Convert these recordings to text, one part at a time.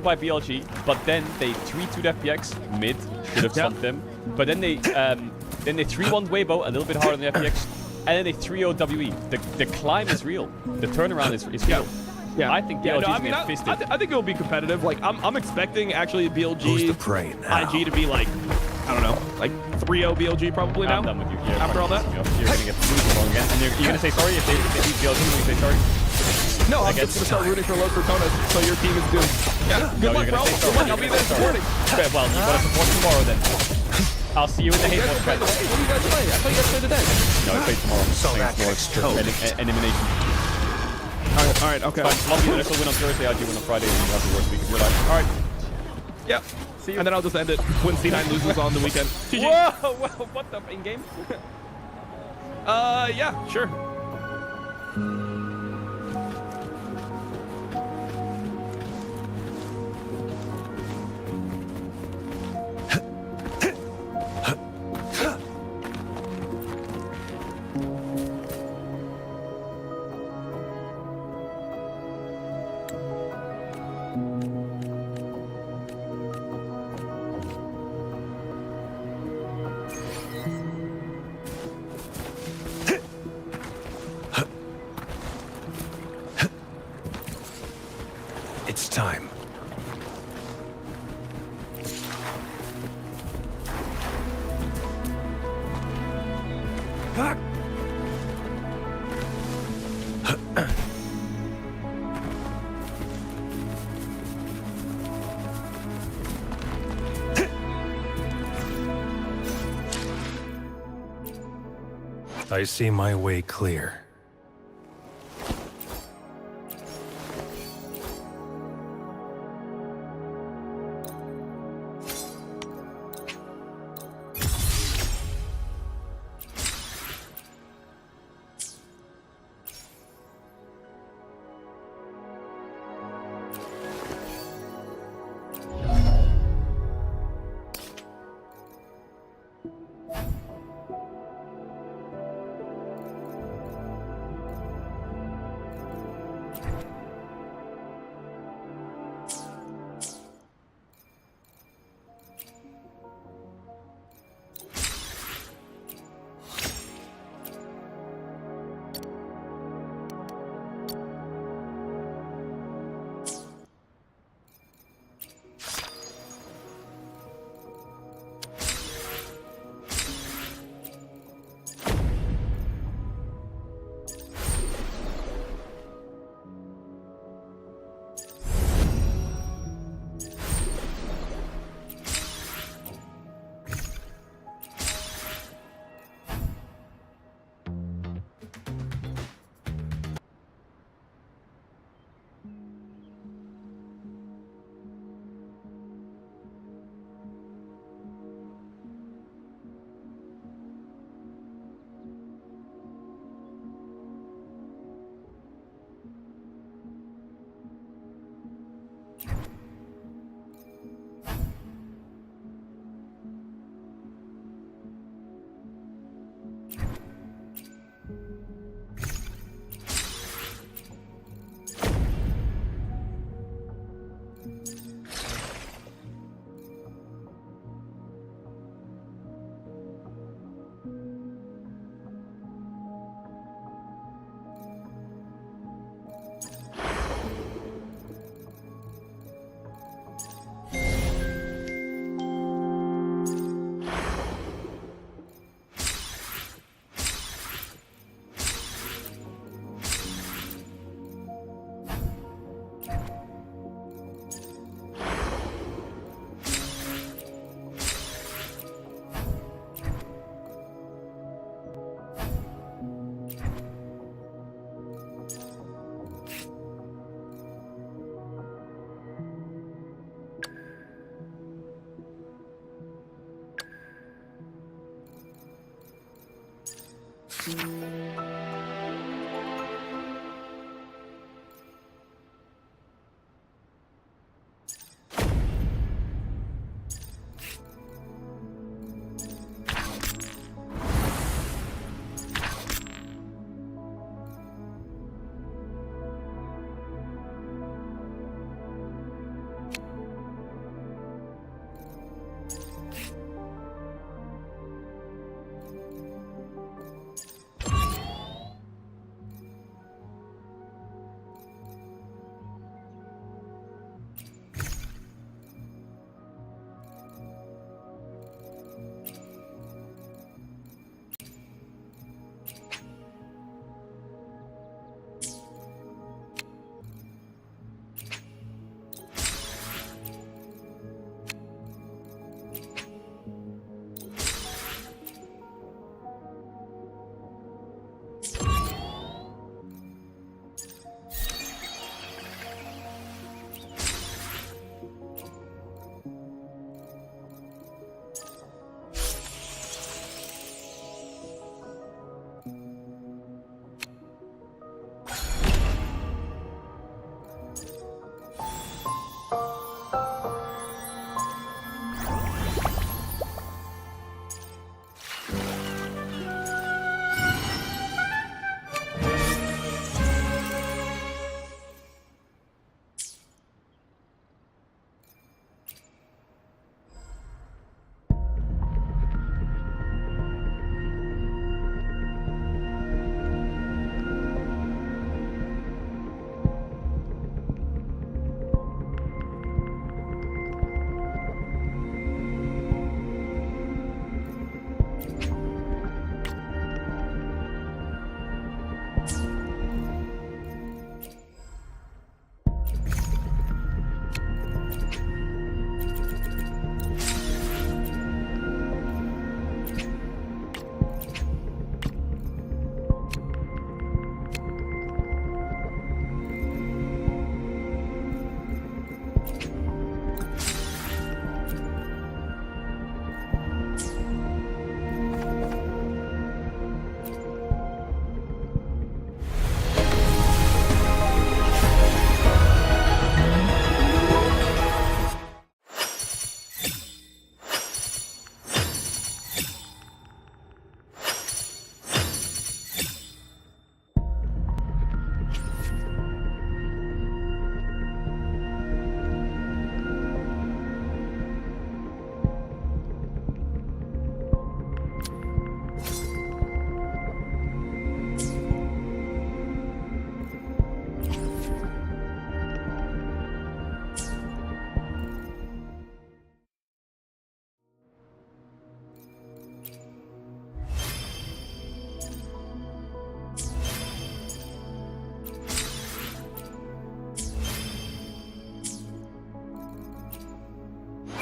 by BLG, but then they 3-2'd FPX mid, should have stumped them. But then they 3-1 Weibo, a little bit harder than FPX, and then they 3-0 WE. The climb is real. The turnaround is real. Yeah, I think BLG is going to get fisted. I think it'll be competitive. Like I'm expecting actually BLG, IG to be like, I don't know, like 3-0 BLG probably now. I'm done with you. Yeah, after all that, you're going to get losing wrong again, and you're going to say sorry if they beat BLG. You're going to say sorry. No, I'm just going to start rooting for Low Cortona, so your team is doomed. Yeah, good luck, bro. Good luck. I'll be there supporting. Okay, well, you got to support tomorrow then. I'll see you in the hate watch. What do you guys play? I thought you guys play today. No, I play tomorrow. So that's elimination. All right, okay. Lucky that I still win on Thursday, I do win on Friday, and you have the worst week of your life. All right. Yeah. See you. And then I'll just end it when C9 loses on the weekend. GG. Whoa, what the in game? Yeah, sure. It's time. I see my way clear.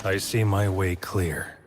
I see my way clear.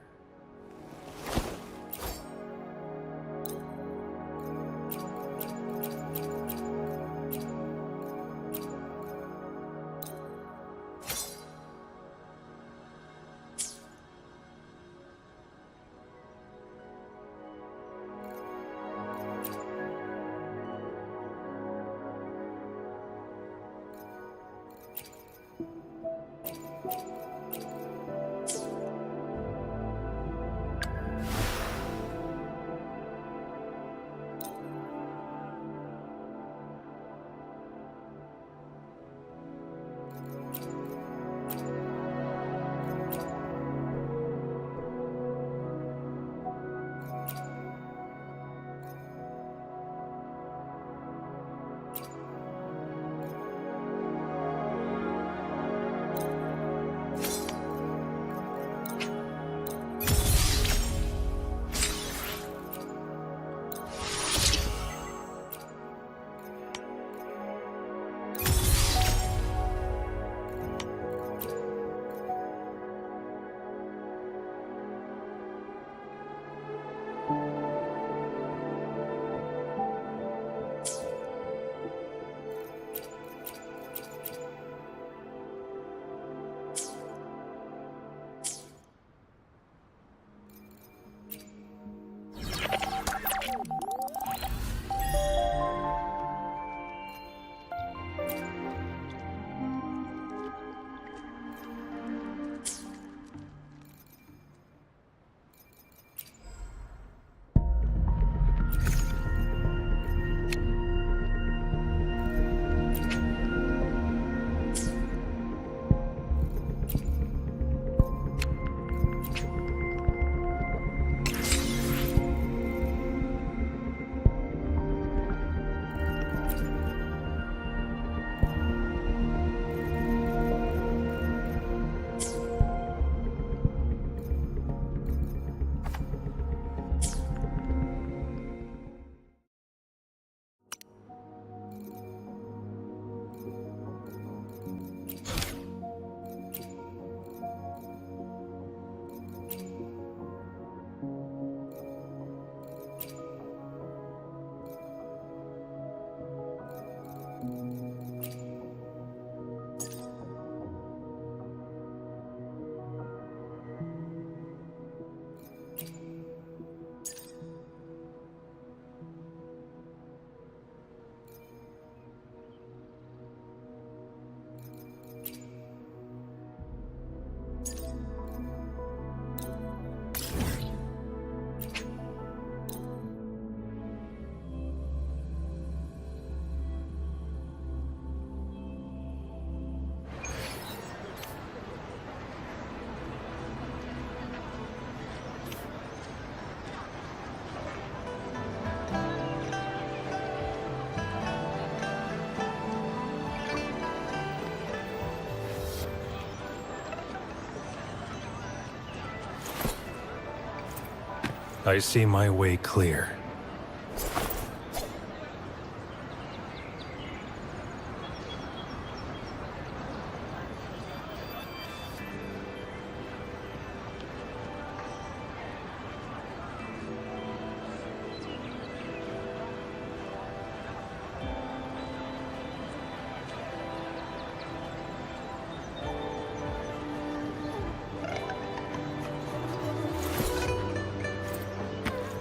I see my way clear.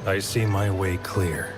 I see my way clear.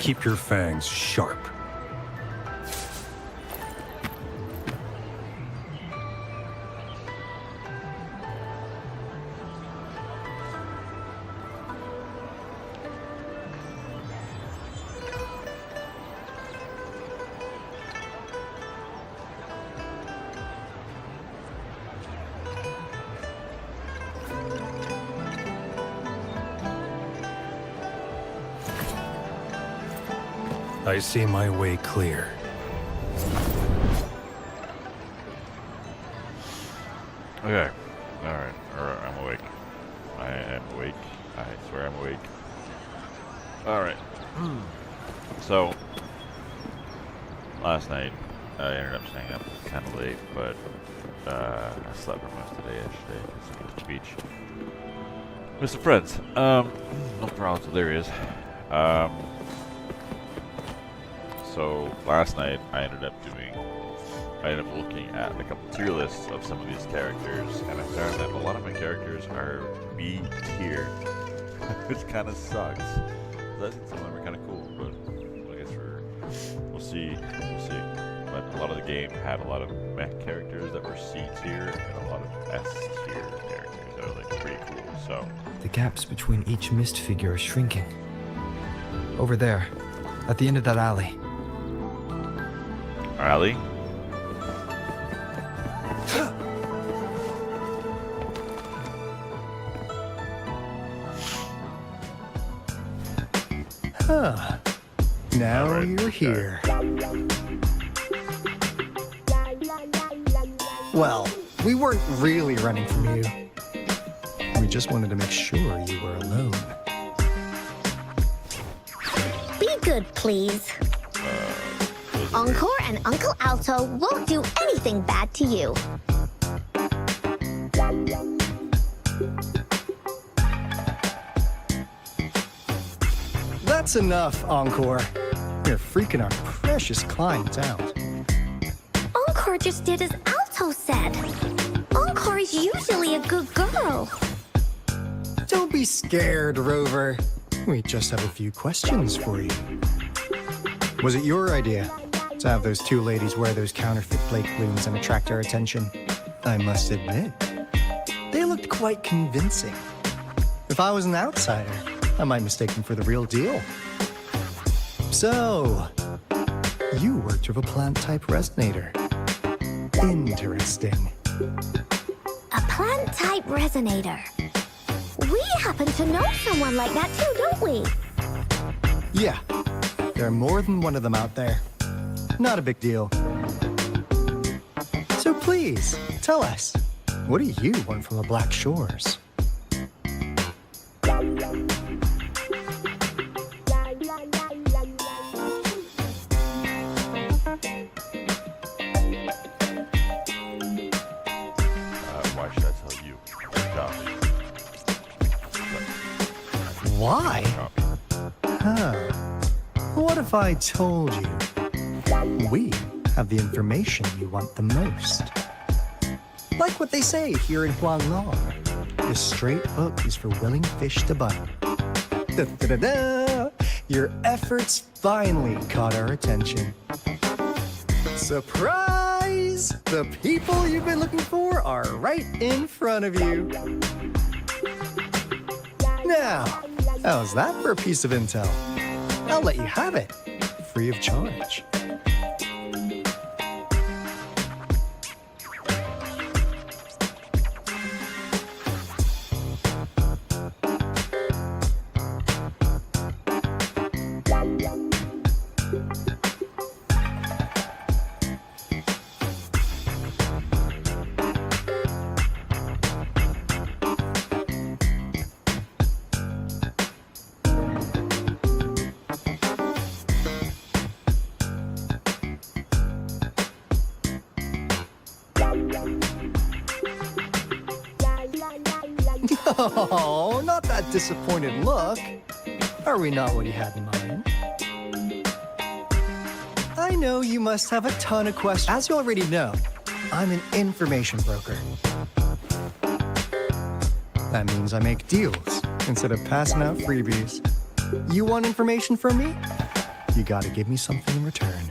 Keep your fangs sharp. I see my way clear. Okay. Alright. I'm awake. I am awake. I swear I'm awake. Alright. So, last night, I ended up staying up kind of late, but I slept for most of the day yesterday because I went to the beach with some friends. No problems, there is. So last night I ended up looking at a couple tier lists of some of these characters, and I found that a lot of my characters are B tier, which kind of sucks. I think some of them are kind of cool, but I guess we'll see. But a lot of the game had a lot of mech characters that were C tier and a lot of S tier characters that are like pretty cool. So the gaps between each mist figure are shrinking. Over there, at the end of that alley. Alley? Huh. Now Alright, you're okay. here. Well, we weren't really running from you. We just wanted to make sure you were alone. Be good, please. Encore and Uncle Alto won't do anything bad to you. That's enough, Encore. You're freaking our precious clients out. Encore just did as Alto said. Encore is usually a good girl. Don't be scared, Rover. We just have a few questions for you. Was it your idea to have those two ladies wear those counterfeit plate plumes and attract our attention? I must admit, they looked quite convincing. If I was an outsider, I might mistake them for the real deal. So, you worked with a plant-type resonator. Interesting. A plant-type resonator. We happen to know someone like that too, don't we? Yeah, there are more than one of them out there. Not a big deal. So please, tell us, what do you want from the Black Shores? Why should I tell you? Why? Huh. What if I told you we have the information you want the most? Like what they say here in Huanglong, the straight hook is for willing fish to bite. Da-da-da-da! Your efforts finally caught our attention. Surprise! The people you've been looking for are right in front of you. Now, how's that for a piece of intel? I'll let you have it, free of charge. Oh, not that disappointed look. Are we not what you had in mind? I know you must have a ton of questions. As you already know, I'm an information broker. That means I make deals instead of passing out freebies. You want information from me? you gotta give me something in return.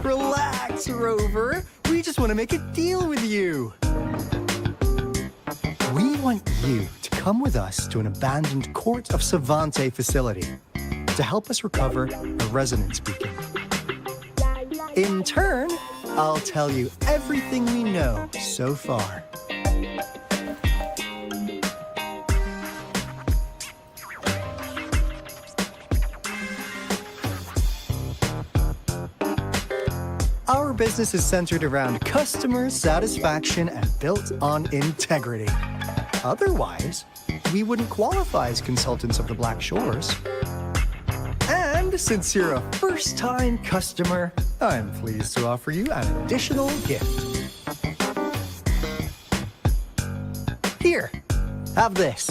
Relax, Rover. We just want to make a deal with you. We want you to come with us to an abandoned Court of Savante facility to help us recover a resonance beacon. In turn, I'll tell you everything we know so far. Our business is centered around customer satisfaction and built on integrity. Otherwise, we wouldn't qualify as consultants of the Black Shores. And since you're a first-time customer, I'm pleased to offer you an additional gift. Here, have this.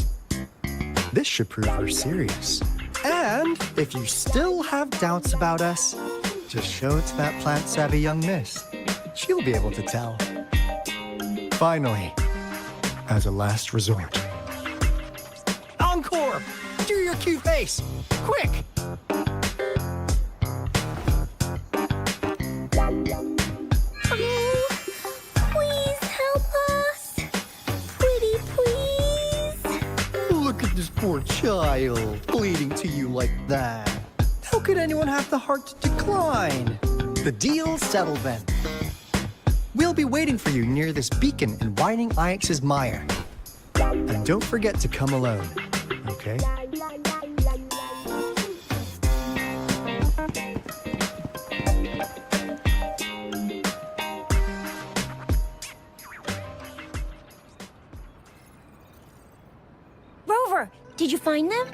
This should prove we're serious. And if you still have doubts about us, just show it to that plant-savvy young miss. She'll be able to tell. Finally, as a last resort. Encore! Do your cute face! Quick! Oh, please help us. Pretty please. Look at this poor child, pleading to you like that. How could anyone have the heart to decline? The deal's settled then. We'll be waiting for you near this beacon in Whining Ix's mire. And don't forget to come alone, okay? Rover, did you find them?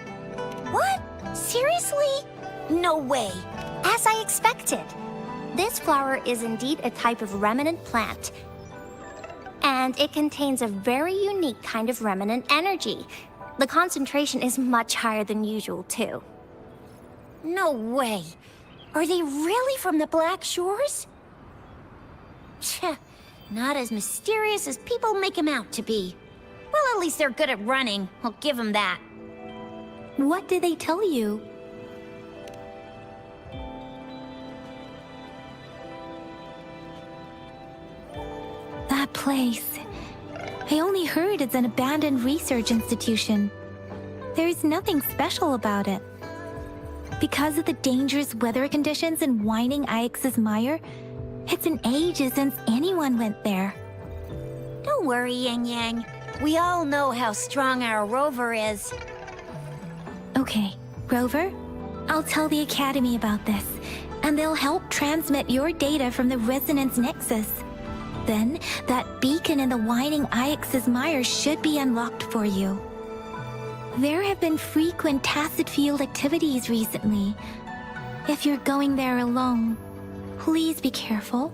What? Seriously? No way. As I expected. This flower is indeed a type of remnant plant. And it contains a very unique kind of remnant energy. The concentration is much higher than usual, too. No way. Are they really from the Black Shores? Tch, not as mysterious as people make them out to be. Well, at least they're good at running. I'll give them that. What did they tell you? That place. I only heard it's an abandoned research institution. There's nothing special about it. Because of the dangerous weather conditions in Whining Ix's mire, it's been ages since anyone went there. Don't worry, Yang Yang. We all know how strong our Rover is. Okay, Rover, I'll tell the Academy about this, and they'll help transmit your data from the Resonance Nexus. Then, that beacon in the Whining Ix's mire should be unlocked for you. There have been frequent tacit field activities recently. If you're going there alone, please be careful.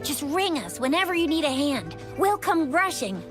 Just ring us whenever you need a hand. We'll come rushing.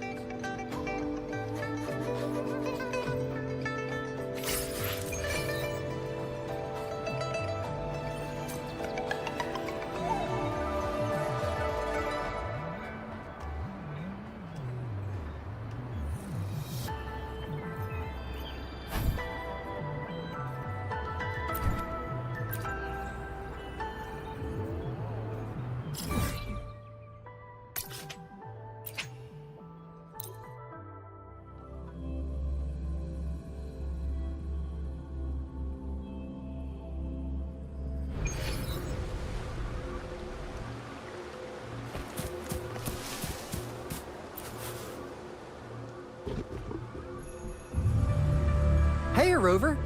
Hey, Rover.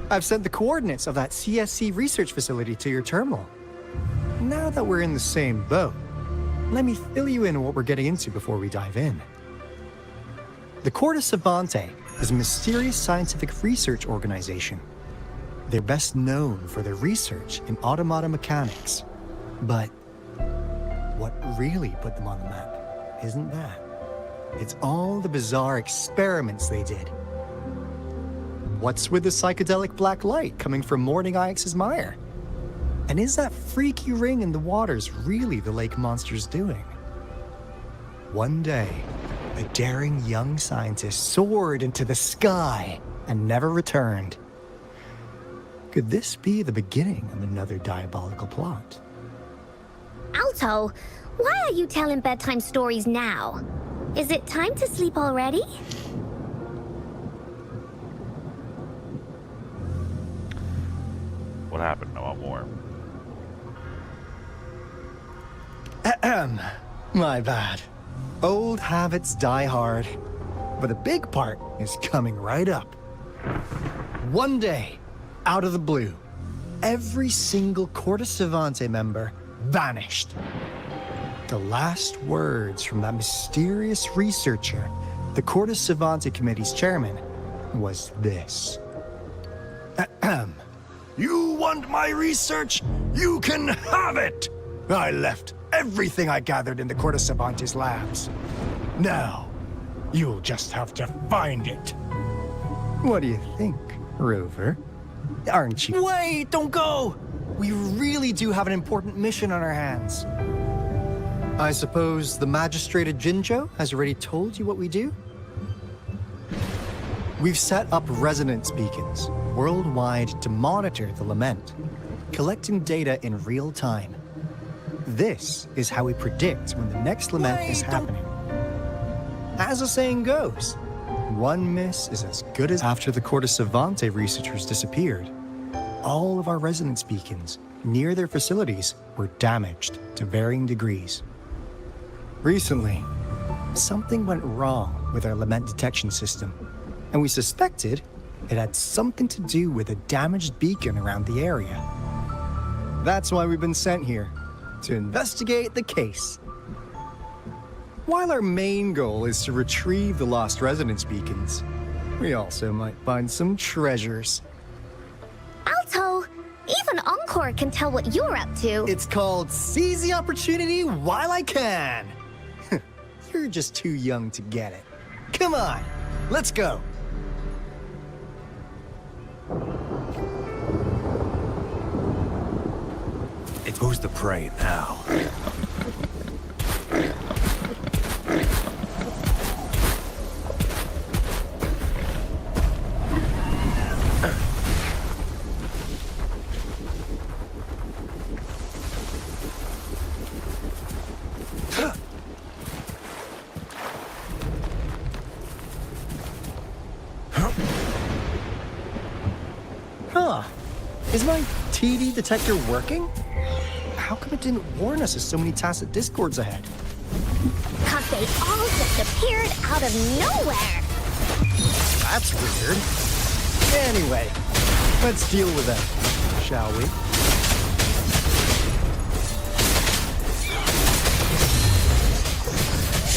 I've sent the coordinates of that CSC research facility to your terminal. Now that we're in the same boat, let me fill you in on what we're getting into before we dive in. The Court of Savante is a mysterious scientific research organization. They're best known for their research in automata mechanics. But what really put them on the map isn't that. It's all the bizarre experiments they did. What's with the psychedelic black light coming from Morning Ix's mire? And is that freaky ring in the waters really the lake monster's doing? One day, The daring young scientist soared into the sky and never returned. Could this be the beginning of another diabolical plot? Alto, why are you telling bedtime stories now? Is it time to sleep already? What happened? I want more. Ahem. My bad. Old habits die hard. But a big part is coming right up. One day, out of the blue, every single Corte Savante member vanished. The last words from that mysterious researcher, the Corte Savante Committee's chairman, was this. Ahem. You want my research? You can have it! I left everything I gathered in the Corte Savante's labs. Now, you'll just have to find it. What do you think, Rover? Aren't you? Wait, don't go! We really do have an important mission on our hands. I suppose the magistrate at Jinzhou has already told you what we do? We've set up resonance beacons worldwide to monitor the lament, collecting data in real time. This is how we predict when the next lament is happening. As the saying goes, one miss is as good as. After the Corte Savante researchers disappeared, all of our resonance beacons near their facilities were damaged to varying degrees. Recently, something went wrong with our lament detection system, and we suspected it had something to do with a damaged beacon around the area. That's why we've been sent here, to investigate the case. While our main goal is to retrieve the lost resonance beacons, we also might find some treasures. Alto, even Encore can tell what you're up to. It's called Seize the Opportunity While I Can. You're just too young to get it. Come on, let's go. Who's the prey now? Huh. Is my TD detector working? How come it didn't warn us of so many tacit discords ahead? 'Cause they all disappeared out of nowhere. That's weird. Anyway, let's deal with them, shall we?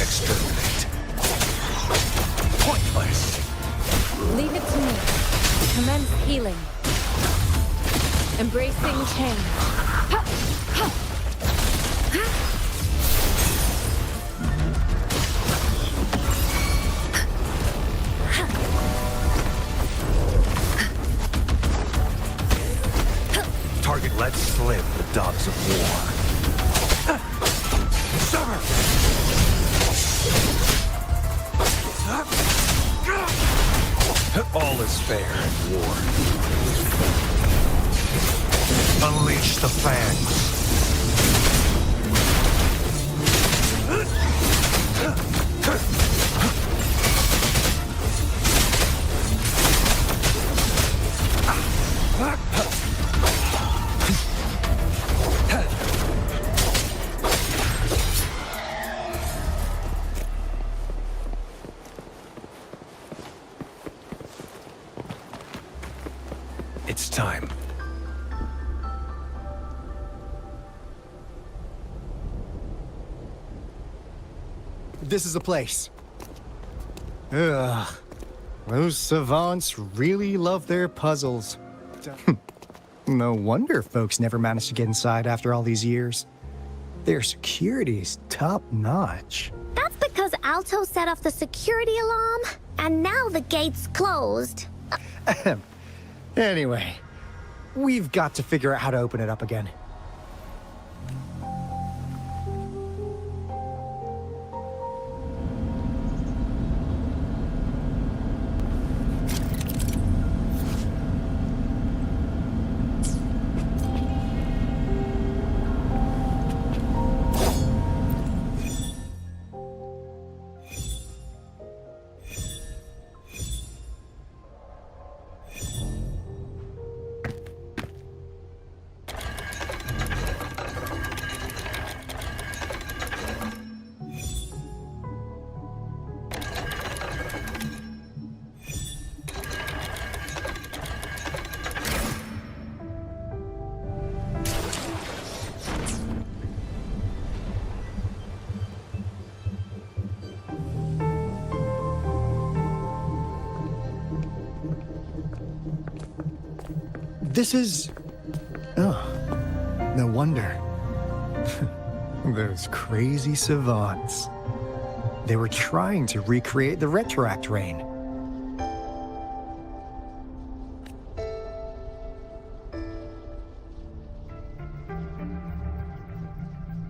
Exterminate. Pointless. Leave it to me. Commence healing. Embracing change. Target let slip the dogs of war. Summer! All is fair in war. Unleash the fangs. It's time. This is the place. Ugh. Those savants really love their puzzles. No wonder folks never managed to get inside after all these years. Their security is top-notch. That's because Alto set off the security alarm, and now the gate's closed. Anyway, we've got to figure out how to open it up again. This is... Oh, no wonder. Those crazy savants. They were trying to recreate the retroact rain.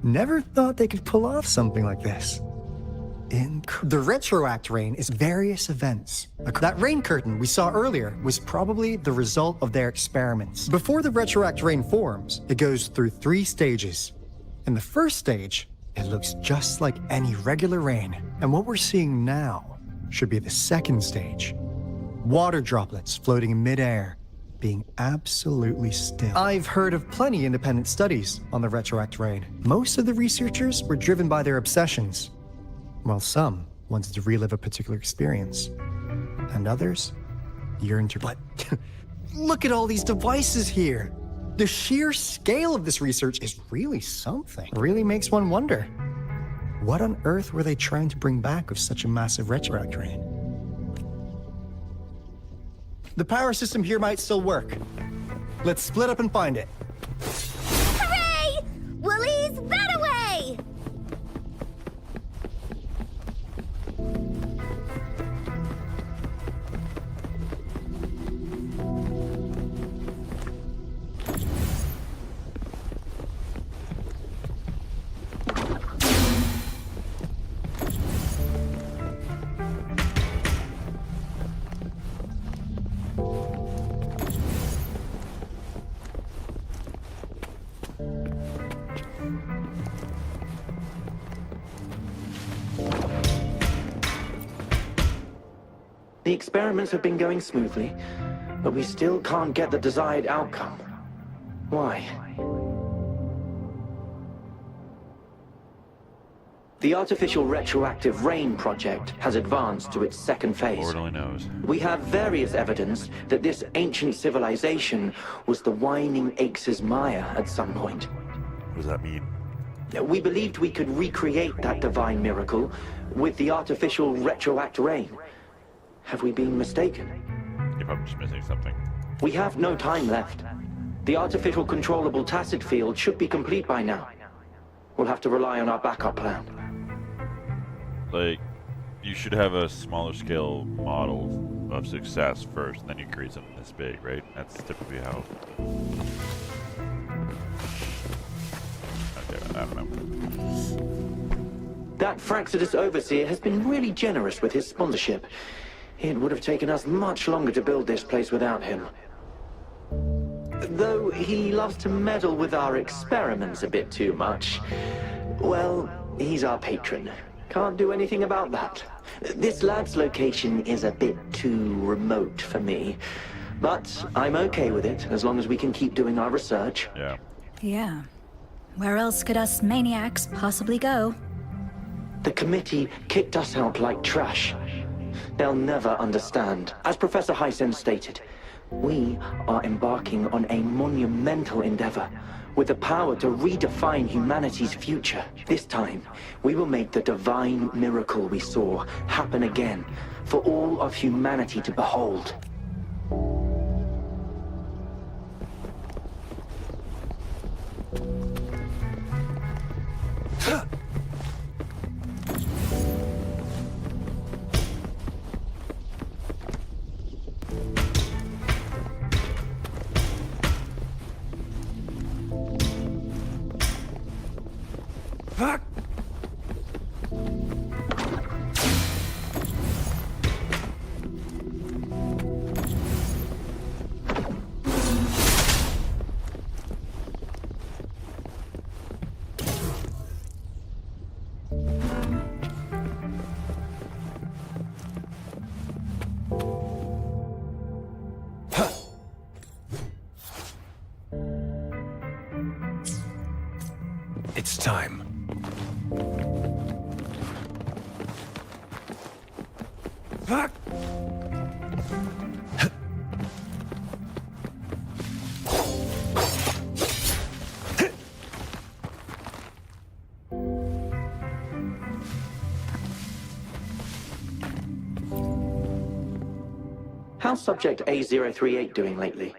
Never thought they could pull off something like this. The retroact rain is various events. That rain curtain we saw earlier was probably the result of their experiments. Before the retroact rain forms, it goes through 3 stages. In the first stage, it looks just like any regular rain. And what we're seeing now should be the second stage. Water droplets floating in midair, being absolutely still. I've heard of plenty independent studies on the retroact rain. Most of the researchers were driven by their obsessions, while some wanted to relive a particular experience, and others yearned to... But look at all these devices here! The sheer scale of this research is really something. It really makes one wonder, what on earth were they trying to bring back with such a massive retroact rain? The power system here might still work. Let's split up and find it. Hooray! Willie's that away! The experiments have been going smoothly, but we still can't get the desired outcome. Why? The artificial retroactive rain project has advanced to its second phase. Lord only knows. We have various evidence that this ancient civilization was the Whining Aches' Maya at some point. What does that mean? We believed we could recreate that divine miracle with the artificial retroact rain. Have we been mistaken? If I'm just missing something. We have no time left. The artificial controllable tacit field should be complete by now. We'll have to rely on our backup plan. Like, you should have a smaller scale model of success first, and then you create something this big, right? That's typically how... Okay, I don't know. That Fraxidus Overseer has been really generous with his sponsorship. It would have taken us much longer to build this place without him. Though he loves to meddle with our experiments a bit too much. Well, he's our patron. Can't do anything about that. This lab's location is a bit too remote for me. But I'm okay with it, as long as we can keep doing our research. Yeah. Yeah. Where else could us maniacs possibly go? The committee kicked us out like trash. They'll never understand. As Professor Hysen stated, we are embarking on a monumental endeavor with the power to redefine humanity's future. This time, we will make the divine miracle we saw happen again for all of humanity to behold. It's time. How's Subject A038 doing lately?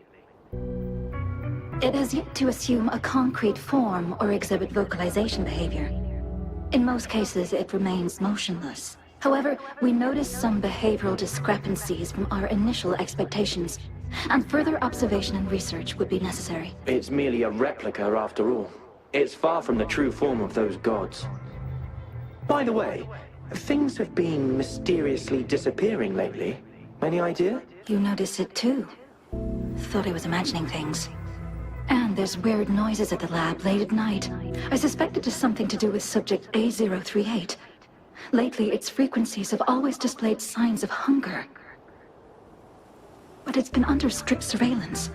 It has yet to assume a concrete form or exhibit vocalization behavior. In most cases, it remains motionless. However, we notice some behavioral discrepancies from our initial expectations, and further observation and research would be necessary. It's merely a replica after all. It's far from the true form of those gods. By the way, things have been mysteriously disappearing lately. Any idea? You notice it too. Thought I was imagining things. And there's weird noises at the lab late at night. I suspect it is something to do with subject A038. Lately, its frequencies have always displayed signs of hunger. But it's been under strict surveillance.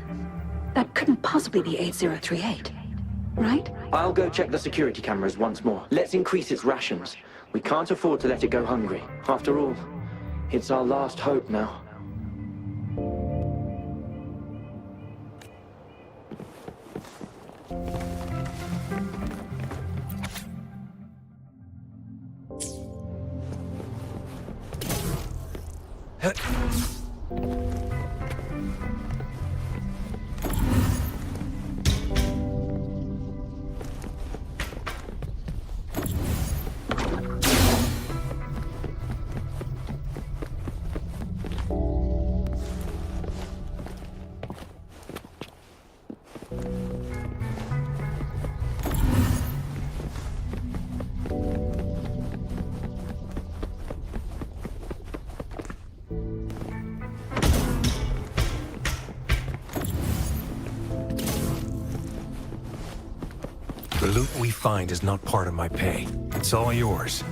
That couldn't possibly be 8038, right? I'll go check the security cameras once more. Let's increase its rations. We can't afford to let it go hungry. After all, it's our last hope now. The loot we find is not part of my pay. It's all yours.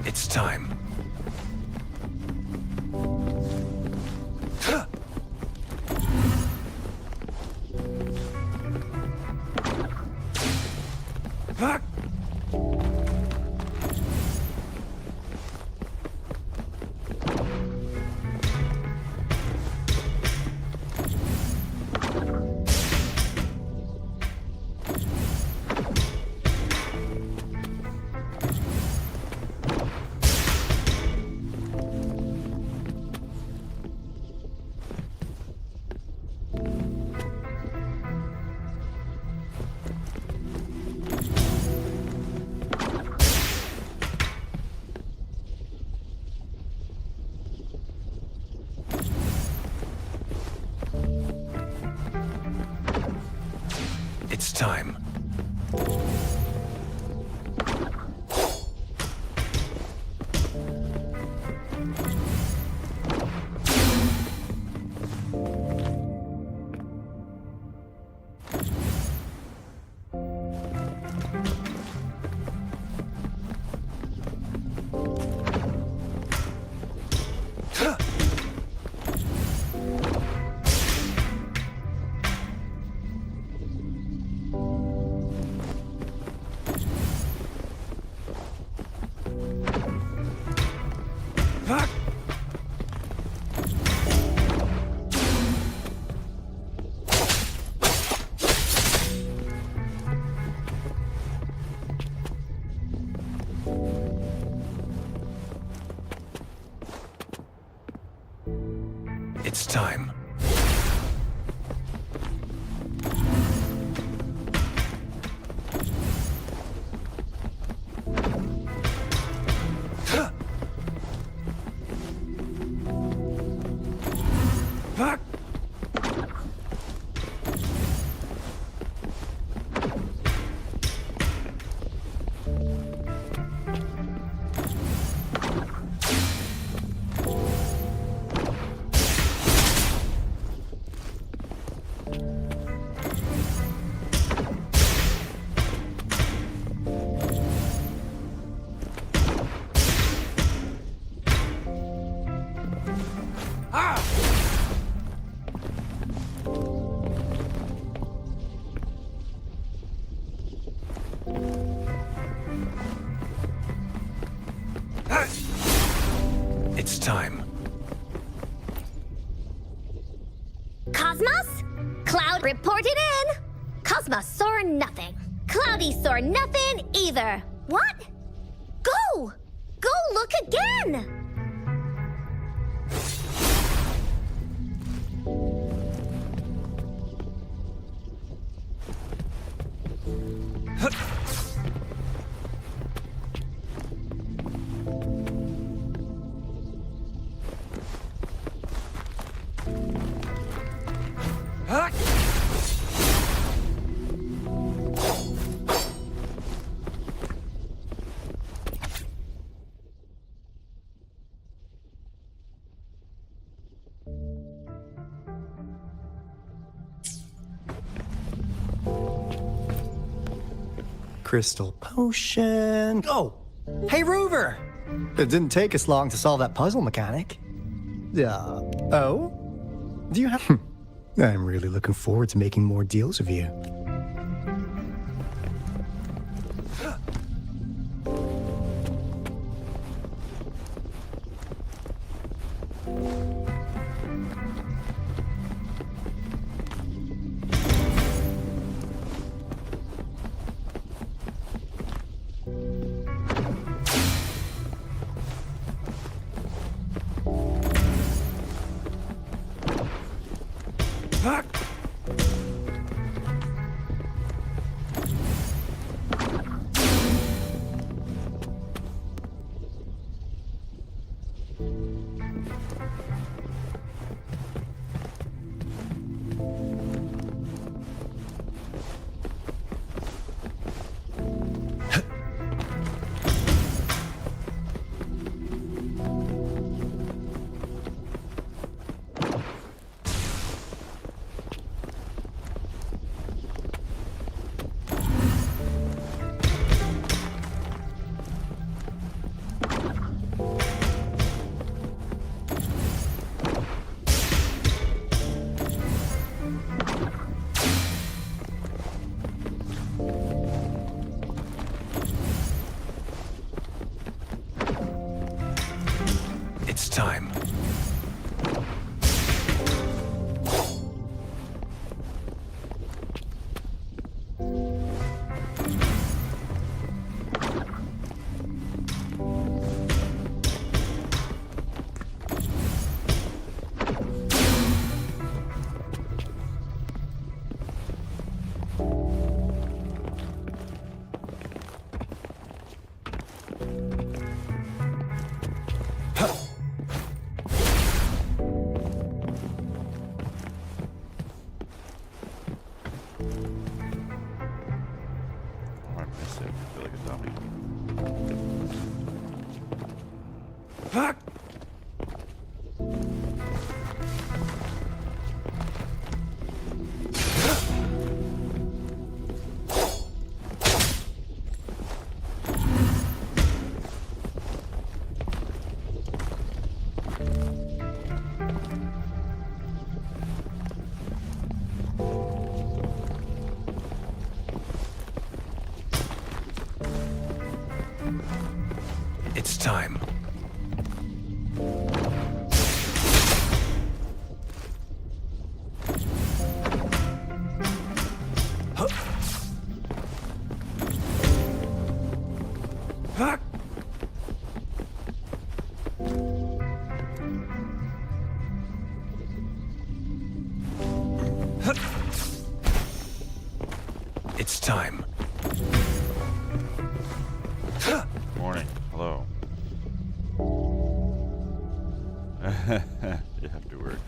It's time. It's time. It's time. It's time. Cosmos? Cloud reported in. Cosmos saw nothing. Cloudy saw nothing either. What? Go! Go look again! Crystal potion. Go! Hey, Rover! It didn't take us long to solve that puzzle mechanic. Oh? Do you have... I'm really looking forward to making more deals with you. It's time. It's time. It's time. Morning. Hello. You have to work.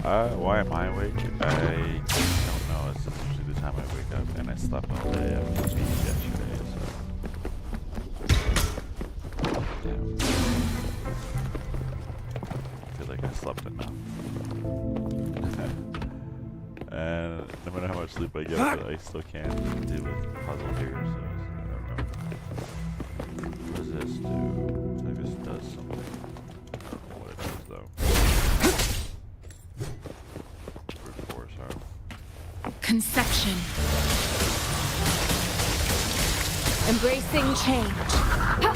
Why am I awake? I don't know. It's usually the time I wake up, and I slept all day after the beach yesterday, so... Yeah. I feel like I slept enough. And no matter how much sleep I get, I still can't deal with the puzzle here, so I don't know. What does this do? I think this does something. I don't know what it does, though. conception. Embracing change. Ha!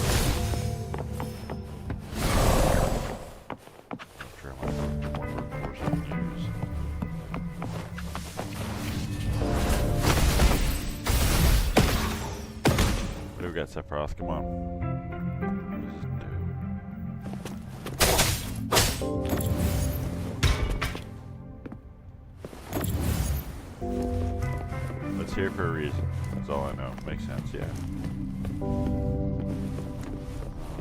Sure, I want to more workforce I can use. What do we got, Sephiroth? Come on. It's here for a reason. That's all I know. Makes sense, yeah.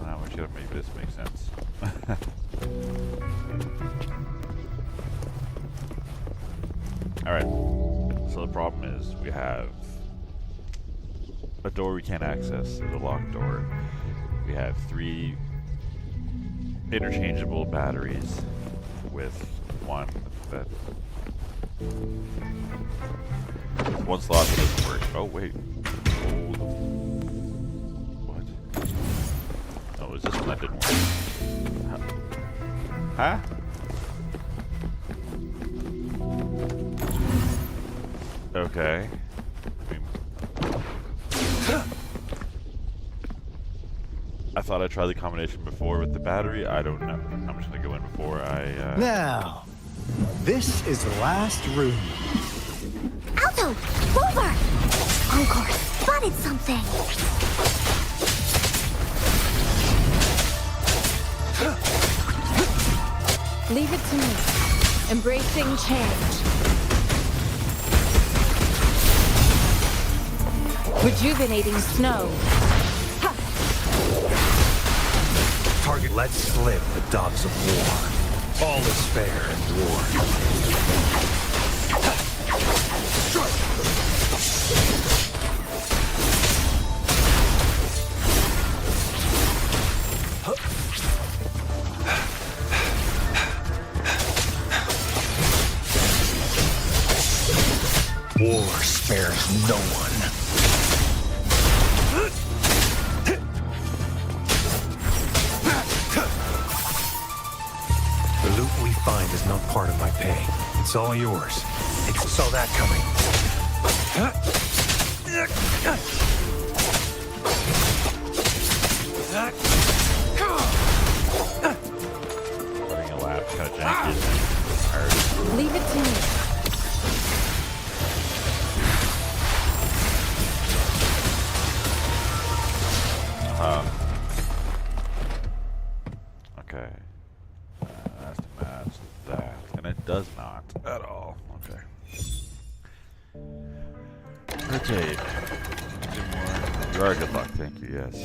Now we gotta make this make sense. Alright. So the problem is we have a door we can't access. It's a locked door. We have 3 interchangeable batteries with one that one slot that doesn't work. Oh wait. What? Oh, it was this one that didn't work. Huh? Okay. I thought I tried the combination before with the battery. I don't know. I'm just gonna go in before I Now, this is the last room. Alto! Rover! Encore, spotted something! Leave it to me. Embracing change. Rejuvenating snow. Ha! Target let slip the dogs of war. All is fair in war. War spares no one. The loot we find is not part of my pay. It's all yours. I saw that coming. running a lap. Kind of janky, isn't it? Leave it to me. Okay. That's to match that. And it does not at all. Okay. Rotate. 2 more. You are good luck. Thank you. Yes.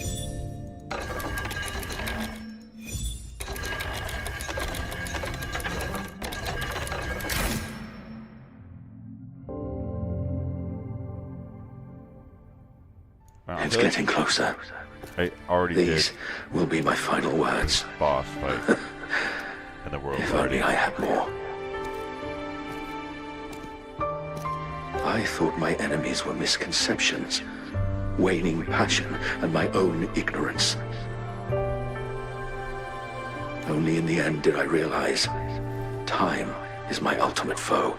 Wow, It's getting closer. I already These did will be my final words. boss fight in the world. If only I had more. I thought my enemies were misconceptions, waning passion, and my own ignorance. Only in the end did I realize time is my ultimate foe.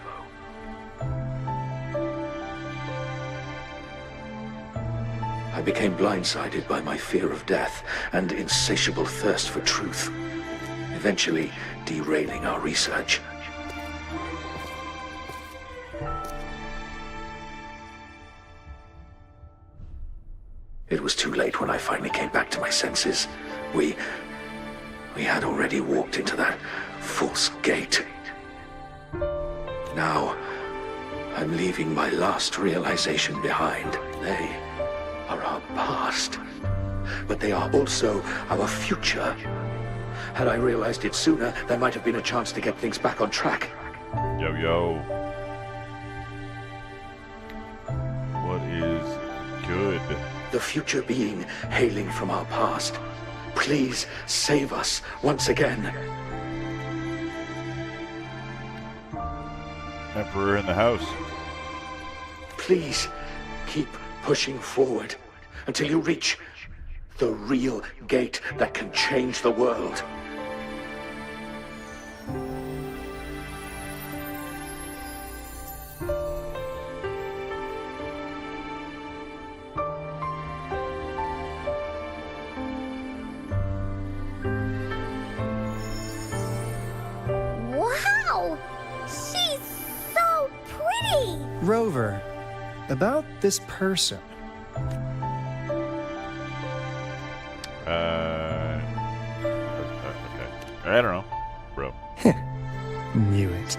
I became blindsided by my fear of death and insatiable thirst for truth, eventually derailing our research. It was too late when I finally came back to my senses. We had already walked into that false gate. Now, I'm leaving my last realization behind. They are our past, but they are also our future. Had I realized it sooner, there might have been a chance to get things back on track. Yo, yo. What is good? The future being hailing from our past. Please save us once again. Emperor in the house. Please keep pushing forward until you reach the real gate that can change the world. Rover, about this person. Okay. I don't know, bro. Knew it.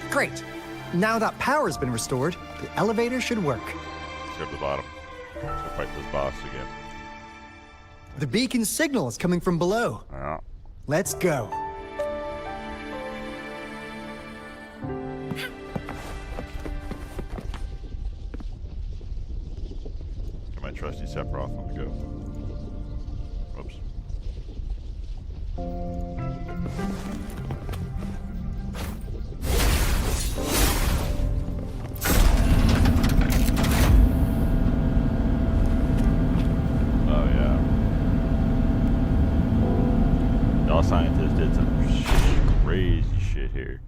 Great. Now that power's been restored, the elevator should work. Let's go to the bottom. Let's go fight this boss again. The beacon signal is coming from below. Yeah. Let's go. Get my trusty Sephiroth on the go. Whoops. Oh yeah. Y'all scientists did some crazy shit here.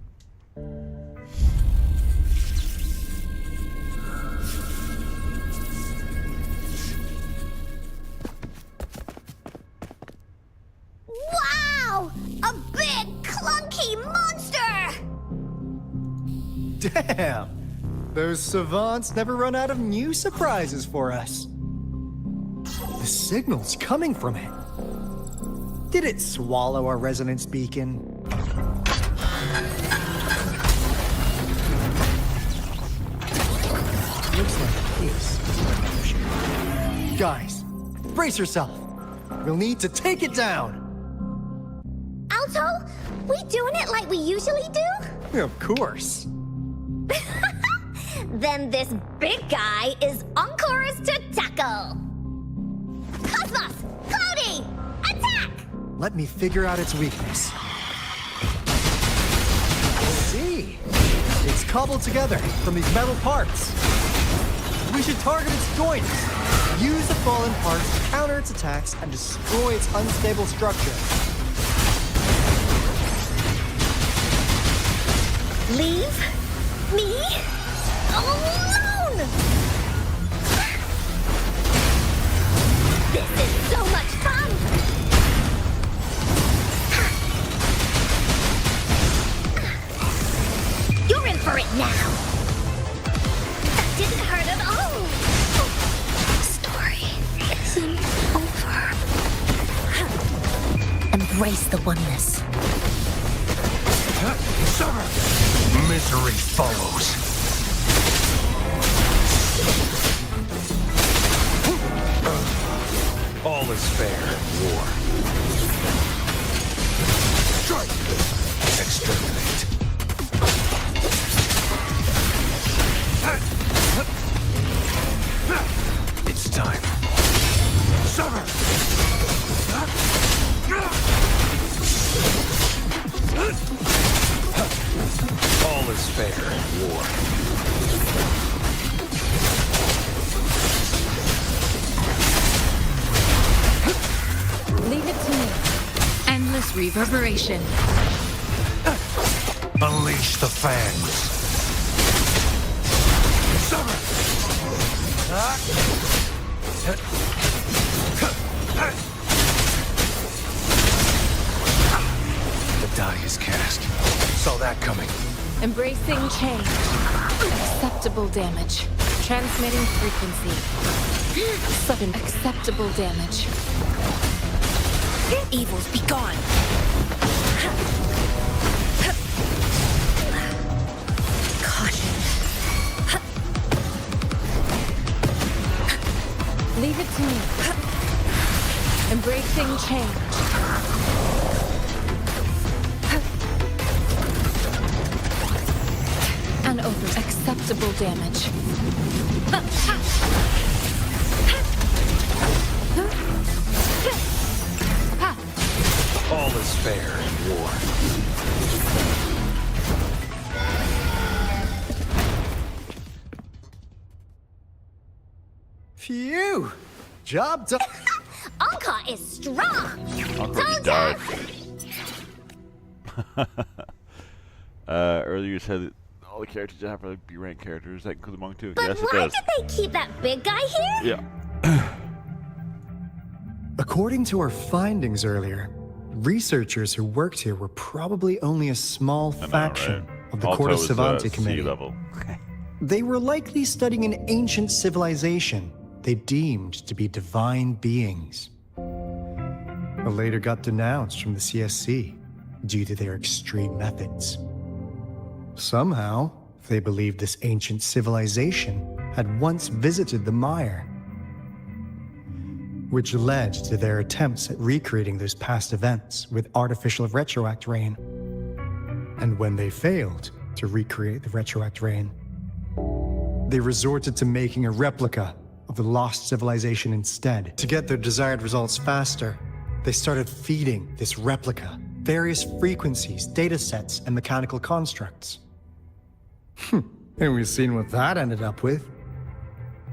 Wow! A big, clunky monster! Damn! Those savants never run out of new surprises for us. The signal's coming from it. Did it swallow our resonance beacon? Looks like it is. Guys, brace yourself. We'll need to take it down. Alto, we doing it like we usually do? Of course. Then this big guy is on course to tackle. Cosmos! Cloudy! Attack! Let me figure out its weakness. See? It's cobbled together from these metal parts. We should target its joints. Use the fallen parts to counter its attacks and destroy its unstable structure. Leave me alone! This is so much fun! You're in for it now! That didn't hurt at all! Story isn't over. Embrace the oneness. Misery follows. All is fair in war. Strike! Exterminate. It's time. Summer! All is fair in war. Leave it to me. Endless reverberation. Unleash the fangs. Summer! The die is cast. Saw that coming. Embracing change. Acceptable damage. Transmitting frequency. Sudden acceptable damage. Evils be gone. Caution. Leave it to me. Embracing change. And over acceptable damage. All is fair in war. Phew! Job done. Anka is strong! Encore died. Earlier you said that all the characters have to be ranked characters. That include the monk too. But Yes, it why does. did they keep that big guy here? Yeah. According to our findings earlier, researchers who worked here were probably only a small I know, faction right? of the Alto Corte is, Savante sea Committee. level. They were likely studying an ancient civilization they deemed to be divine beings. But later got denounced from the CSC due to their extreme methods. Somehow, they believed this ancient civilization had once visited the mire, which led to their attempts at recreating those past events with artificial retroact rain. And when they failed to recreate the retroact rain, they resorted to making a replica of the lost civilization instead. To get their desired results faster, they started feeding this replica various frequencies, data sets, and mechanical constructs. And we've seen what that ended up with.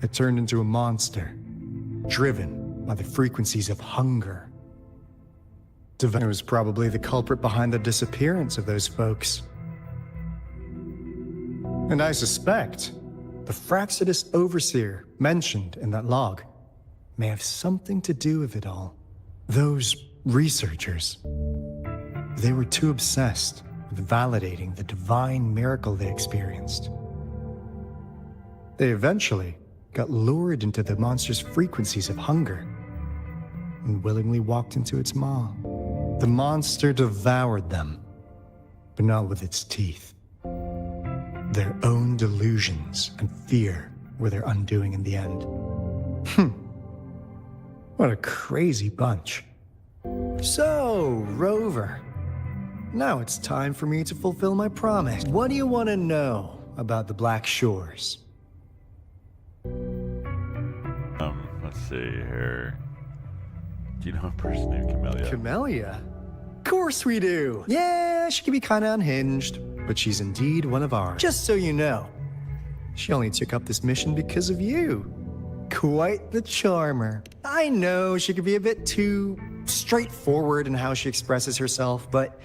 It turned into a monster, driven by the frequencies of hunger. Devane was probably the culprit behind the disappearance of those folks. And I suspect the Fraxidus Overseer mentioned in that log may have something to do with it all. Those researchers, they were too obsessed with validating the divine miracle they experienced. They eventually got lured into the monster's frequencies of hunger and willingly walked into its maw. The monster devoured them, but not with its teeth. Their own delusions and fear were their undoing in the end. What a crazy bunch. So, Rover, now it's time for me to fulfill my promise. What do you want to know about the Black Shores? Let's see here. Do you know a person named Camellia? Camellia? Of course we do. Yeah, she can be kind of unhinged, but she's indeed one of ours. Just so you know, she only took up this mission because of you. Quite the charmer. I know she could be a bit too straightforward in how she expresses herself, but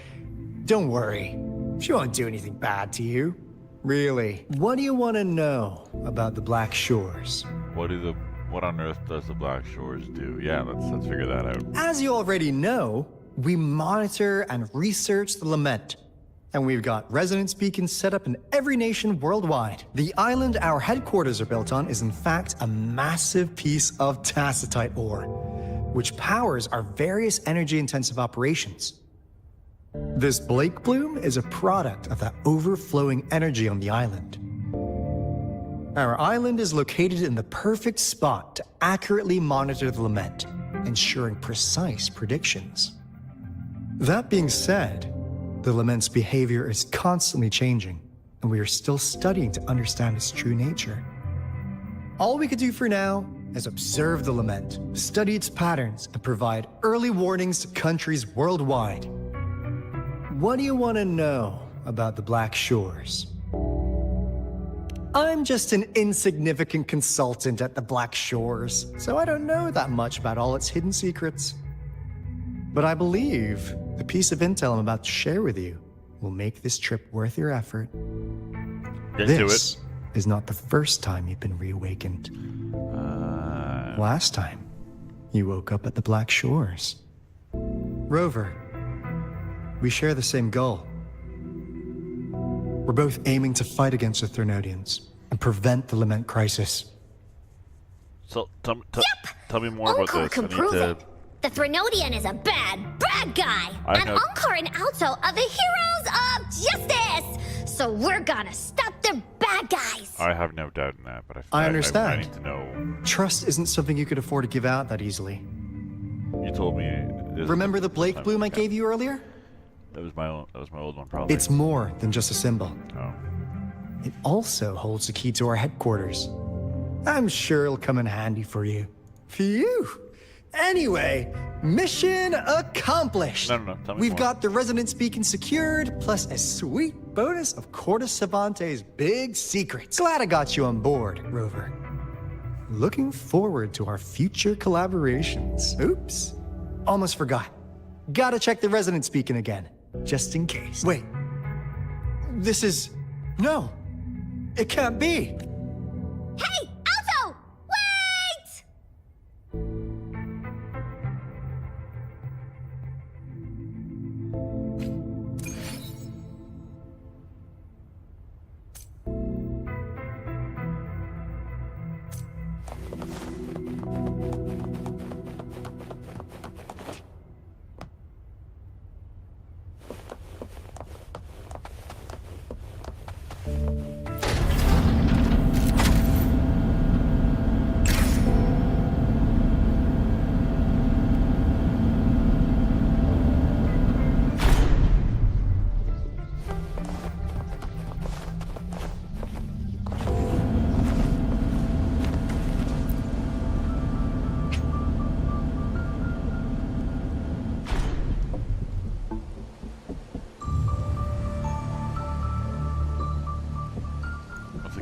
don't worry. She won't do anything bad to you. Really. What do you want to know about the Black Shores? What on earth does the Black Shores do? Yeah, let's figure that out. As you already know, we monitor and research the Lament. And we've got resonance beacons set up in every nation worldwide. The island our headquarters are built on is in fact a massive piece of tacitite ore, which powers our various energy-intensive operations. This Blake Bloom is a product of that overflowing energy on the island. Our island is located in the perfect spot to accurately monitor the Lament, ensuring precise predictions. That being said, the Lament's behavior is constantly changing, and we are still studying to understand its true nature. All we could do for now is observe the Lament, study its patterns, and provide early warnings to countries worldwide. What do you want to know about the Black Shores? I'm just an insignificant consultant at the Black Shores, so I don't know that much about all its hidden secrets. But I believe the piece of intel I'm about to share with you will make this trip worth your effort. This is not the first time you've been reawakened. Last time, you woke up at the Black Shores. Rover, we share the same goal. We're both aiming to fight against the Thernodians and prevent the Lament crisis. So, tell me more about this. Can prove it. The Threnodian is a bad guy. And Encore and Alto are the heroes of justice. So we're gonna stop the bad guys. I have no doubt in that, but I understand. I need to know. Trust isn't something you could afford to give out that easily. You told me. Remember the Blake Bloom I gave you earlier? That was my old one, probably. It's more than just a symbol. Oh. It also holds the key to our headquarters. I'm sure it'll come in handy for you. Phew! Anyway, mission accomplished! No, tell me We've more. got the resonance beacon secured, plus a sweet bonus of Cortus Savante's big secrets. Glad I got you on board, Rover. Looking forward to our future collaborations. Oops. Almost forgot. Gotta check the resonance beacon again, just in case. Wait. This is... No. It can't be. Hey, Alto! Wait!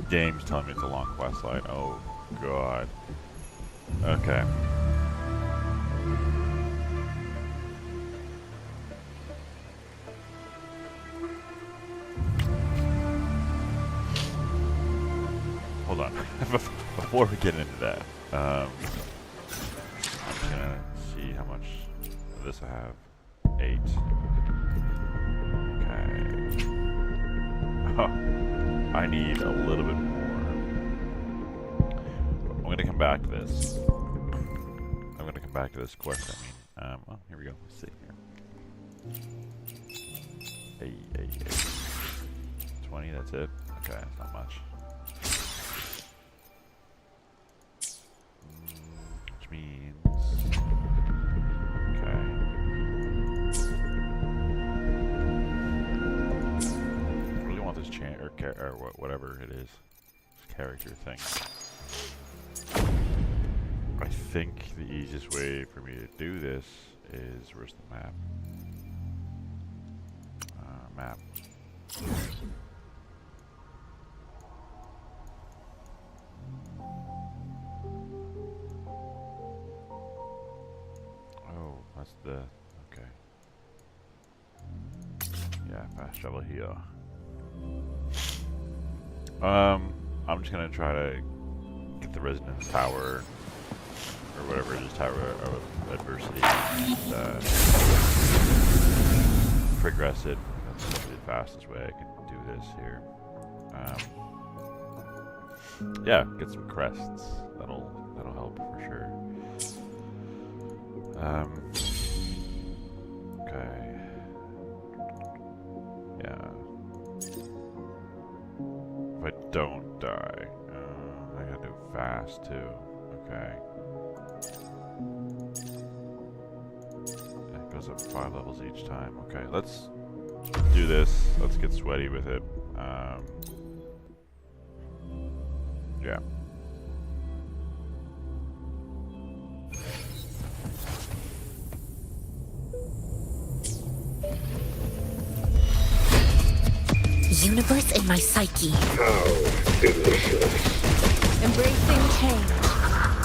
game's telling me it's a long quest line. Oh god. Okay. Hold on. Before we get into that, I'm just gonna see how much of this I have. 8. Okay. Oh, I need a little bit more. I'm gonna come back to this. I'm gonna come back to this quest. Oh, here we go. Let's see here. Hey. 20. That's it. Okay, that's not much. Which means. Okay. This or whatever it is, this character thing. I think the easiest way for me to do this is, where's the map? Map. Oh, that's the okay. Yeah, fast travel here. I'm just gonna try to get the Resonance Tower, or whatever it is, Tower of Adversity, and progress it. That's probably the fastest way I can do this here. Yeah, get some crests. That'll help for sure. Okay. Yeah. If I don't die, I gotta do fast too. Okay. It goes up 5 levels each time. Okay, let's do this. Let's get sweaty with it. Yeah. Universe in my psyche. How delicious. Embracing change.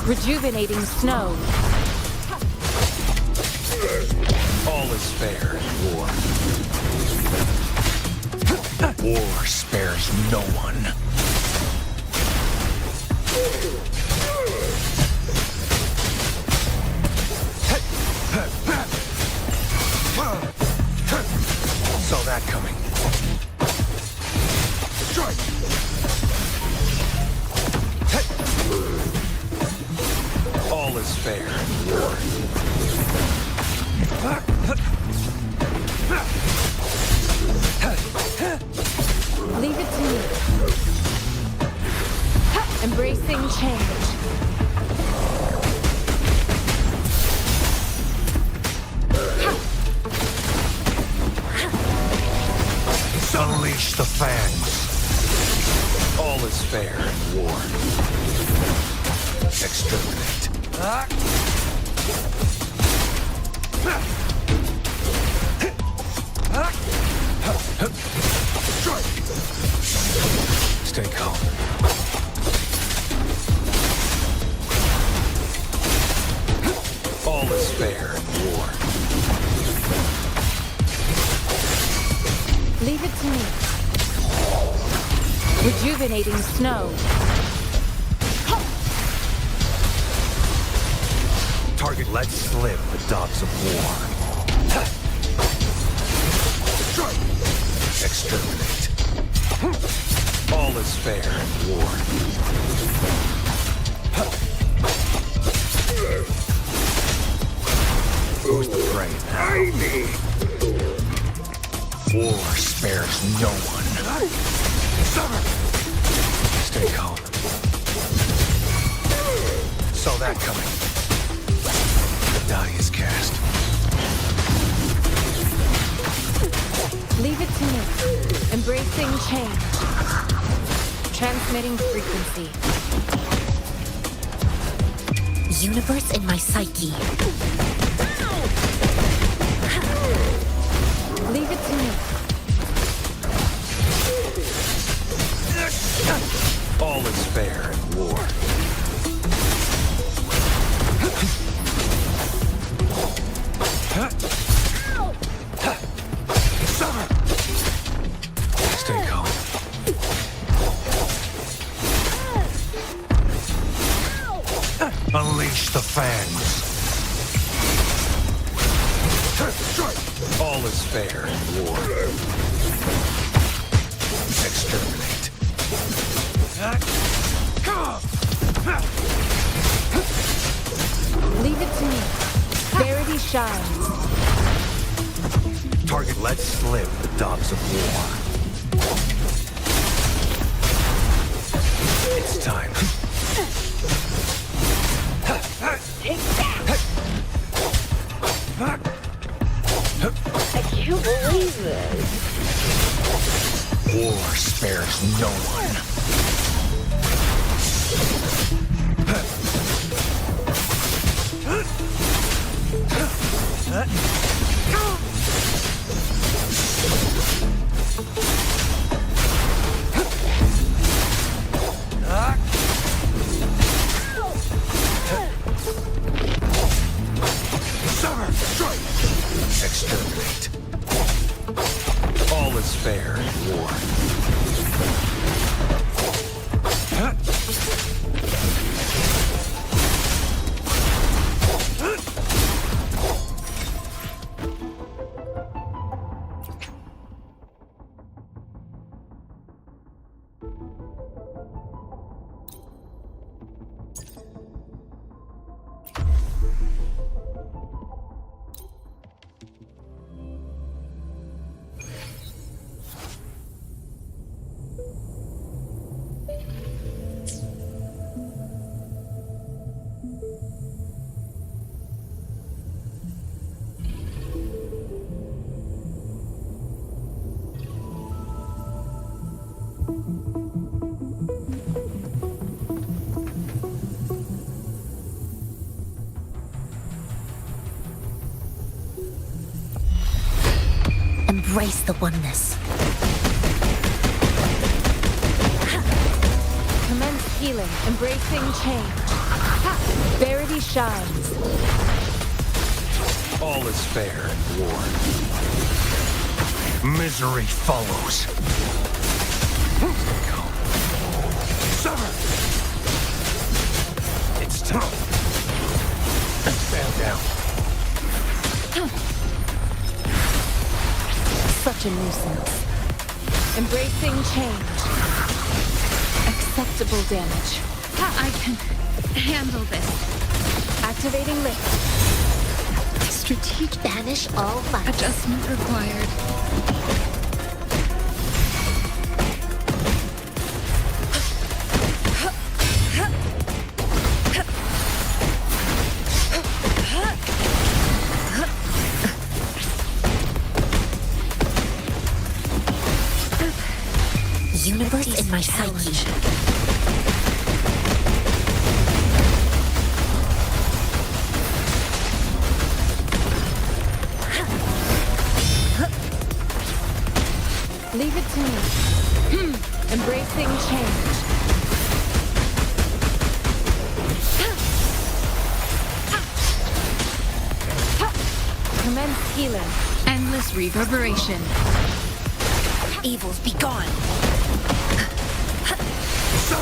Rejuvenating snow. All is fair in war. War spares no one. Saw that coming. Strike! All is fair in war. Leave it to me. Embracing change. Unleash the fangs. All is fair in war. Exterminate. Stay calm. All is fair in war. Leave it to me. Rejuvenating snow. Target, let slip the dogs of war. Exterminate. All is fair in war. Who's the prey now? War spares no one. Stay calm. Saw that coming. The die is cast. Leave it to me. Embracing change. Transmitting frequency. Universe in my psyche. Leave it to me. All is fair in war. Exterminate. Leave it to me. Verity shines. Target, let's slip the dogs of war. It's time. Take that! I can't believe this. War spares no one. Exterminate. All is fair in war. Embrace the oneness. Commence healing, embracing change. Verity shines. All is fair in war. Misery follows. Summer! It's time. Stand down. Such a nuisance. Embracing change. Acceptable damage. I can handle this. Activating lift. Strategic banish all life. Adjustment required. Universe in my psyche. Leave it to me. Embracing change. Commence healing. Endless reverberation. Evils be gone.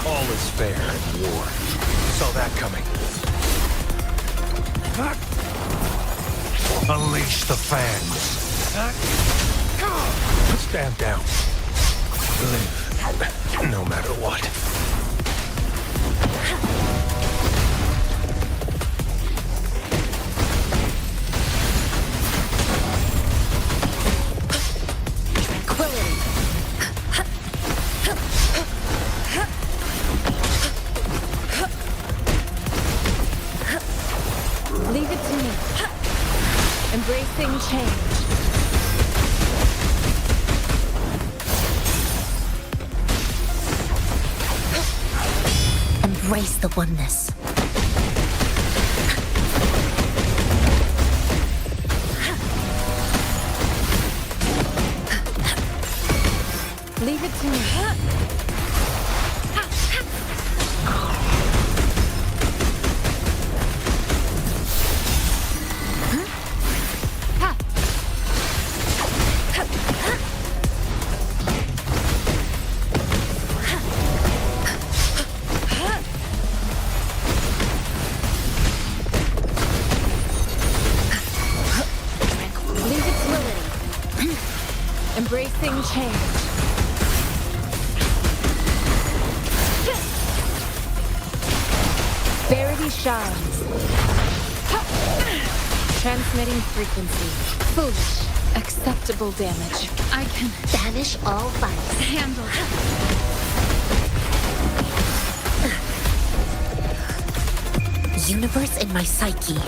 All is fair in war. Saw that coming. Unleash the fangs. Stand down. Live, no matter what. Tranquility. Leave it to me. Embracing change. Embrace the oneness. Leave it to me. Leave it to me. Embracing change. Verity shines. Transmitting frequency. Foolish. Acceptable damage. I can Banish all vice. handle it. Universe in my psyche.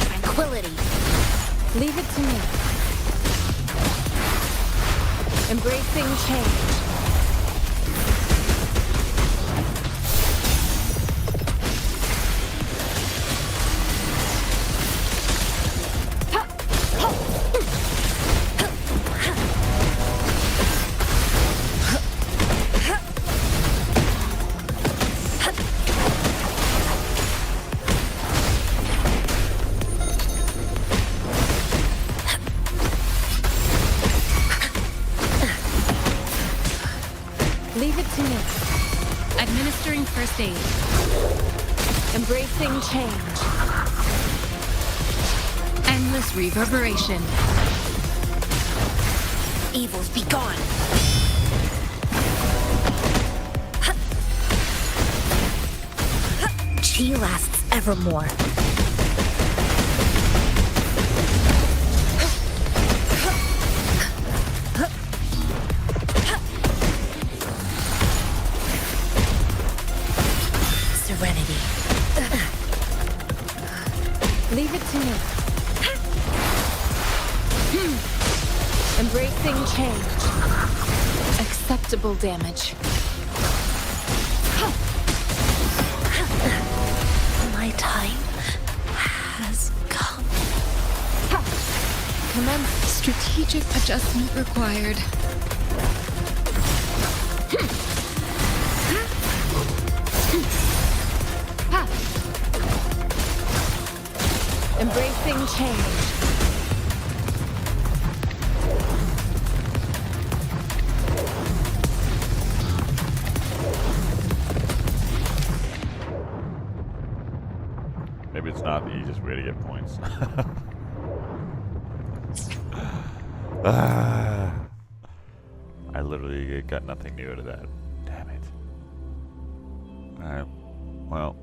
Tranquility. Leave it to me. Embracing change. Leave it to me. Administering first aid. Embracing change. Endless reverberation. Evils be gone. Chi lasts evermore. Serenity. Leave it to me. Embracing change. Acceptable damage. My time has come. Commence. Strategic adjustment required. Embracing change. Maybe it's not the easiest way to get points. I literally got nothing new out of that. Damn it. Alright. Well.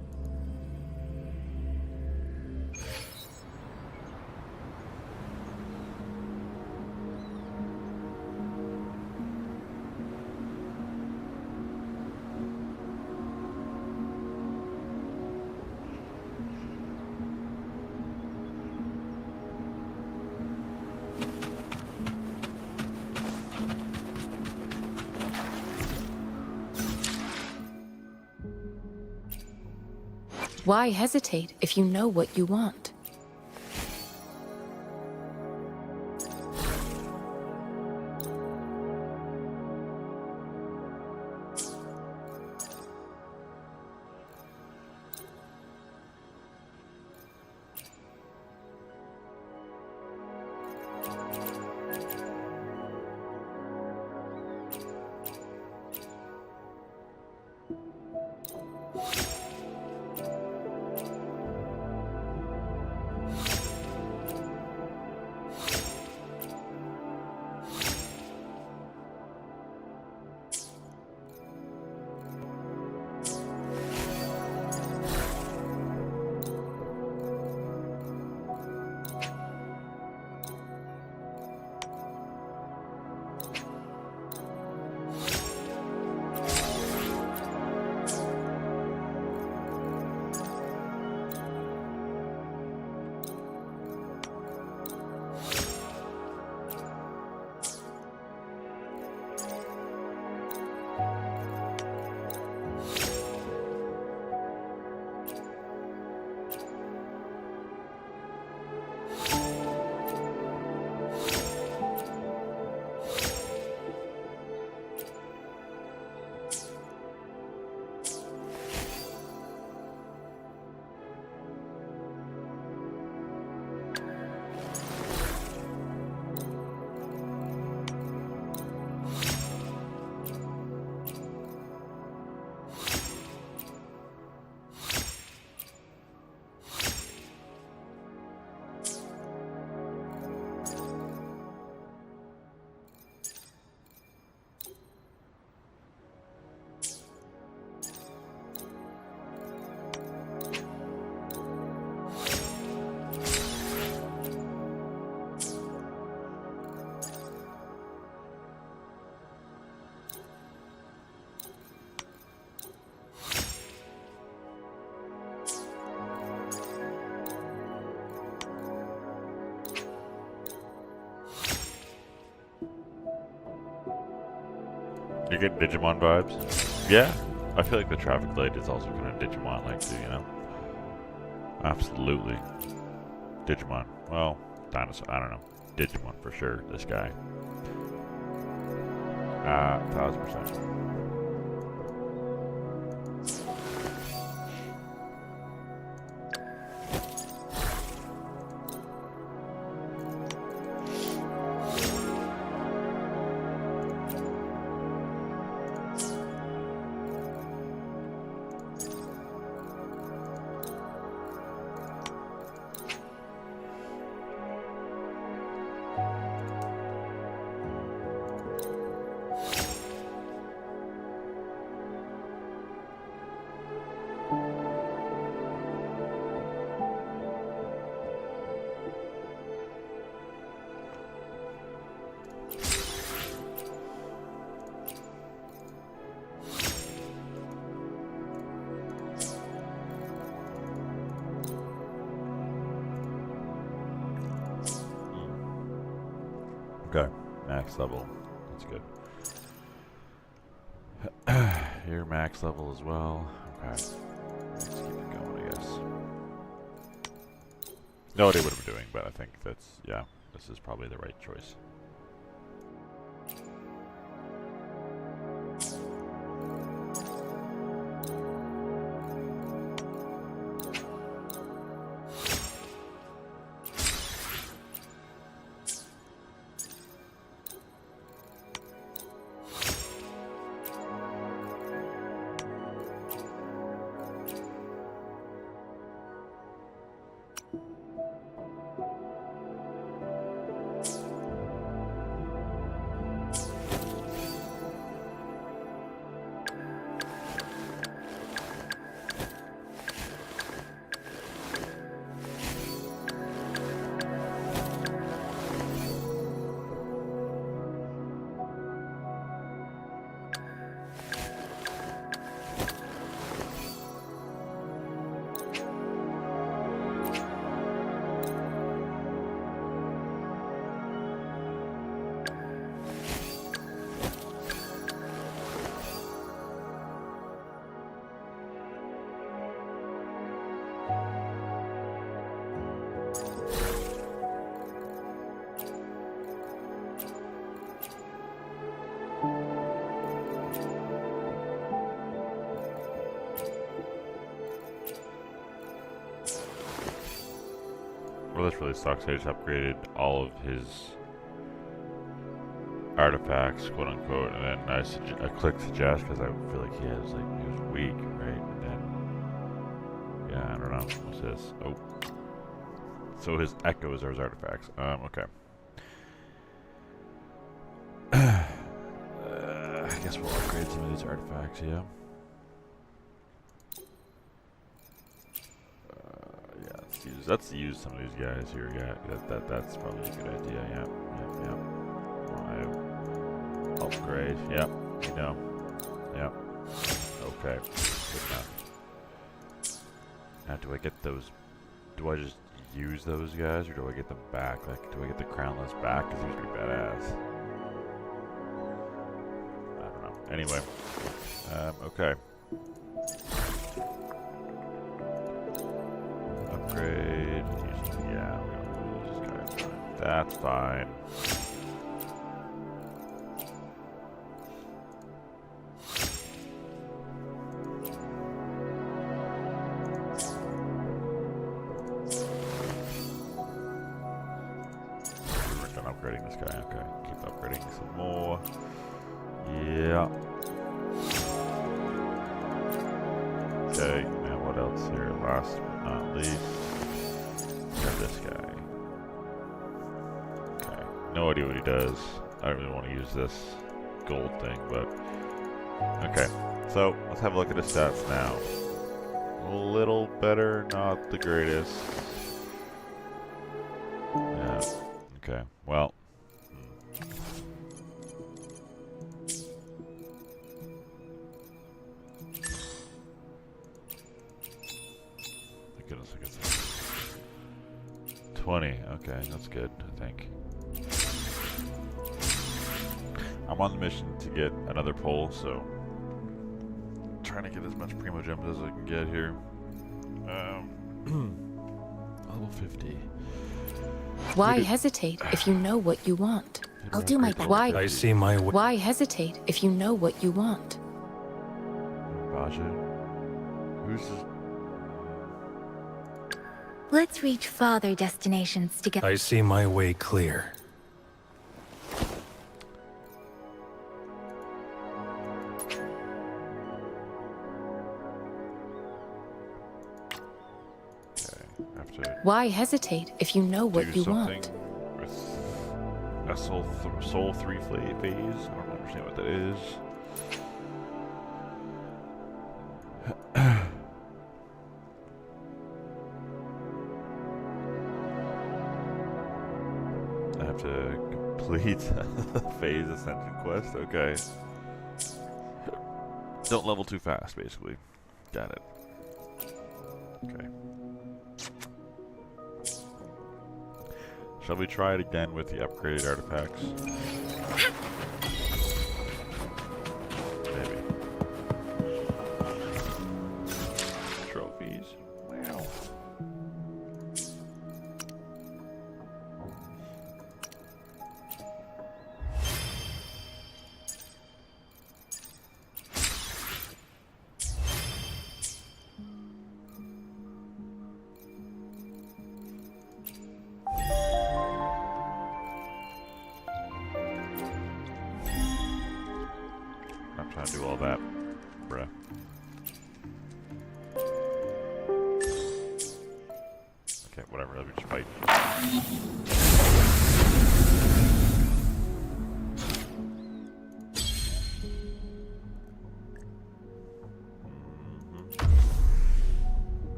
Why hesitate if you know what you want? You're getting Digimon vibes? Yeah. I feel like the traffic light is also kind of Digimon-like too, you know? Absolutely. Digimon. Well, dinosaur. I don't know. Digimon for sure, this guy. 1000%. Okay, max level. That's good. You're max level as well. Okay. Let's keep it going, I guess. No idea what I'm doing, but I think that's, yeah, this is probably the right choice. Well, this really sucks. I just upgraded all of his artifacts, quote unquote, and then I clicked suggest because I feel like he was weak, right? And then, yeah, I don't know. What's this? Oh, so his echoes are his artifacts. Okay. I guess we'll upgrade some of these artifacts. Yeah. Let's use some of these guys here. Yeah, that's probably a good idea. Yeah. Upgrade. Yep. You know. Yep. Okay. Good enough. Now, do I get those? Do I just use those guys, or do I get them back? Like, do I get the crownless back? Because these would be badass. I don't know. Anyway. Okay. Upgrade. Yeah, we're gonna use this guy. That's fine. We're done upgrading this guy. Okay, keep upgrading some more. Yeah. Okay, now what else here? Last but not least. This guy. Okay. No idea what he does. I don't really want to use this gold thing, but okay. So let's have a look at his stats now. A little better, not the greatest. Yeah. Okay. Well. Goodness, I guess 20. Okay, that's good, I think. I'm on the mission to get another pole, so trying to get as much primo gems as I can get here. Level 50. Why hesitate if you know what you want? I'll do my best. Why? I see my way. Why hesitate if you know what you want? Baja. Who's this? Let's reach farther destinations together. I see my way clear. Why hesitate if you know what you want? With a soul 3 phase? I don't understand what that is. I have to complete the phase ascension quest. Okay. Don't level too fast, basically. Got it. Okay. Shall we try it again with the upgraded artifacts? Maybe. Trophies. Wow. Trying to do all that, bruh. Okay, whatever, let me just fight.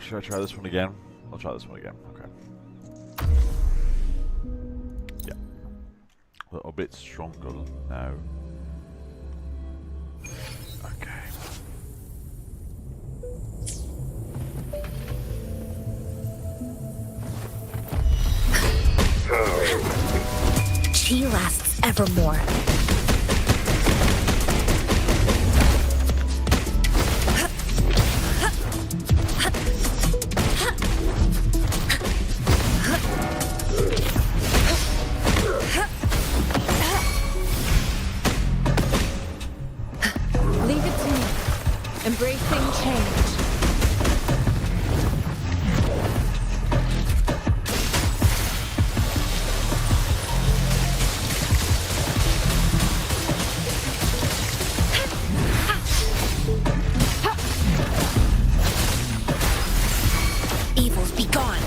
Should I try this one again? I'll try this one again, okay. A bit stronger now. Okay. Chi lasts evermore. Embracing change. Evils be gone.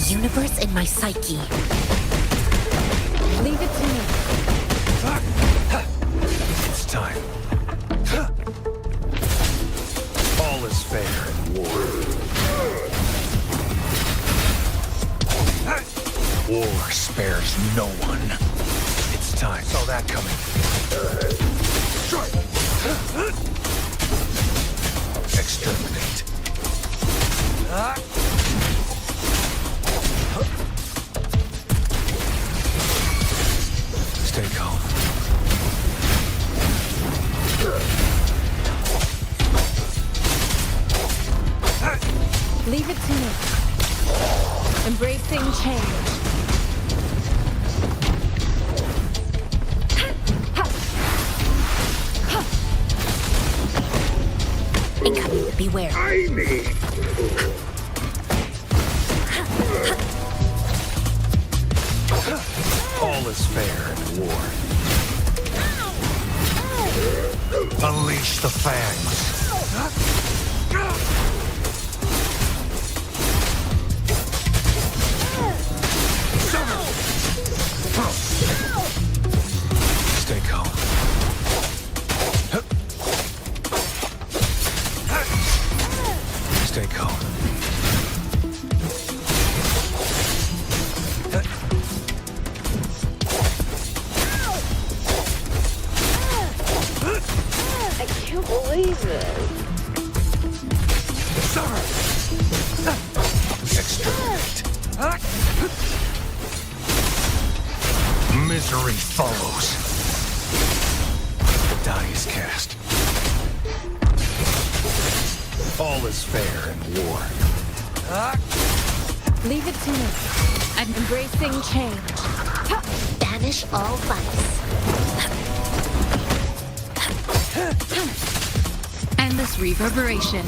Universe in my psyche. Leave it to me. It's time. All is fair in war. War spares no one. It's time. Saw that coming. Exterminate. Stay calm. Leave it to me. Embracing change. Incoming, beware. I need All is fair in war. Unleash the fangs. Stay calm. Stay calm. can't believe this. Exterminate. Misery follows. The die is cast. All is fair in war. Leave it to me. I'm embracing change. Banish all vice. Endless reverberation.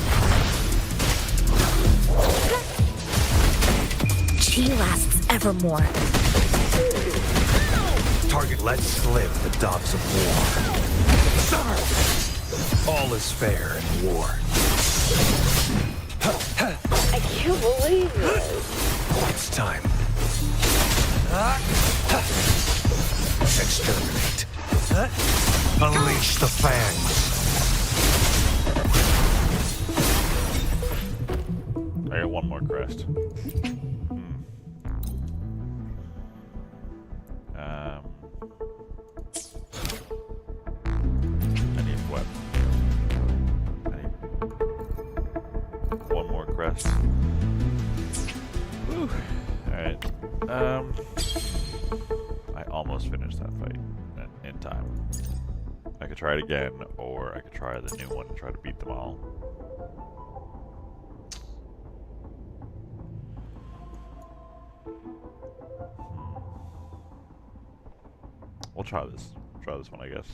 Chi lasts evermore. Target let slip the dogs of war. All is fair in war. I can't believe this. It's time. Exterminate. Unleash the fangs. I got one more crest. I need what? I need one more crest. Whew. Alright. I almost finished that fight in time. I could try it again, or I could try the new one and try to beat them all. We'll try this. Try this one, I guess.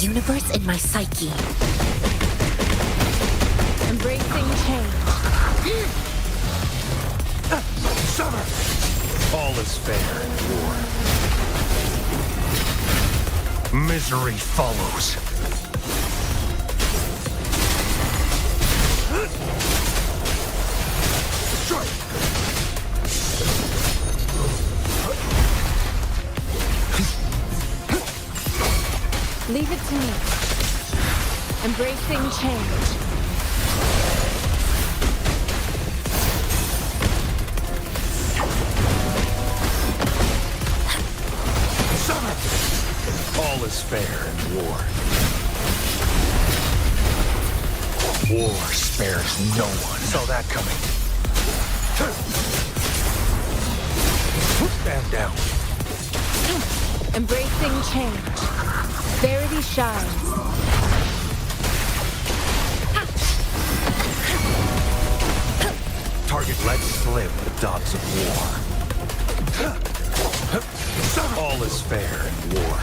Universe in my psyche. Embracing change. Summer! All is fair in war. Misery follows. Leave it to me. Embracing change. All is fair in war. War spares no one. Saw that coming. Stand down. Embracing change. Verity shines. Target let slip the dogs of war. All is fair in war.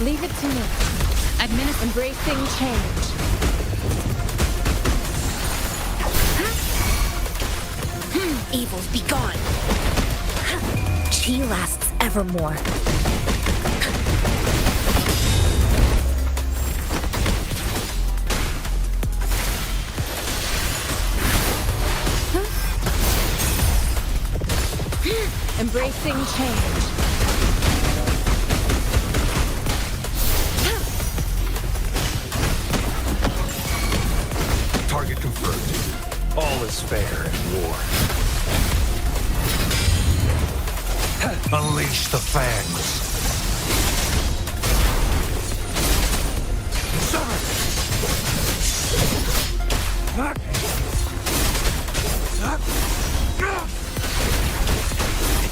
Leave it to me. Embracing change. Evils be gone. Chi lasts evermore. Embracing change. Target confirmed. All is fair in war. Unleash the fangs.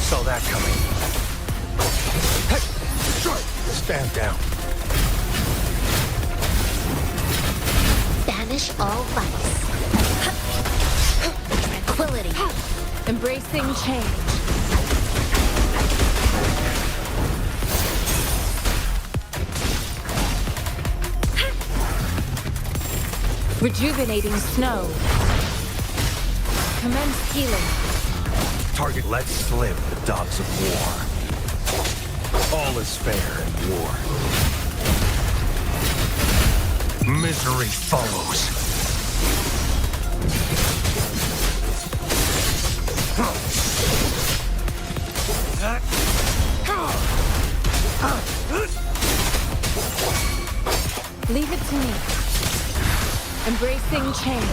Saw that coming. Stand down. Banish all vice. Tranquility. Embracing change. Rejuvenating snow. Commence healing. Target let slip the dogs of war. All is fair in war. Misery follows. Leave it to me. Embracing change.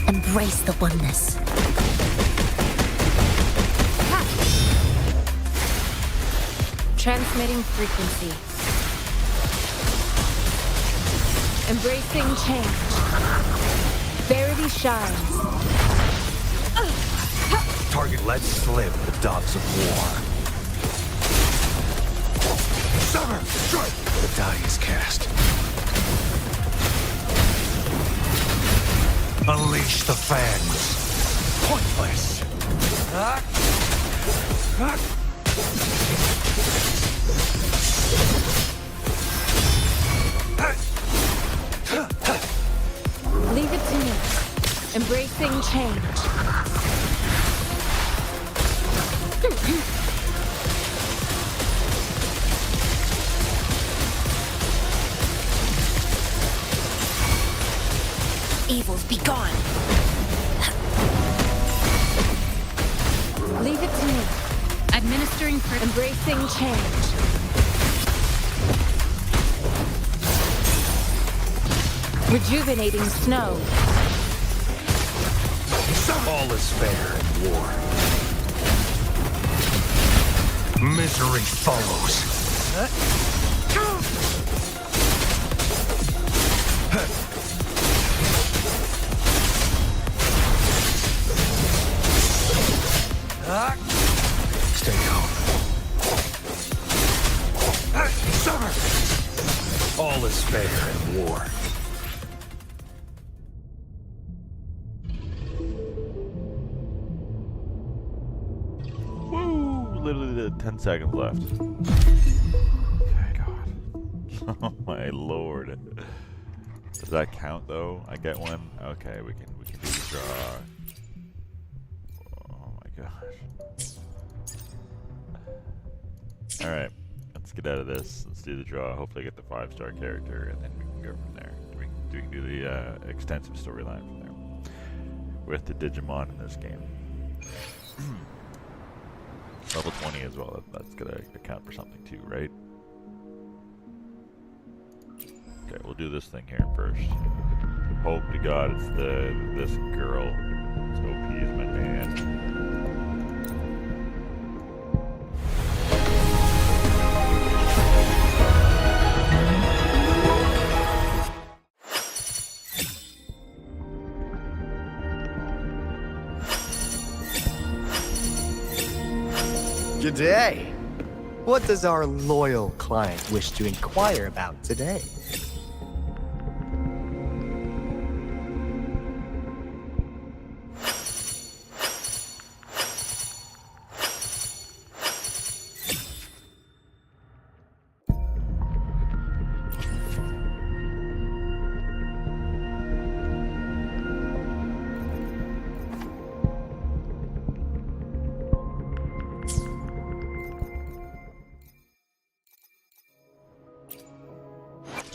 Embrace the oneness. Transmitting frequency. Embracing change. Verity shines. Target let slip the dots of war. Sever! Strike! The die is cast. Unleash the fangs. Pointless. Leave it to me. Embracing change. Evils be gone. Leave it to me. Administering for embracing change. Rejuvenating snow. All is fair in war. Misery follows. Stay home. Summer! All is fair in war. Woo! Literally 10 seconds left. Okay, God. Oh my lord. Does that count though? I get one? Okay, we can do the draw. Oh my gosh. Alright, let's get out of this. Let's do the draw. Hopefully get the 5-star character and then we can go from there. We can do the extensive storyline from there. With the Digimon in this game. Level 20 as well. That's gonna account for something too, right? Okay, we'll do this thing here first. Hope to God it's this girl. This OP is my man. G'day. What does our loyal client wish to inquire about today?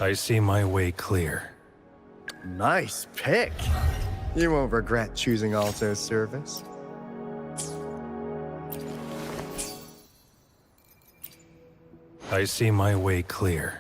I see my way clear. Nice pick. You won't regret choosing Alto's service. I see my way clear.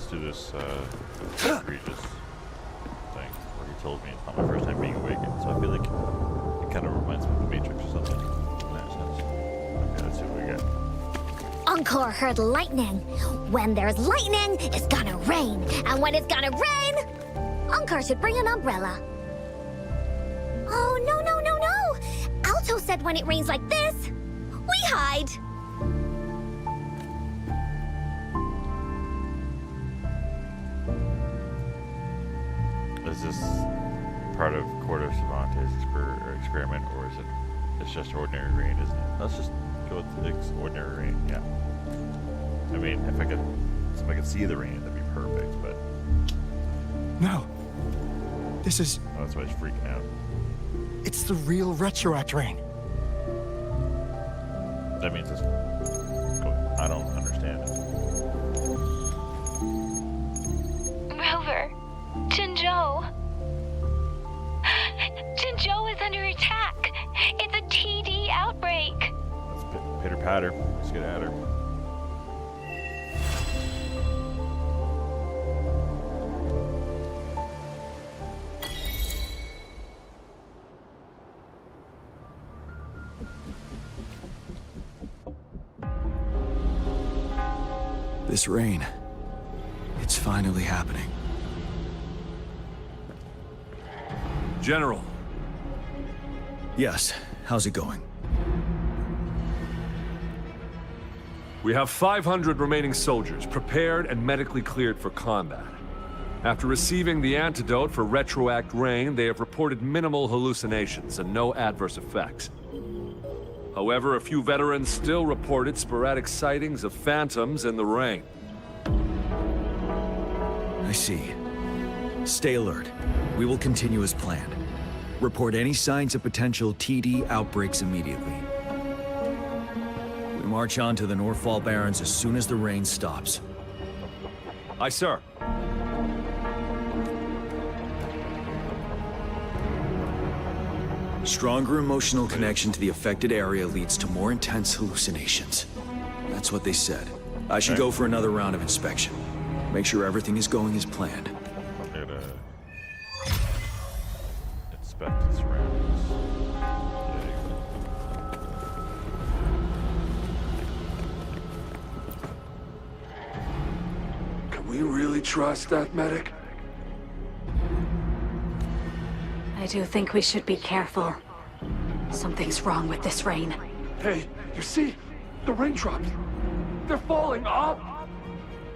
let's do this egregious thing where he told me it's not my first time being awakened, so I feel like it kind of reminds me of the Matrix or something in that sense. Okay, let's see what we got. Encore heard lightning. When there's lightning, it's gonna rain. And when it's gonna rain, Encore should bring an umbrella. Oh, no, no, no, no! Alto said when it rains like this, we hide. Is this part of Quarter Cervantes' experiment, or is it? It's just ordinary rain, isn't it? Let's just go with the ordinary rain. Yeah. I mean, if I could see the rain, that'd be perfect. But No. This is... oh, that's why he's freaking out. It's the real retroact rain. That means it's. I don't understand it. Rover, Jinzhou. Jinzhou is under attack. It's a TD outbreak. Let's pitter patter. Let's get at her. This rain, it's finally happening. General. Yes, how's it going? We have 500 remaining soldiers prepared and medically cleared for combat. After receiving the antidote for retroact rain, they have reported minimal hallucinations and no adverse effects. However, a few veterans still reported sporadic sightings of phantoms in the rain. I see. Stay alert. We will continue as planned. Report any signs of potential TD outbreaks immediately. We march on to the Northfall Barrens as soon as the rain stops. Aye, sir. Stronger emotional connection to the affected area leads to more intense hallucinations. That's what they said. I should go for another round of inspection. Make sure everything is going as planned. I'm gonna inspect the surroundings. Can we really trust that medic? I do think we should be careful. Something's wrong with this rain. Hey, you see? The raindrops. They're falling up.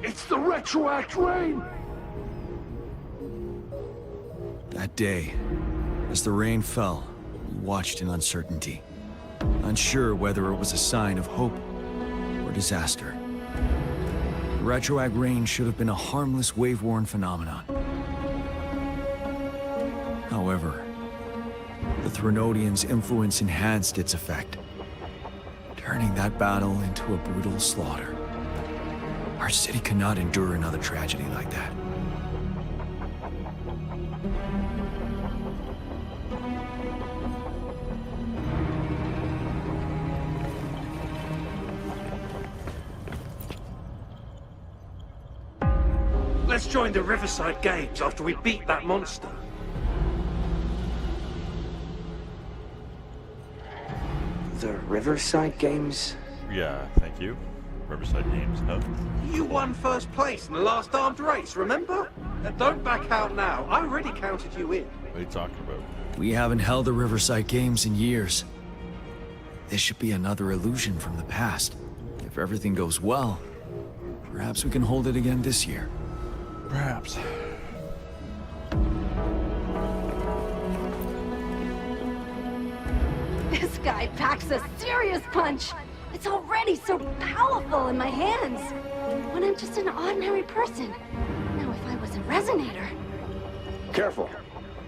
It's the retroact rain. That day, as the rain fell, we watched in uncertainty, unsure whether it was a sign of hope or disaster. The retroact rain should have been a harmless wave-worn phenomenon. However, the Threnodians' influence enhanced its effect, turning that battle into a brutal slaughter. Our city cannot endure another tragedy like that. Let's join the Riverside Games after we beat that monster. The Riverside Games? Yeah, thank you. Riverside Games, no? You won first place in the last armed race, remember? And don't back out now. I already counted you in. What are you talking about? We haven't held the Riverside Games in years. This should be another illusion from the past. If everything goes well, perhaps we can hold it again this year. Perhaps. This guy packs a serious punch. It's already so powerful in my hands. When I'm just an ordinary person. Now if I was a resonator. Careful.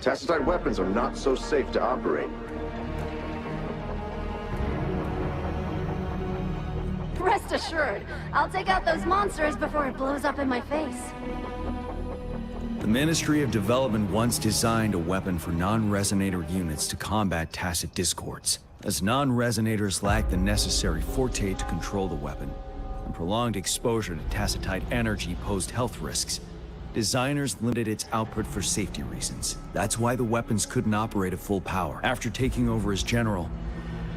Tacitite weapons are not so safe to operate. Rest assured, I'll take out those monsters before it blows up in my face. The Ministry of Development once designed a weapon for non-resonator units to combat tacit discords, as non-resonators lack the necessary forte to control the weapon, and prolonged exposure to tacitite energy posed health risks. Designers limited its output for safety reasons. That's why the weapons couldn't operate at full power. After taking over as general,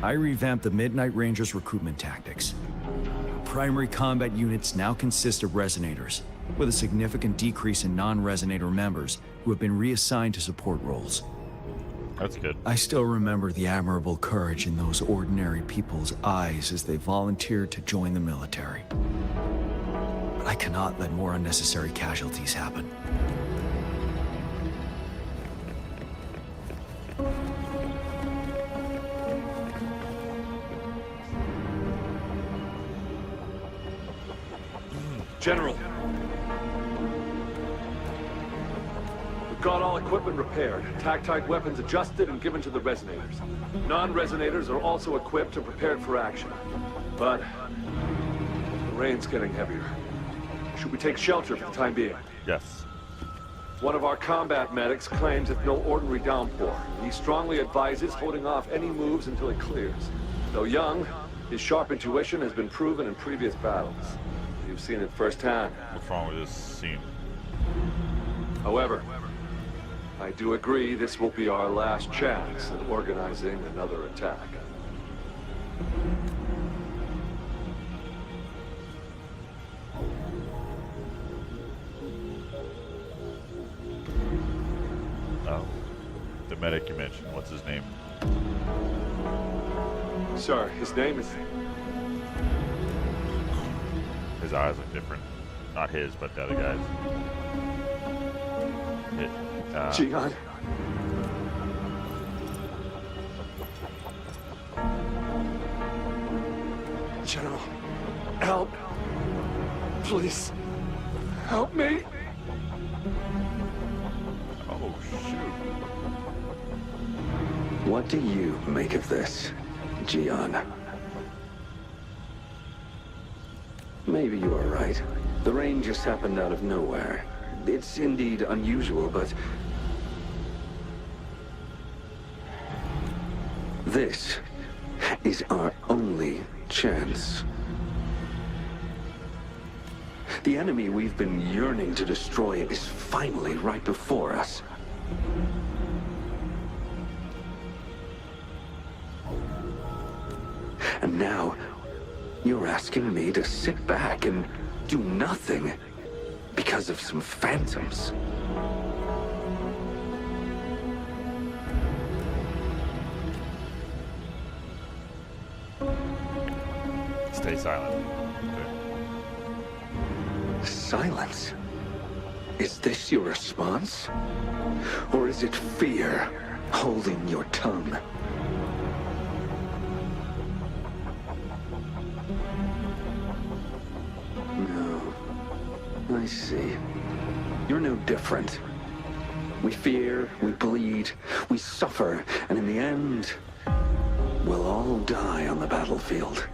I revamped the Midnight Rangers' recruitment tactics. Primary combat units now consist of resonators, with a significant decrease in non-resonator members who have been reassigned to support roles. That's good. I still remember the admirable courage in those ordinary people's eyes as they volunteered to join the military. But I cannot let more unnecessary casualties happen. General. We've got all equipment repaired, tactite weapons adjusted and given to the resonators. Non-resonators are also equipped and prepared for action. But the rain's getting heavier. Should we take shelter for the time being? Yes. One of our combat medics claims it's no ordinary downpour. He strongly advises holding off any moves until it clears. Though young, his sharp intuition has been proven in previous battles. You've seen it firsthand. What's wrong with this scene? However, I do agree this will be our last chance at organizing another attack. Oh. The medic you mentioned, what's his name? Sir, his name is... His eyes look different. Not his, but the other guy's. Gian. General, help. Please, help me. Oh, shoot. What do you make of this, Gian? Maybe you are right. The rain just happened out of nowhere. It's indeed unusual, but... this is our only chance. The enemy we've been yearning to destroy is finally right before us. And now, you're asking me to sit back and do nothing because of some phantoms. Stay silent. Okay. Silence? Is this your response? Or is it fear holding your tongue? I see. You're no different. We fear, we bleed, we suffer, and in the end, we'll all die on the battlefield.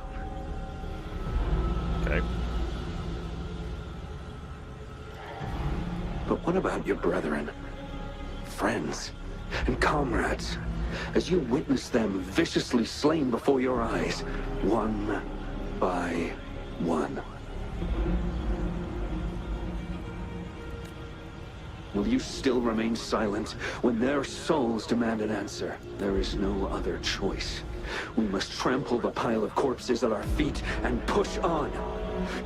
Okay. But what about your brethren, friends, and comrades, as you witness them viciously slain before your eyes, one by one? Will you still remain silent when their souls demand an answer? There is no other choice. We must trample the pile of corpses at our feet and push on.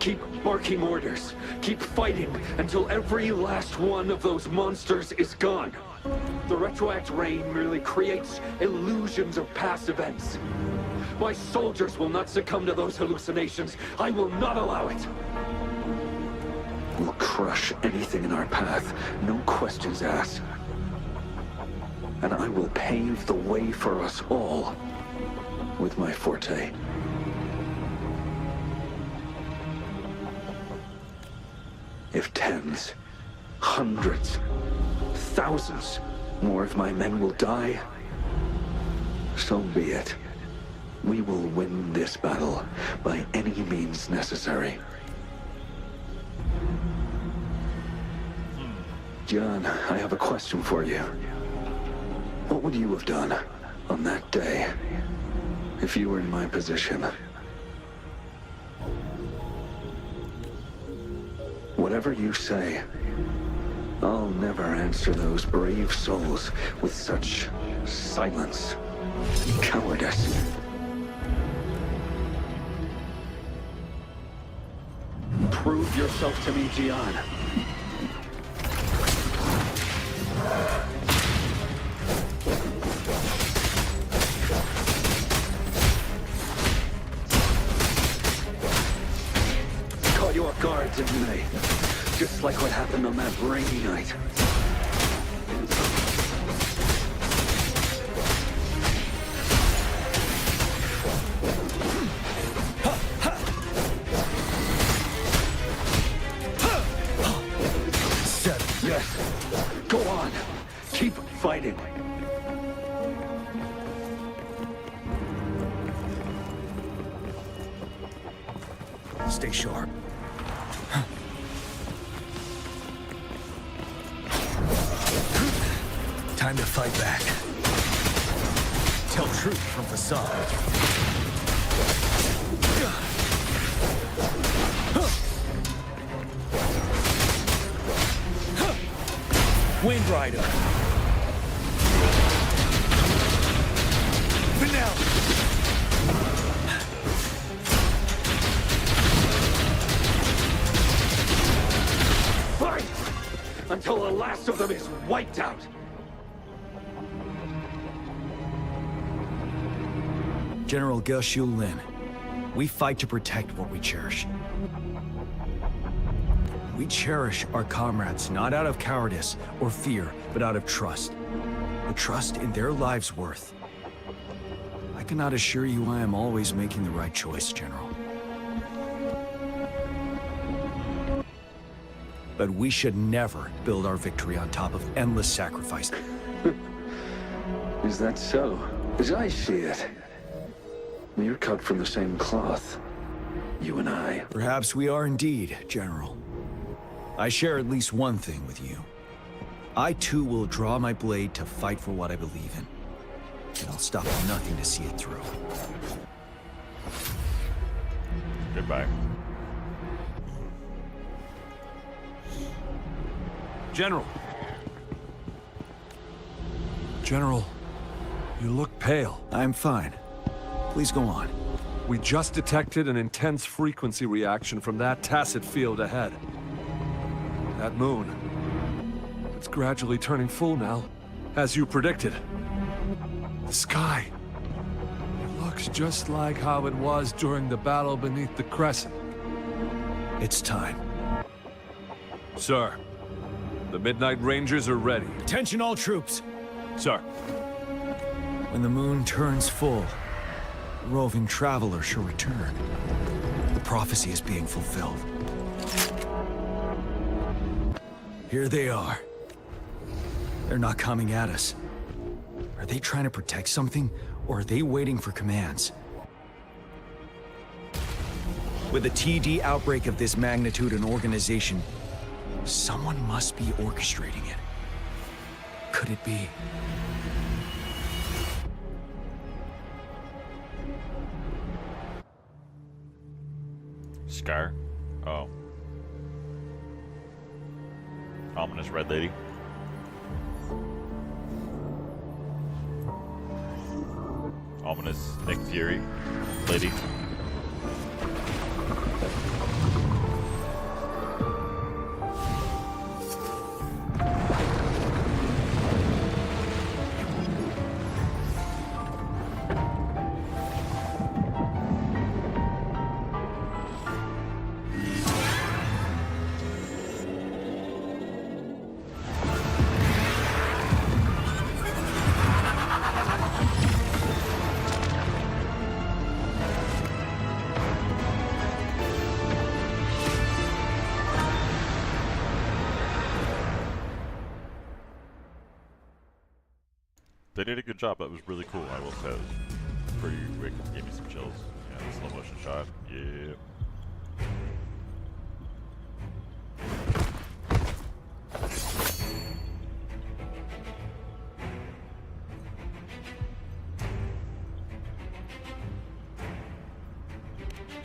Keep barking orders. Keep fighting until every last one of those monsters is gone. The retroact rain merely creates illusions of past events. My soldiers will not succumb to those hallucinations. I will not allow it. We'll crush anything in our path, no questions asked. And I will pave the way for us all with my forte. If tens, hundreds, thousands more of my men will die, so be it. We will win this battle by any means necessary. John, I have a question for you. What would you have done on that day if you were in my position? Whatever you say, I'll never answer those brave souls with such silence and cowardice. Prove yourself to me, Gian. Caught you off guard, didn't they? Just like what happened on that rainy night. Yes. Go on. Keep fighting. Stay sharp. Time to fight back. Tell truth from facade. Wind Rider. Finale. Fight! Until the last of them is wiped out! General Genshin Lin, we fight to protect what we cherish. We cherish our comrades not out of cowardice or fear, but out of trust. The trust in their lives' worth. I cannot assure you I am always making the right choice, General. But we should never build our victory on top of endless sacrifice. Is that so? As I see it, we're cut from the same cloth. You and I. Perhaps we are indeed, General. I share at least one thing with you. I too will draw my blade to fight for what I believe in. And I'll stop at nothing to see it through. Goodbye. General. General, you look pale. I'm fine. Please go on. We just detected an intense frequency reaction from that tacit field ahead. That moon. It's gradually turning full now, as you predicted. The sky. It looks just like how it was during the battle beneath the crescent. It's time. Sir, the Midnight Rangers are ready. Attention all troops. Sir. When the moon turns full, the roving traveler shall return. The prophecy is being fulfilled. Here they are. They're not coming at us. Are they trying to protect something, or are they waiting for commands? With a TD outbreak of this magnitude and organization, someone must be orchestrating it. Could it be? Scar? Oh. Ominous red lady. Ominous Nick Fury lady. They did a good job. That was really cool, I will say. It was pretty quick. Gave me some chills. Yeah, the slow motion shot. Yeah.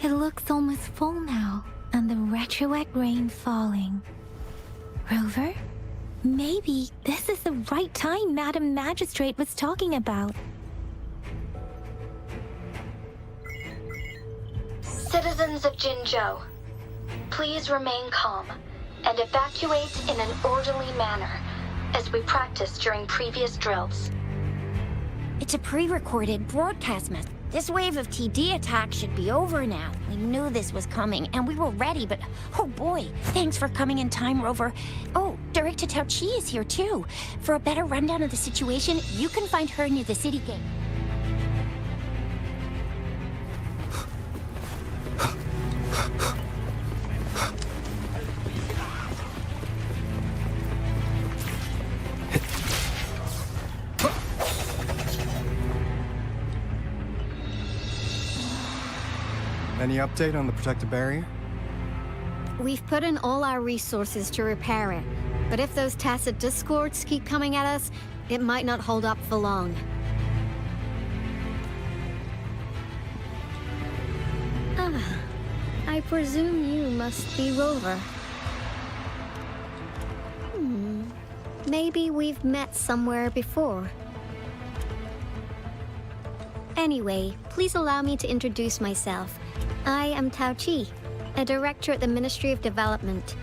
It looks almost full now. and the retroact rain falling. Rover, maybe this is the right time Madam Magistrate was talking about. Citizens of Jinzhou, please remain calm and evacuate in an orderly manner, as we practiced during previous drills. It's a pre-recorded broadcast message. This wave of TD attacks should be over now. We knew this was coming, and we were ready, but oh boy, thanks for coming in time, Rover. Oh, Director Tao Chi is here too. For a better rundown of the situation, you can find her near the city gate. Any update on the protective barrier? We've put in all our resources to repair it, but if those tacit discords keep coming at us, it might not hold up for long. I presume you must be Rover. Maybe we've met somewhere before. Anyway, please allow me to introduce myself. I am Tao Chi, a director at the Ministry of Development.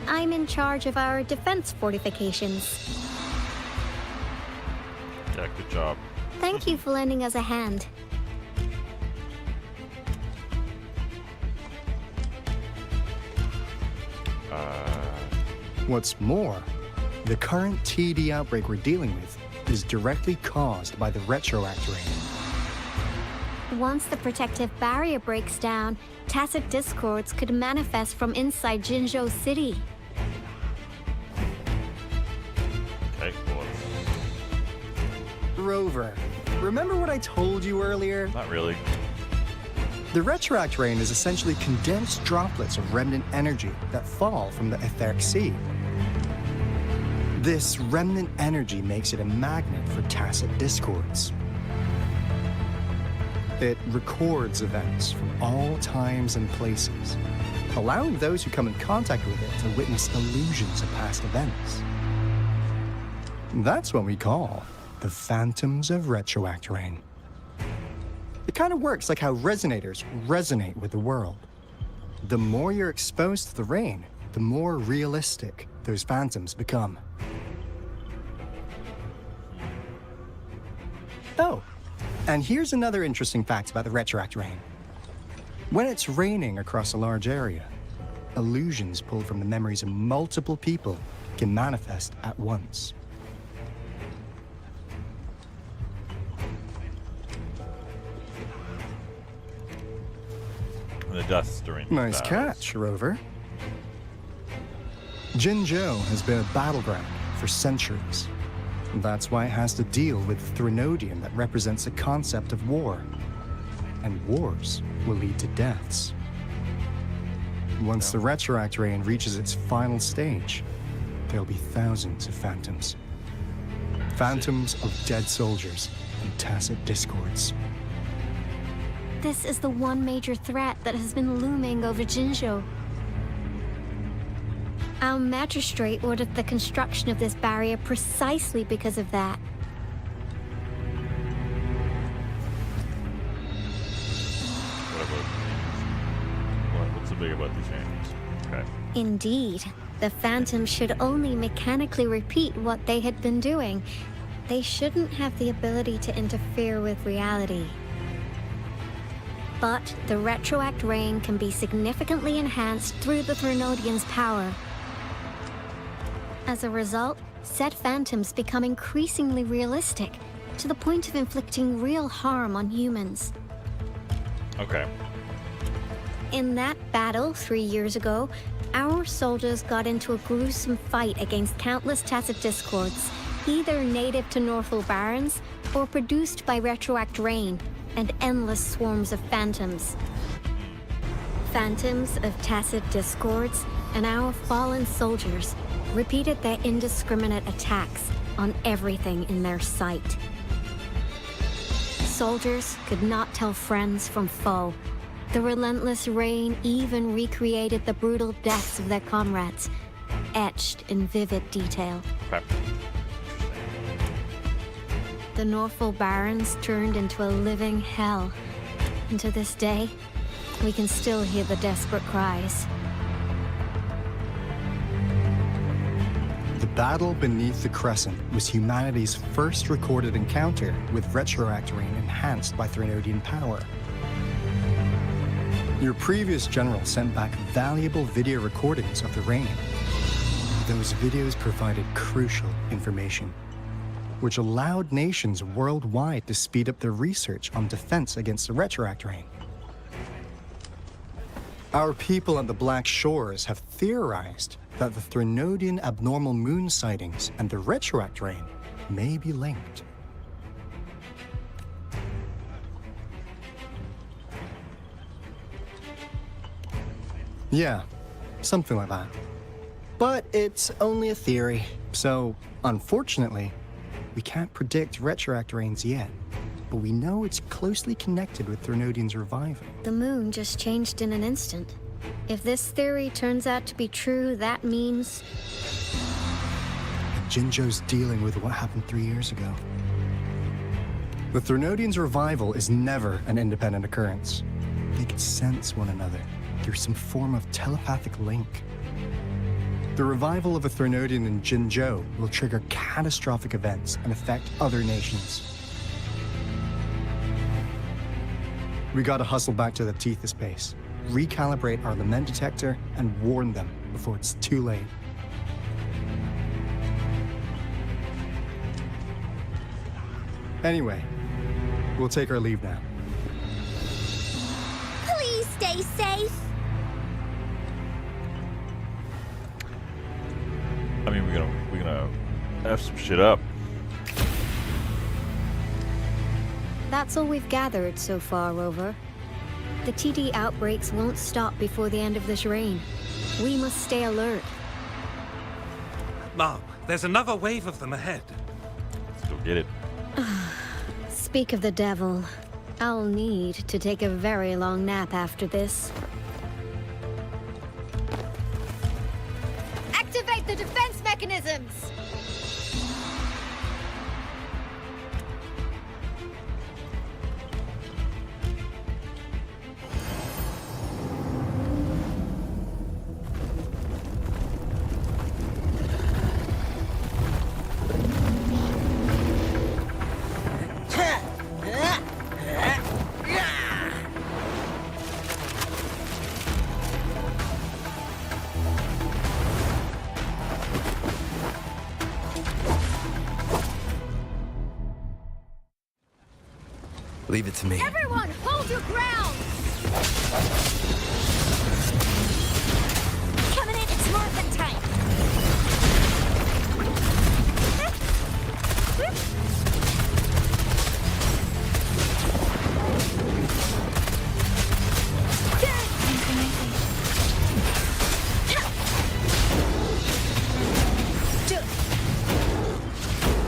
I'm in charge of our defense fortifications. Yeah, good job. Thank you for lending us a hand. What's more, the current TD outbreak we're dealing with is directly caused by the retroact rain. Once the protective barrier breaks down, tacit discords could manifest from inside Jinzhou City. Okay, cool. Rover, remember what I told you earlier? Not really. The retroact rain is essentially condensed droplets of remnant energy that fall from the etheric sea. This remnant energy makes it a magnet for tacit discords. It records events from all times and places, allowing those who come in contact with it to witness illusions of past events. That's what we call the phantoms of retroact rain. It kind of works like how resonators resonate with the world. The more you're exposed to the rain, the more realistic those phantoms become. Oh, and here's another interesting fact about the retroact rain. When it's raining across a large area, illusions pulled from the memories of multiple people can manifest at once. The deaths during Nice battles. catch, Rover. Jinzhou has been a battleground for centuries. That's why it has to deal with Threnodium that represents the concept of war. And wars will lead to deaths. Once the retroact rain reaches its final stage, there'll be thousands of phantoms. Phantoms of dead soldiers and tacit discords. This is the one major threat that has been looming over Jinzhou. Our magistrate ordered the construction of this barrier precisely because of that. What's so big about these changes? Okay. Indeed, the phantoms should only mechanically repeat what they had been doing. They shouldn't have the ability to interfere with reality. But the retroact rain can be significantly enhanced through the Threnodian's power. As a result, said phantoms become increasingly realistic, to the point of inflicting real harm on humans. Okay. In that battle 3 years ago, our soldiers got into a gruesome fight against countless tacit discords, either native to Northal Barrens or produced by retroact rain and endless swarms of phantoms. Phantoms of tacit discords and our fallen soldiers repeated their indiscriminate attacks on everything in their sight. Soldiers could not tell friends from foe, The relentless rain even recreated the brutal deaths of their comrades, etched in vivid detail. Crap. The Norfolk Barrens turned into a living hell. And to this day, we can still hear the desperate cries. The battle beneath the Crescent was humanity's first recorded encounter with retroact rain enhanced by Threnodian power. Your previous general sent back valuable video recordings of the rain. Those videos provided crucial information, which allowed nations worldwide to speed up their research on defense against the retroact rain. Our people at the Black Shores have theorized that the Threnodian abnormal moon sightings and the retroact rain may be linked. Yeah, something like that. But it's only a theory, so unfortunately, we can't predict retroact rains yet. But we know it's closely connected with Threnodian's revival. The moon just changed in an instant. If this theory turns out to be true, that means... Jinzhou's dealing with what happened 3 years ago. The Threnodian's revival is never an independent occurrence. They could sense one another through some form of telepathic link. The revival of a Threnodian in Jinzhou will trigger catastrophic events and affect other nations. We gotta hustle back to the teeth of space, recalibrate our lament detector, and warn them before it's too late. Anyway, we'll take our leave now. Please stay safe. I mean, we're gonna F some shit up. That's all we've gathered so far, Rover. The TD outbreaks won't stop before the end of this reign. We must stay alert. Mom, there's another wave of them ahead. Let's go get it. Speak of the devil. I'll need to take a very long nap after this. Activate the defense mechanisms! Leave it to me. Everyone, hold your ground! Coming in, it's Morphin time!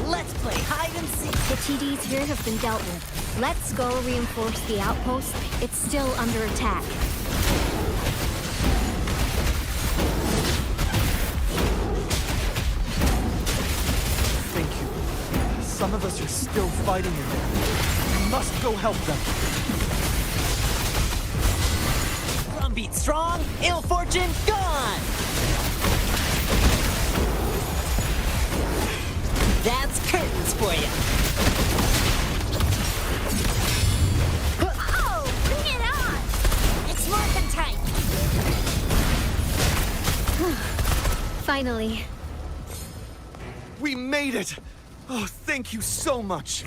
Let's play hide and seek. The TDs here have been dealt with. Let's go reinforce the outpost. It's still under attack. Thank you. Some of us are still fighting in there. We must go help them. Drumbeat strong, ill fortune gone! That's curtains for you. Oh, bring it on! It's Morphin time! Finally. We made it! Oh, thank you so much.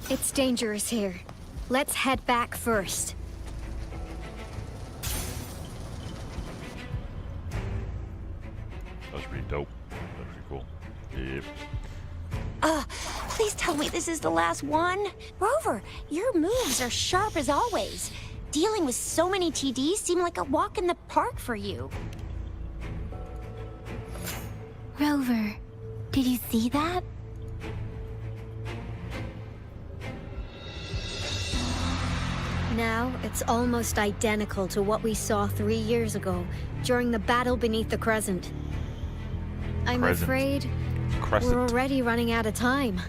It's dangerous here. Let's head back first. That was pretty dope. That was pretty cool. Yep. Please tell me this is the last one. Rover, your moves are sharp as always. Dealing with so many TDs seemed like a walk in the park for you. Rover, did you see that? Now, it's almost identical to what we saw 3 years ago, during the battle beneath the Crescent. I'm afraid we're already running out of time.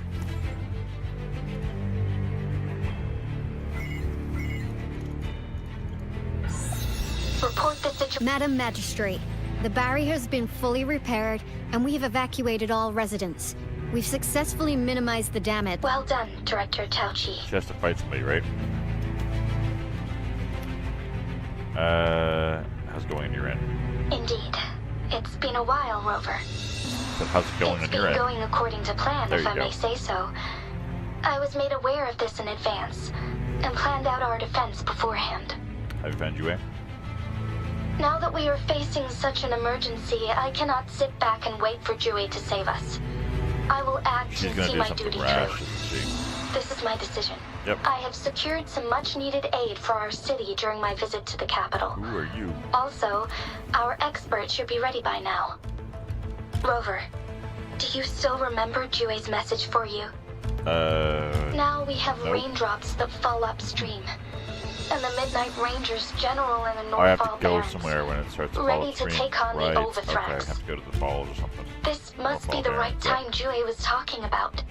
Report the situation. Madam Magistrate, the barrier has been fully repaired, and we have evacuated all residents. We've successfully minimized the damage. Well done, Director Tauchi. She has to fight somebody, right? How's it going on your end? Indeed. It's been a while, Rover. So how's it going on your end? It's been going according to plan, There if you I go. may say so. I was made aware of this in advance, and planned out our defense beforehand. Have you found Yue? Now that we are facing such an emergency, I cannot sit back and wait for Jue to save us. I will act She's and gonna see do my something duty rash, through. isn't she? This is my decision. Yep. I have secured some much-needed aid for our city during my visit to the capital. Who are you? Also, our expert should be ready by now. Rover, do you still remember Jue's message for you? Now we have nope. raindrops that fall upstream. And the Midnight Rangers General in the I have to Northfall go Barracks, somewhere when it starts to fall ready upstream. to take on Right. the Okay, I Overthrax. have to go to the falls or something. This must be Northfall the right Barracks, yeah. time Jue was talking about.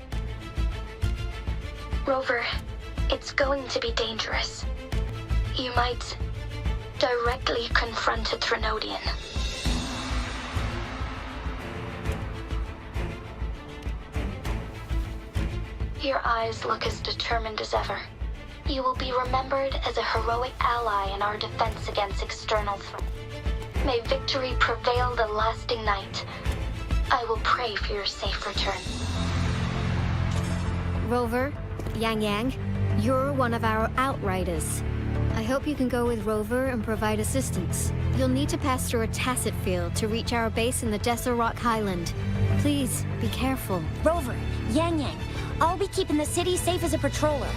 Rover, it's going to be dangerous. You might directly confront a Trinodian. Your eyes look as determined as ever. You will be remembered as a heroic ally in our defense against external threats. May victory prevail the lasting night. I will pray for your safe return. Rover, Yang Yang, you're one of our outriders. I hope you can go with Rover and provide assistance. You'll need to pass through a tacit field to reach our base in the Desert Rock Highland. Please, be careful. Rover, Yang Yang, I'll be keeping the city safe as a patroller.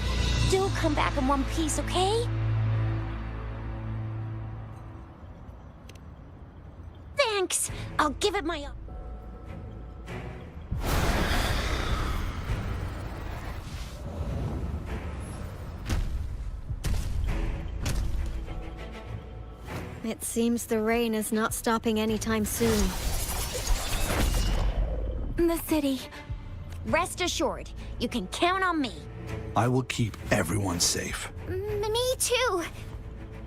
Do come back in one piece, okay? Thanks! I'll give it my all. It seems the rain is not stopping anytime soon. The city. Rest assured, you can count on me. I will keep everyone safe. Me too.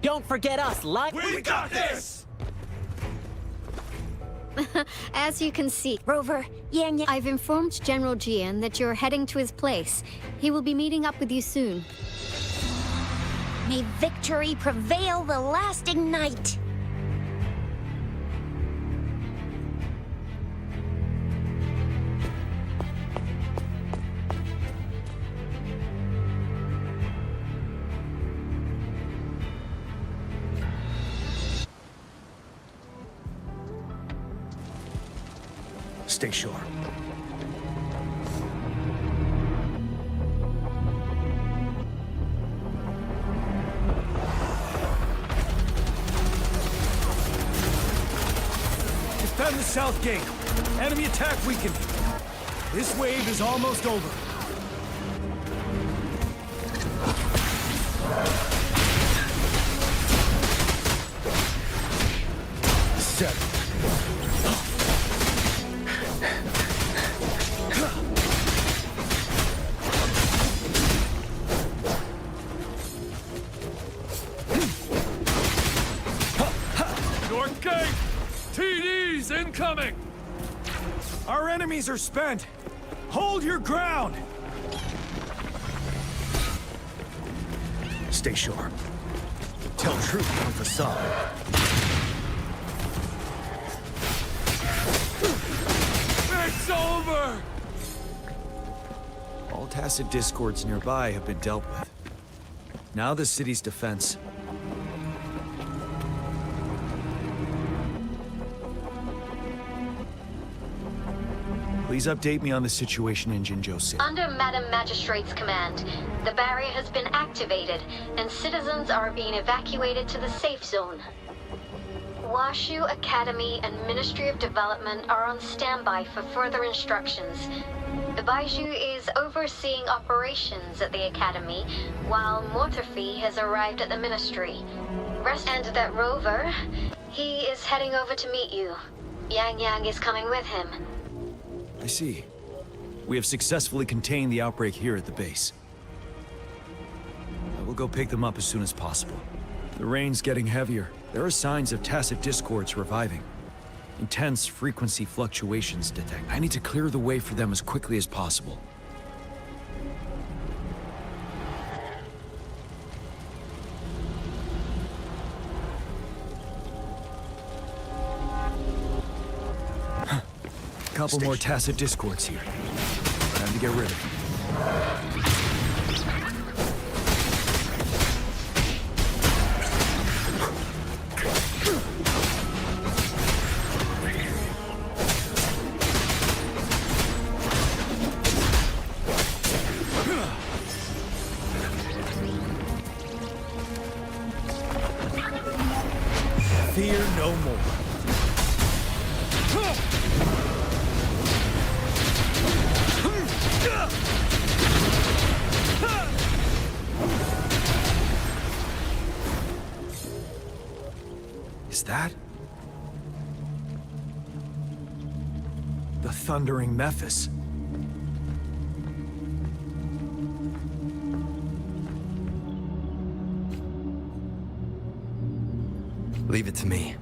Don't forget us, like We got this! As you can see, Rover, Yang Yang. I've informed General Jian that you're heading to his place. He will be meeting up with you soon. May victory prevail the lasting night. Stay sharp. Defend the south gate. Enemy attack weakened. This wave is almost over. Set. North gate! TDs incoming! Our enemies are spent. Hold your ground. Stay sharp. Tell truth from facade. It's over! All tacit discords nearby have been dealt with. Now the city's defense. Please update me on the situation in Jinzhou City. Under Madam Magistrate's command, the barrier has been activated, and citizens are being evacuated to the safe zone. Washu Academy and Ministry of Development are on standby for further instructions. Baiju is overseeing operations at the Academy, while Mortherfee has arrived at the Ministry. And that rover, he is heading over to meet you. Yang Yang is coming with him. I see. We have successfully contained the outbreak here at the base. I will go pick them up as soon as possible. The rain's getting heavier. There are signs of tacit discords reviving. Intense frequency fluctuations detect. I need to clear the way for them as quickly as possible. Couple more tacit discords here. Time to get rid of them. Fear no more. Is that the Thundering Mephis? Leave it to me.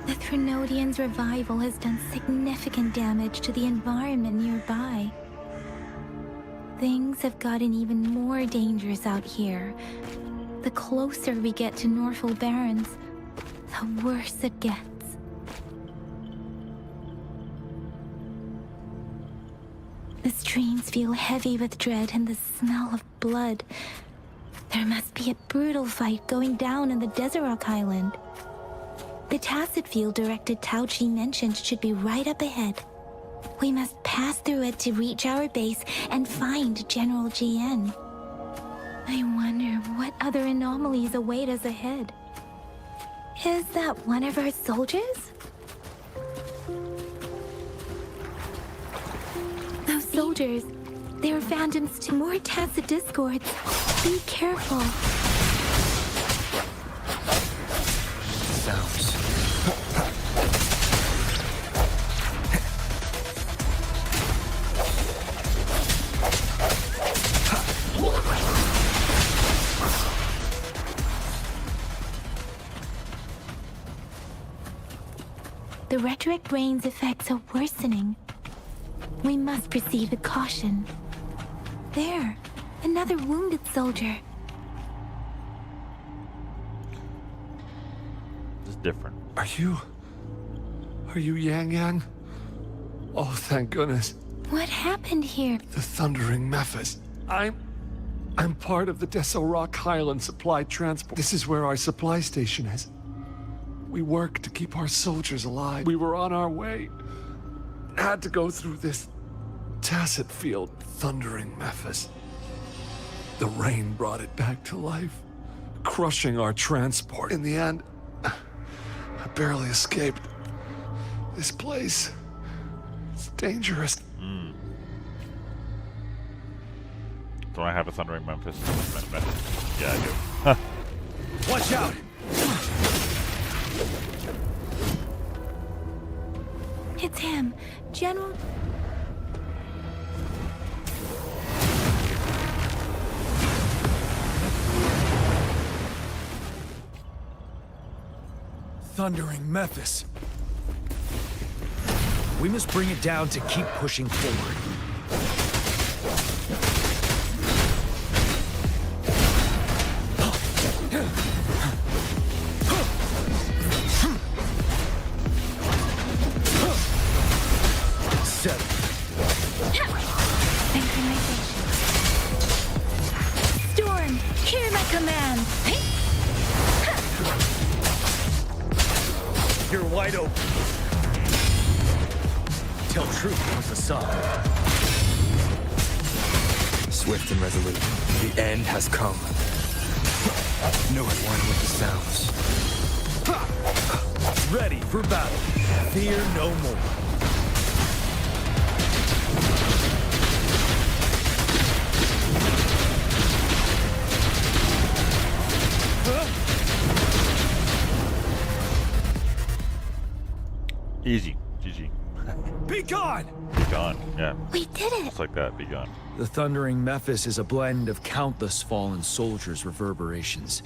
The Threnodian's revival has done significant damage to the environment nearby. Things have gotten even more dangerous out here. The closer we get to Norfolk Barrens, the worse it gets. The streams feel heavy with dread and the smell of blood. There must be a brutal fight going down in the Desert Island. The tacit field directed Tao Chi mentioned should be right up ahead. We must pass through it to reach our base and find General GN. I wonder what other anomalies await us ahead. Is that one of our soldiers? Those soldiers, they're phantoms to more tacit discords. Be careful. Sounds. The rhetoric rain's effects are worsening. We must proceed with caution. There, another wounded soldier. This is different. Are you Yang Yang? Oh, thank goodness. What happened here? The Thundering Mephis. I'm part of the Deso Rock Highland supply transport. This is where our supply station is. We work to keep our soldiers alive. We were on our way. Had to go through this tacit field, Thundering Mephis. The rain brought it back to life, crushing our transport. In the end, I barely escaped. This place, it's dangerous. Do I have a Thundering Memphis? Yeah, I do. Watch out! It's him, General... Thundering Mephis. We must bring it down to keep pushing forward. Storm, hear my command! You're wide open. Tell truth was the song. Swift and resolute, the end has come. No one with the sounds. Ready for battle. Fear no more. Easy. GG. Be gone! Be gone. Yeah. We did it! Just like that. Be gone. The thundering Memphis is a blend of countless fallen soldiers' reverberations.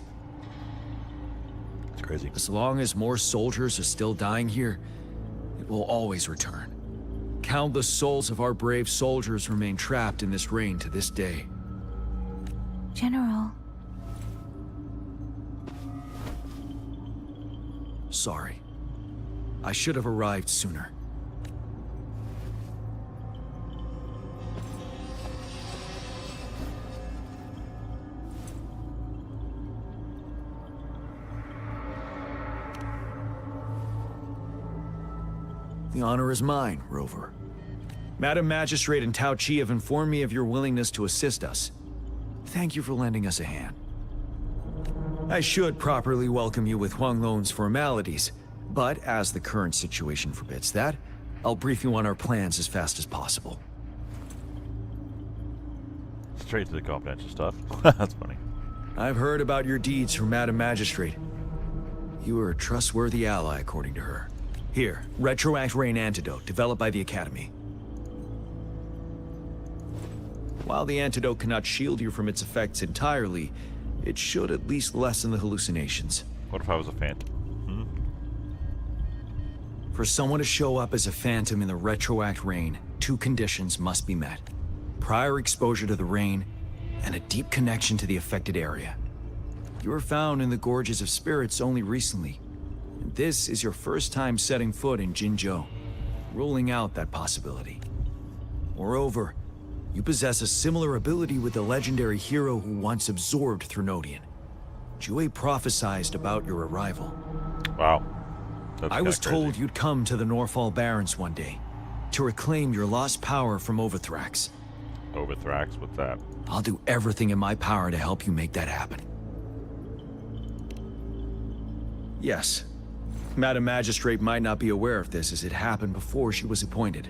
It's crazy. As long as more soldiers are still dying here, it will always return. Countless souls of our brave soldiers remain trapped in this rain to this day. General. Sorry. I should have arrived sooner. The honor is mine, Rover. Madam Magistrate and Tao Chi have informed me of your willingness to assist us. Thank you for lending us a hand. I should properly welcome you with Huang Lon's formalities, but as the current situation forbids that, I'll brief you on our plans as fast as possible. Straight to the confidential stuff. That's funny. I've heard about your deeds from Madam Magistrate. You are a trustworthy ally, according to her. Here, Retroact Rain Antidote, developed by the Academy. While the antidote cannot shield you from its effects entirely, it should at least lessen the hallucinations. What if I was a phantom? For someone to show up as a phantom in the Retroact Rain, 2 conditions must be met. Prior exposure to the rain, and a deep connection to the affected area. You were found in the Gorges of Spirits only recently, and this is your first time setting foot in Jinzhou, ruling out that possibility. Moreover, you possess a similar ability with the legendary hero who once absorbed Threnodian. Jue prophesized about your arrival. Wow. I was told you'd come to the Norfall Barrens one day, to reclaim your lost power from Overthrax. Overthrax? What's that? I'll do everything in my power to help you make that happen. Yes. Madam Magistrate might not be aware of this as it happened before she was appointed.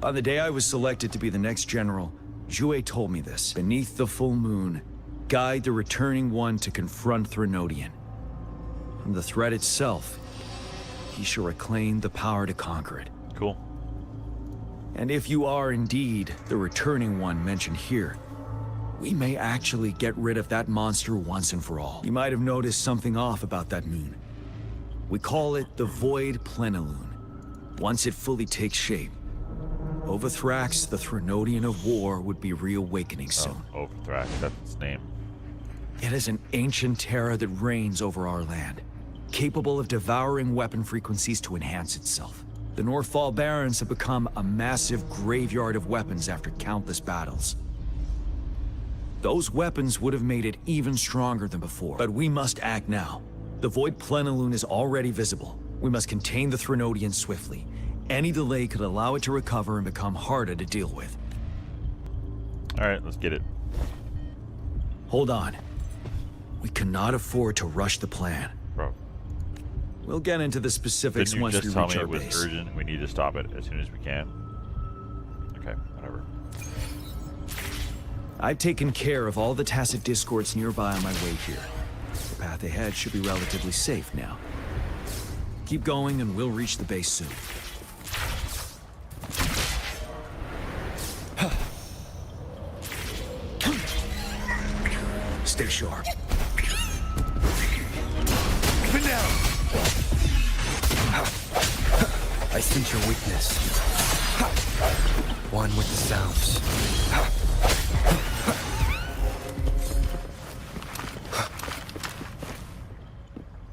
On the day I was selected to be the next general, Jue told me this. Beneath the full moon, guide the returning one to confront Threnodian. From the threat itself, he shall reclaim the power to conquer it. Cool. And if you are indeed the returning one mentioned here, we may actually get rid of that monster once and for all. You might have noticed something off about that moon. We call it the Void Plenilune. Once it fully takes shape, Overthrax, the Threnodian of War, would be reawakening soon. Oh, Overthrax, that's its name. It is an ancient terror that reigns over our land, capable of devouring weapon frequencies to enhance itself. The Norfall Barrens have become a massive graveyard of weapons after countless battles. Those weapons would have made it even stronger than before, but we must act now. The Void Plenilune is already visible. We must contain the Threnodian swiftly. Any delay could allow it to recover and become harder to deal with. Alright, let's get it. Hold on. We cannot afford to rush the plan. Bro. We'll get into the specifics Didn't you once just we tell reach me our it was base. urgent? We need to stop it as soon as we can. Okay, whatever. I've taken care of all the tacit discords nearby on my way here. The path ahead should be relatively safe now. Keep going and we'll reach the base soon. Stay sharp. I sense your weakness. One with the sounds.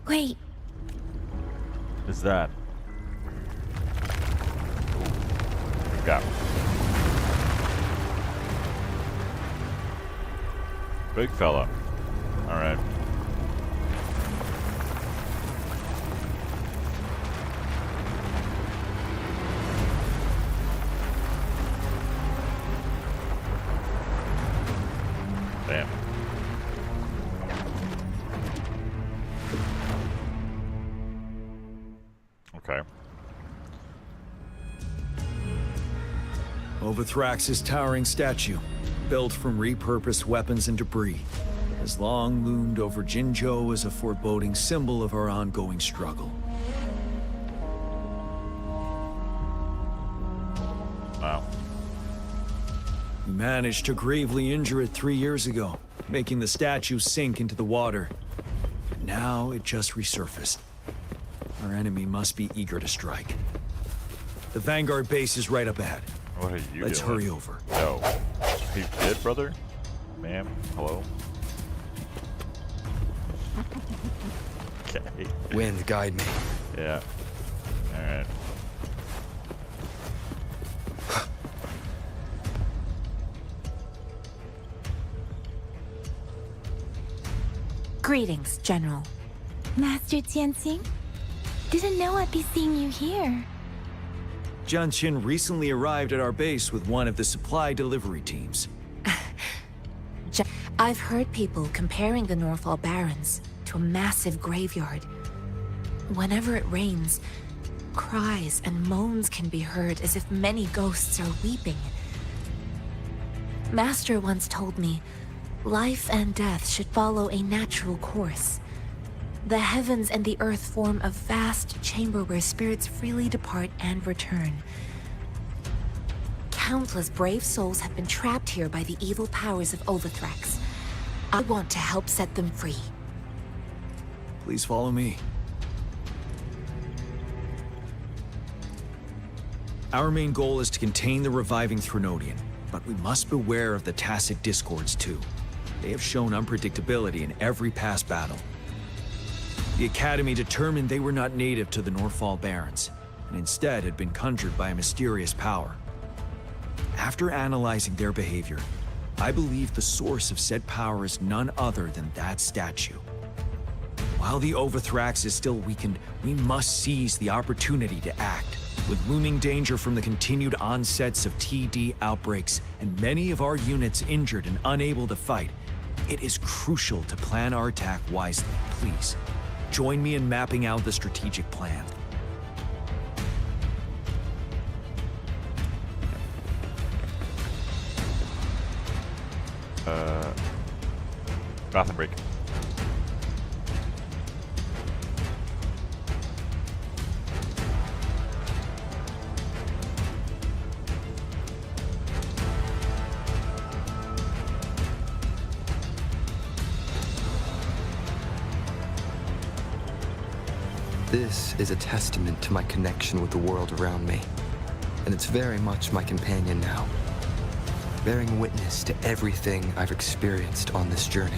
Wait. Is that? Got it. Big fella. All right. Overthrax's towering statue, built from repurposed weapons and debris, has long loomed over Jinzhou as a foreboding symbol of our ongoing struggle. Wow. We managed to gravely injure it 3 years ago, making the statue sink into the water. Now it just resurfaced. Our enemy must be eager to strike. The Vanguard base is right up ahead. What are you Let's doing? hurry over. No. Are you dead, brother? Ma'am? Hello? Okay. Wind, guide me. Yeah. Alright. Greetings, General. Master Tianxing? Didn't know I'd be seeing you here. Genshin recently arrived at our base with one of the supply delivery teams. I've heard people comparing the Northall Barrens to a massive graveyard. Whenever it rains, cries and moans can be heard as if many ghosts are weeping. Master once told me, life and death should follow a natural course. The heavens and the earth form a vast chamber where spirits freely depart and return. Countless brave souls have been trapped here by the evil powers of Overthrax. I want to help set them free. Please follow me. Our main goal is to contain the reviving Threnodian, but we must beware of the tacit discords too. They have shown unpredictability in every past battle. The Academy determined they were not native to the Northall Barrens, and instead had been conjured by a mysterious power. After analyzing their behavior, I believe the source of said power is none other than that statue. While the Overthrax is still weakened, we must seize the opportunity to act. With looming danger from the continued onsets of TD outbreaks and many of our units injured and unable to fight, it is crucial to plan our attack wisely. Please, join me in mapping out the strategic plan. Bathroom break. This is a testament to my connection with the world around me, and it's very much my companion now, bearing witness to everything I've experienced on this journey.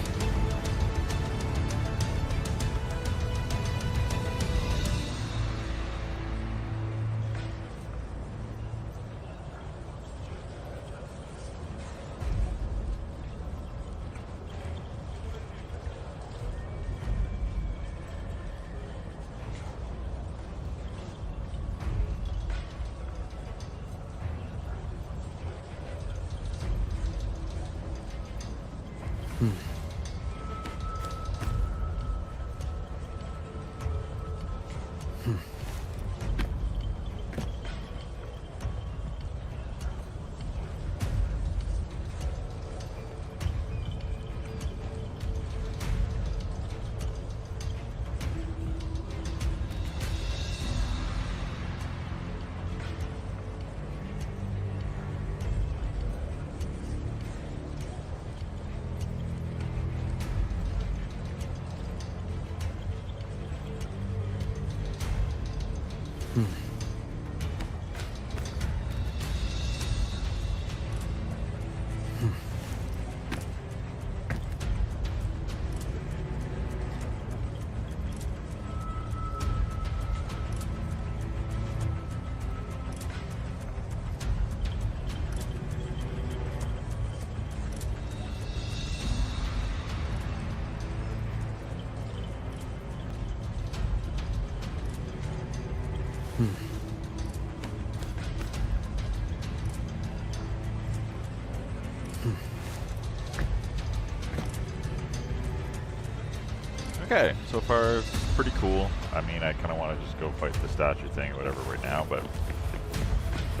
Okay, so far pretty cool. I mean, I kind of want to just go fight the statue thing or whatever right now, but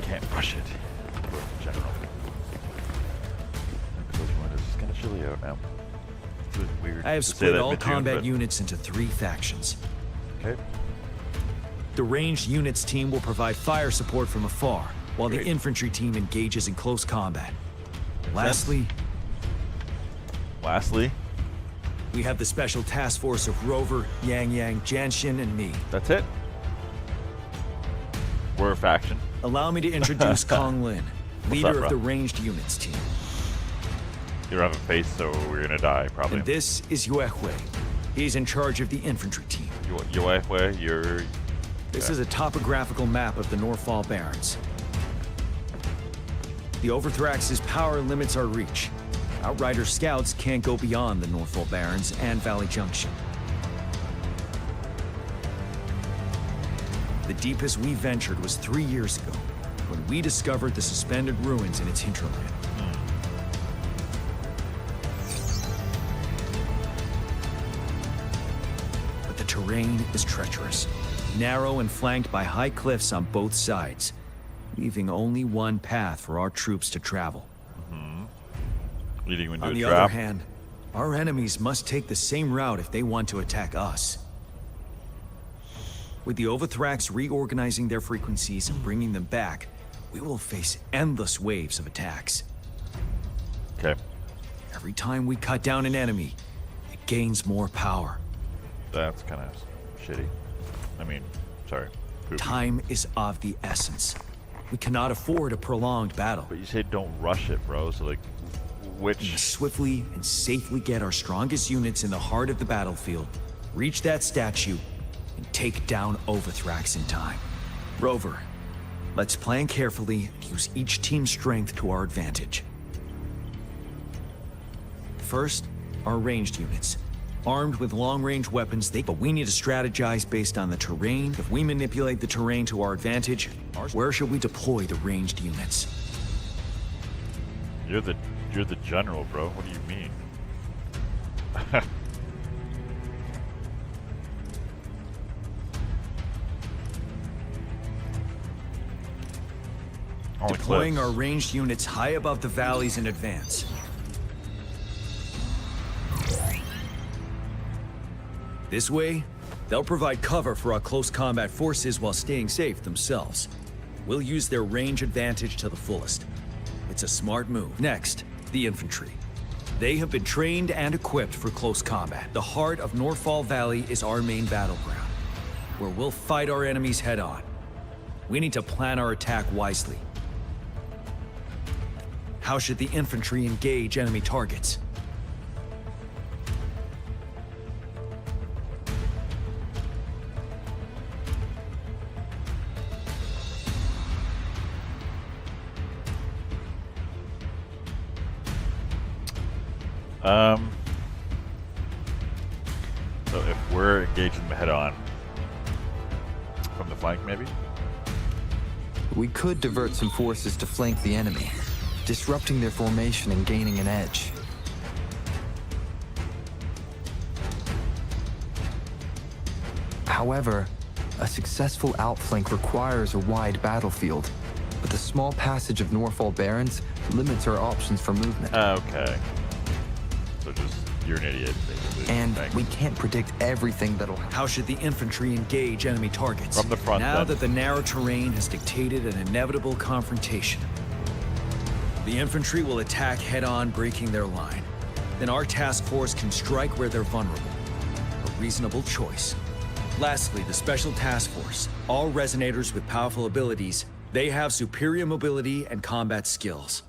can't rush it. go to general. It's kind of chilly out now. It's really weird. I have to say split that all mid-June, combat but- units into 3 factions. Okay. The ranged units team will provide fire support from afar, while Great. the infantry team engages in close combat. Lastly, we have the special task force of Rover, Yang Yang, Genshin, and me. That's it. We're a faction. Allow me to introduce Kong Lin, What's leader up, of bro? the ranged units team. You don't have a face, so we're gonna die, probably. And this is Yue Hui. He's in charge of the infantry team. You're... This is a topographical map of the Northfall Barrens. The Overthrax's power limits our reach. Outrider scouts can't go beyond the Northfall Barrens and Valley Junction. The deepest we ventured was 3 years ago, when we discovered the suspended ruins in its hinterland. But the terrain is treacherous, narrow and flanked by high cliffs on both sides, leaving only one path for our troops to travel. Leading you into On a the trap. other hand, our enemies must take the same route if they want to attack us. With the Overthrax reorganizing their frequencies and bringing them back, we will face endless waves of attacks. Okay. Every time we cut down an enemy, it gains more power. That's kind of shitty. I mean, sorry. Poopy. Time is of the essence. We cannot afford a prolonged battle. But you say don't rush it, bro. So like, We must swiftly and safely get our strongest units in the heart of the battlefield, reach that statue, and take down Overthrax in time. Rover, let's plan carefully and use each team's strength to our advantage. First, our ranged units. Armed with long-range weapons, but we need to strategize based on the terrain. If we manipulate the terrain to our advantage, where should we deploy the ranged units? You're the general, bro. What do you mean? Deploying our ranged units high above the valleys in advance. This way, they'll provide cover for our close combat forces while staying safe themselves. We'll use their range advantage to the fullest. It's a smart move. Next, the infantry. They have been trained and equipped for close combat. The heart of Northfall Valley is our main battleground, where we'll fight our enemies head-on. We need to plan our attack wisely. How should the infantry engage enemy targets? So if we're engaging them head-on, from the flank maybe? We could divert some forces to flank the enemy, disrupting their formation and gaining an edge. However, a successful outflank requires a wide battlefield, but the small passage of Northfall Barrens limits our options for movement. Okay. So just, you're an idiot, basically. And Thanks. we can't predict everything that'll happen. How should the infantry engage enemy targets? From the front, now then. that the narrow terrain has dictated an inevitable confrontation. The infantry will attack head-on, breaking their line. Then our task force can strike where they're vulnerable. A reasonable choice. Lastly, the Special Task Force. All resonators with powerful abilities, they have superior mobility and combat skills.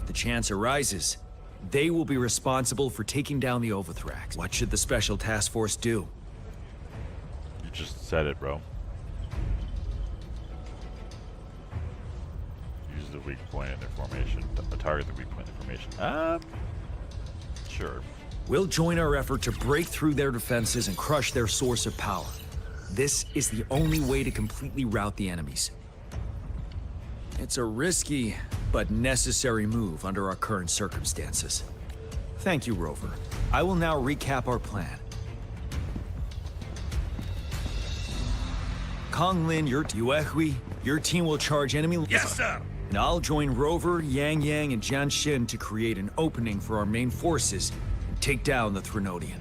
If the chance arises, they will be responsible for taking down the Overthrax. What should the Special Task Force do? You just said it, bro. Use the weak point in their formation. Target the weak point in their formation. Sure. We'll join our effort to break through their defenses and crush their source of power. This is the only way to completely rout the enemies. It's a risky, but necessary move under our current circumstances. Thank you, Rover. I will now recap our plan. Konglin, your team will charge enemy... Yes, sir! And I'll join Rover, Yang Yang, and Genshin to create an opening for our main forces and take down the Threnodian.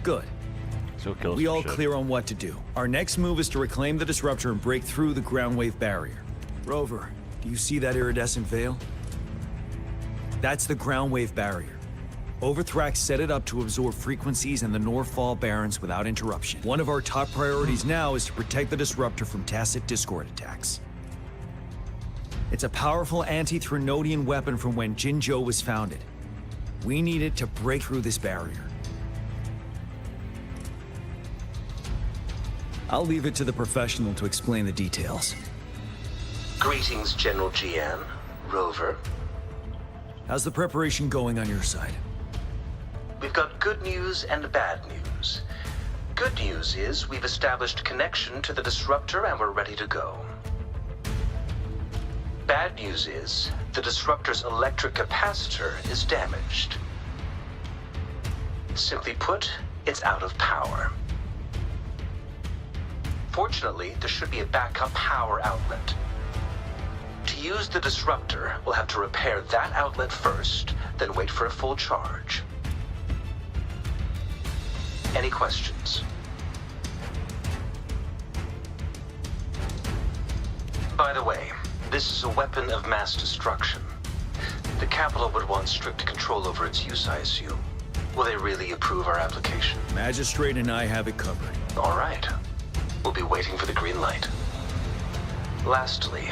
Good. So kill We some all shit. clear on what to do. Our next move is to reclaim the disruptor and break through the ground wave barrier. Rover, do you see that iridescent veil? That's the ground wave barrier. Overthrax set it up to absorb frequencies in the Northfall Barrens without interruption. One of our top priorities now is to protect the disruptor from tacit discord attacks. It's a powerful anti-Threnodian weapon from when Jinzhou was founded. We need it to break through this barrier. I'll leave it to the professional to explain the details. Greetings, General GN. Rover. How's the preparation going on your side? We've got good news and bad news. Good news is we've established connection to the disruptor and we're ready to go. Bad news is the disruptor's electric capacitor is damaged. Simply put, it's out of power. Fortunately, there should be a backup power outlet. To use the disruptor, we'll have to repair that outlet first, then wait for a full charge. Any questions? By the way, this is a weapon of mass destruction. The capital would want strict control over its use, I assume. Will they really approve our application? Magistrate and I have it covered. All right. We'll be waiting for the green light. Lastly,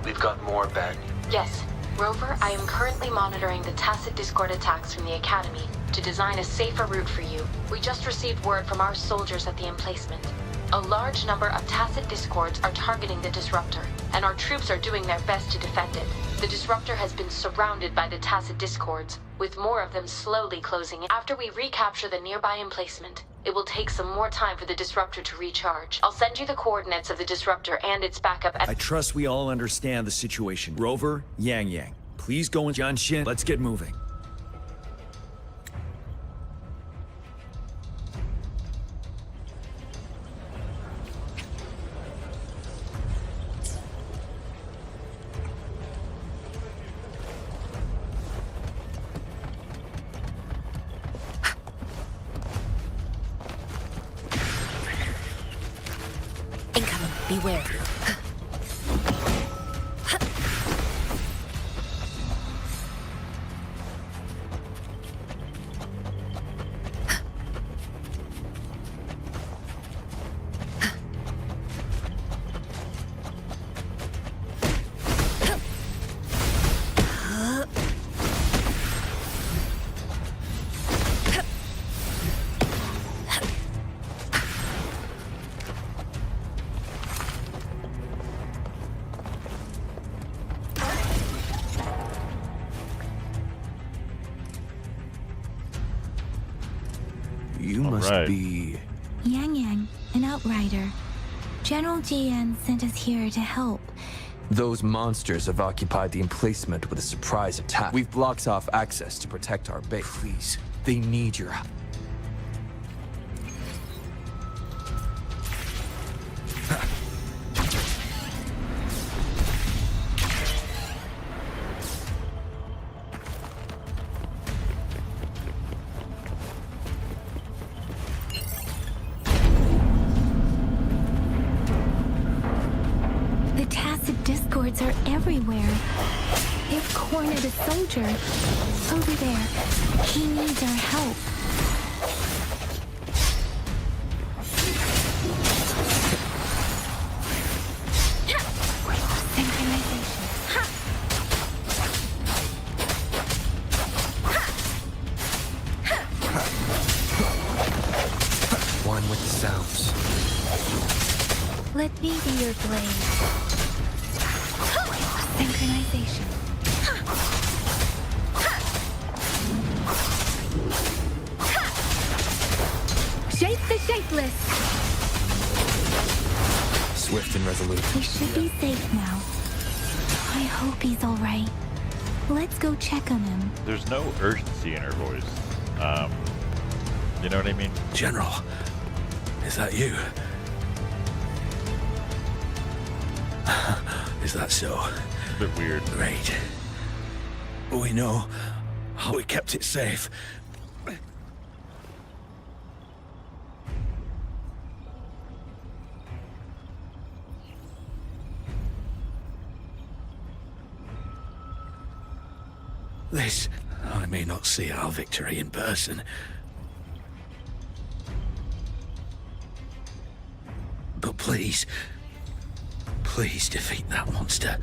we've got more bad news. Yes. Rover, I am currently monitoring the tacit discord attacks from the Academy to design a safer route for you. We just received word from our soldiers at the emplacement. A large number of tacit discords are targeting the disruptor, and our troops are doing their best to defend it. The disruptor has been surrounded by the tacit discords, with more of them slowly closing in. After we recapture the nearby emplacement, it will take some more time for the disruptor to recharge. I'll send you the coordinates of the disruptor and its backup. I trust we all understand the situation. Rover, Yang Yang, please go in Genshin. Let's get moving. Incoming. Beware. You must be... Yang Yang, an outrider. General GN sent us here to help. Those monsters have occupied the emplacement with a surprise attack. We've blocked off access to protect our base. Please, they need your help. The tacit discords are everywhere. They've cornered a soldier. Over there. He needs our help. One with the sounds. Let me be your blade. Synchronization. Shape the shapeless! Swift and resolute. He should be safe now. I hope he's alright. Let's go check on him. There's no urgency in her voice. You know what I mean? General, is that you? Is that so? A bit weird. Great. We know how we kept it safe. This, I may not see our victory in person, but please, please defeat that monster.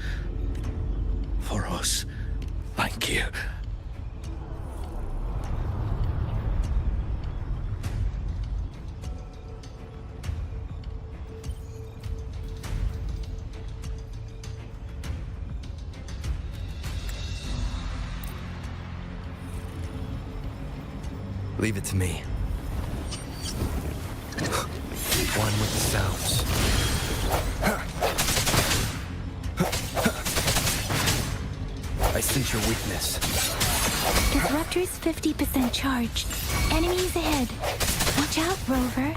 For us. Thank you. Leave it to me. One with the sounds. I sense your weakness. Disruptor's 50% charged. Enemies ahead. Watch out, Rover.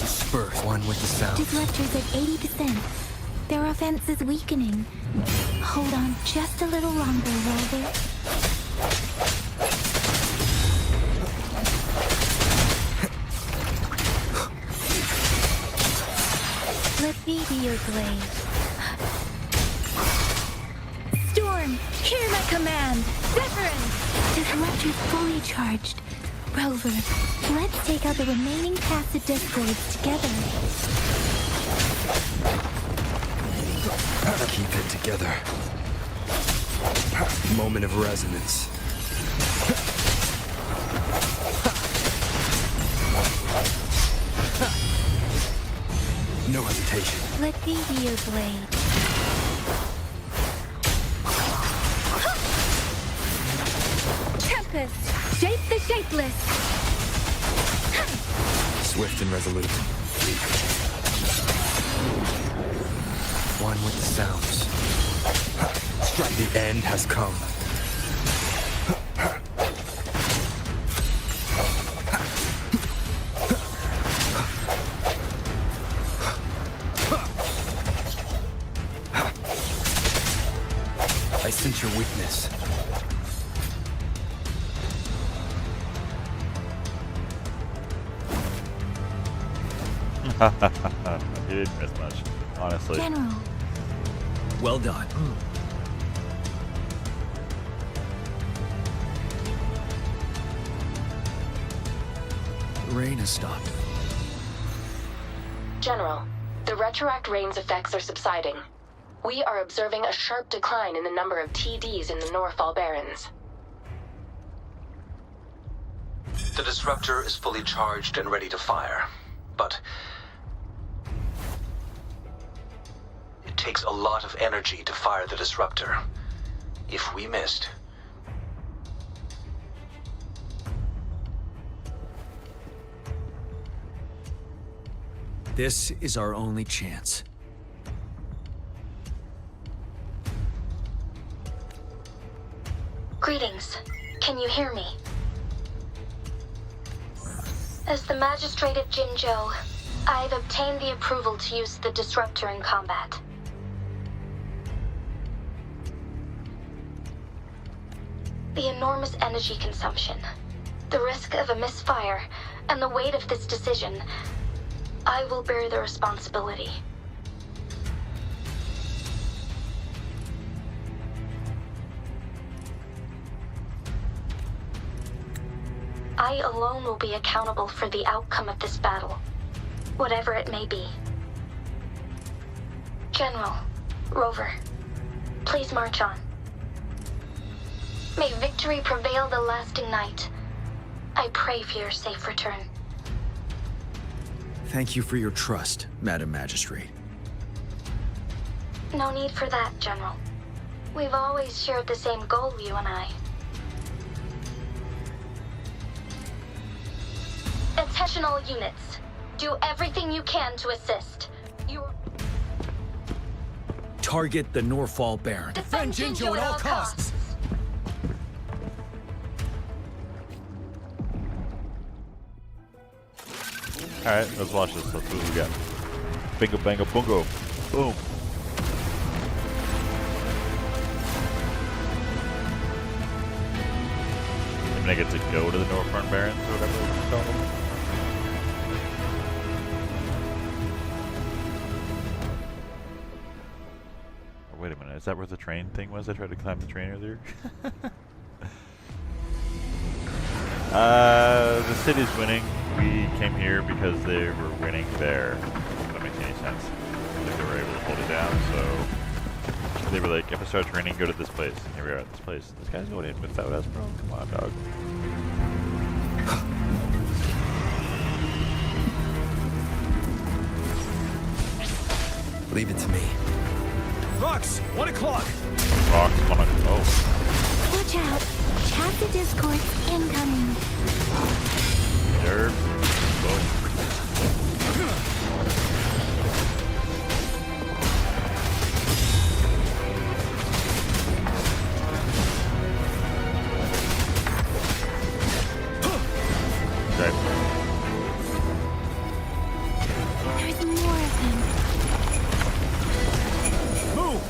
Spurs. One with the sounds. Disruptor's at 80%. Their offense is weakening. Hold on just a little longer, Rover. Let me be your blade. Storm, hear my command! Zephyrin! Disruptor fully charged. Rover, let's take out the remaining passive discords together. Keep it together. Moment of resonance. No hesitation. Let me be your blade. Tempest, shape the shapeless. Swift and resolute. One with the sounds. Strike. The end has come. I sense your weakness. He didn't miss much, honestly. General. Well done. The rain has stopped. General, the retroact rain's effects are subsiding. We are observing a sharp decline in the number of TDs in the Northall Barrens. The disruptor is fully charged and ready to fire, but it takes a lot of energy to fire the disruptor. If we missed, This is our only chance. Greetings. Can you hear me? As the Magistrate of Jinzhou, I've obtained the approval to use the disruptor in combat. The enormous energy consumption, the risk of a misfire, and the weight of this decision, I will bear the responsibility. I alone will be accountable for the outcome of this battle, whatever it may be. General, Rover, please march on. May victory prevail the lasting night. I pray for your safe return. Thank you for your trust, Madam Magistrate. No need for that, General. We've always shared the same goal, you and I. Attention all units. Do everything you can to assist. Target the Norfall Baron. Defend Jinjo at all costs. Alright, let's watch this. Let's see what we got. Bingo, bango, bungo. Boom. I get to go to the Northern Barrens or whatever it's called. Oh, wait a minute, is that where the train thing was? I tried to climb the train earlier. The city's winning. We came here because they were winning there. If that makes any sense. I think they were able to hold it down, so they were like, if I start training, go to this place. And here we are at this place. This guy's going in without us, bro. Come on, dog. Leave it to me. Rox, 1 o'clock. Rox, 1 o'clock. Oh. Watch out. Chat the Discord incoming. Derp. Boom. Okay. There's more of them. Move!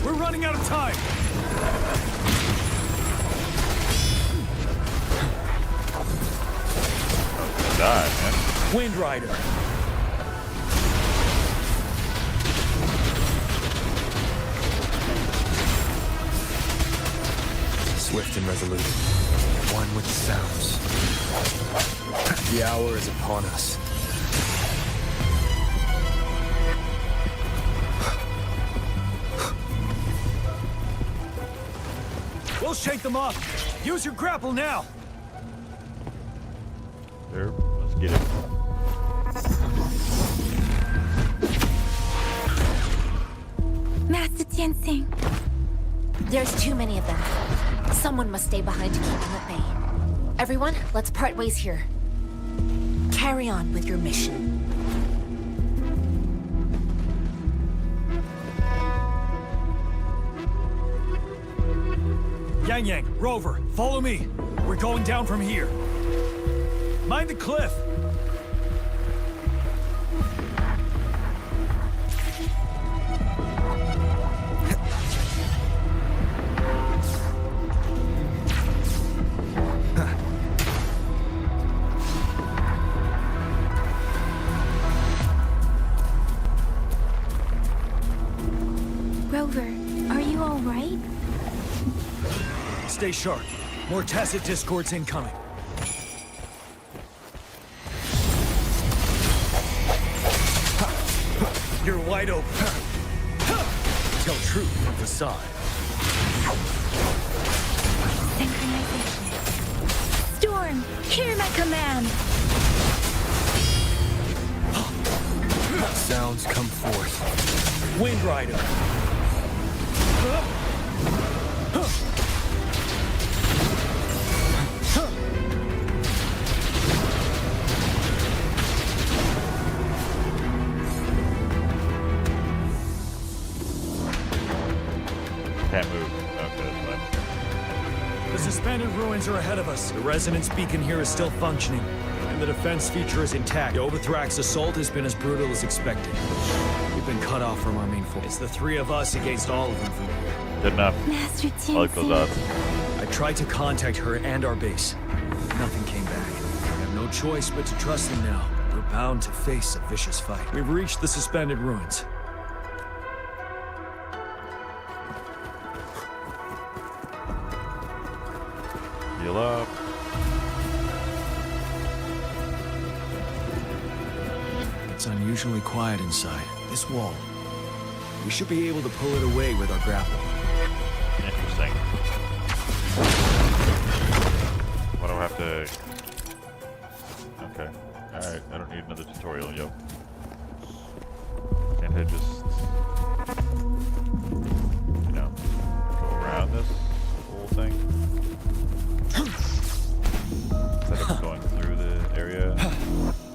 We're running out of time! Die, man. Wind Rider. Swift and resolute. One with the sounds. The hour is upon us. We'll shake them off. Use your grapple now. There, let's get it. Master Tensing. There's too many of them. Someone must stay behind to keep them at bay. Everyone, let's part ways here. Carry on with your mission. Yang Yang, Rover, follow me. We're going down from here. Mind the cliff. Rover, are you all right? Stay sharp. More tacit discords incoming. You're wide open. Tell truth from facade. Synchronization. Storm, hear my command. Sounds come forth. Wind Rider. Can't move. Okay, that's fine. The suspended ruins are ahead of us. The resonance beacon here is still functioning, and the defense feature is intact. The Overthrax assault has been as brutal as expected. We've been cut off from our main force. It's the three of us against all of them from here. Good enough. Master I like those odds. I tried to contact her and our base. Nothing came back. We have no choice but to trust them now. We're bound to face a vicious fight. We've reached the suspended ruins. Heal up. It's unusually quiet inside. This wall. We should be able to pull it away with our grapple. Interesting. Why do I have to... Okay. Alright, I don't need another tutorial, yo. Can't I just... You know, go around this whole thing? Instead of going through the area?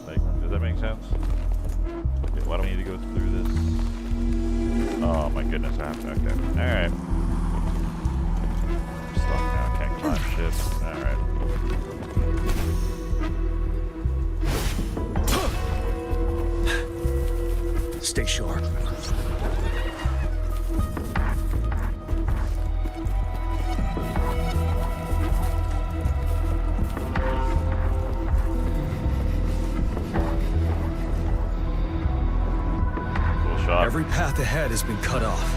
Like, does that make make sense? Okay, why do we need to go through this? Oh my goodness, I have to. Okay. Alright. I'm stuck now. Can't climb shit. Alright. Stay sharp. Every path ahead has been cut off.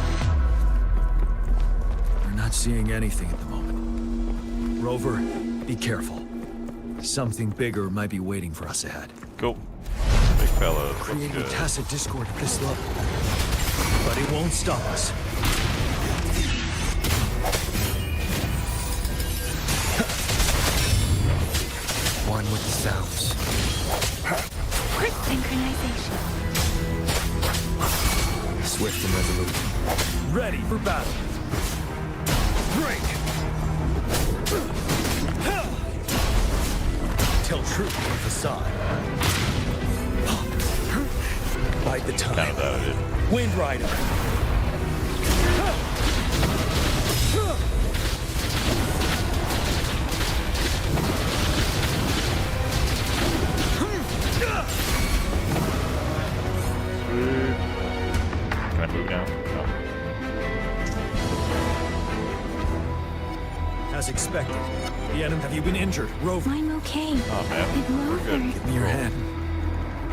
We're not seeing anything at the moment. Rover, be careful. Something bigger might be waiting for us ahead. Cool. Big fellas. Creating tacit discord at this level. But it won't stop us. One with the sounds. Quick synchronization. Swift and resolute. Ready for battle. Break! Tell truth to the facade. Bide the time. Kind of that, dude. Wind Rider. Can I move now? No. As expected. The enemy. Have you been injured, Rover? I'm okay. Oh man, we're good. Give me your hand.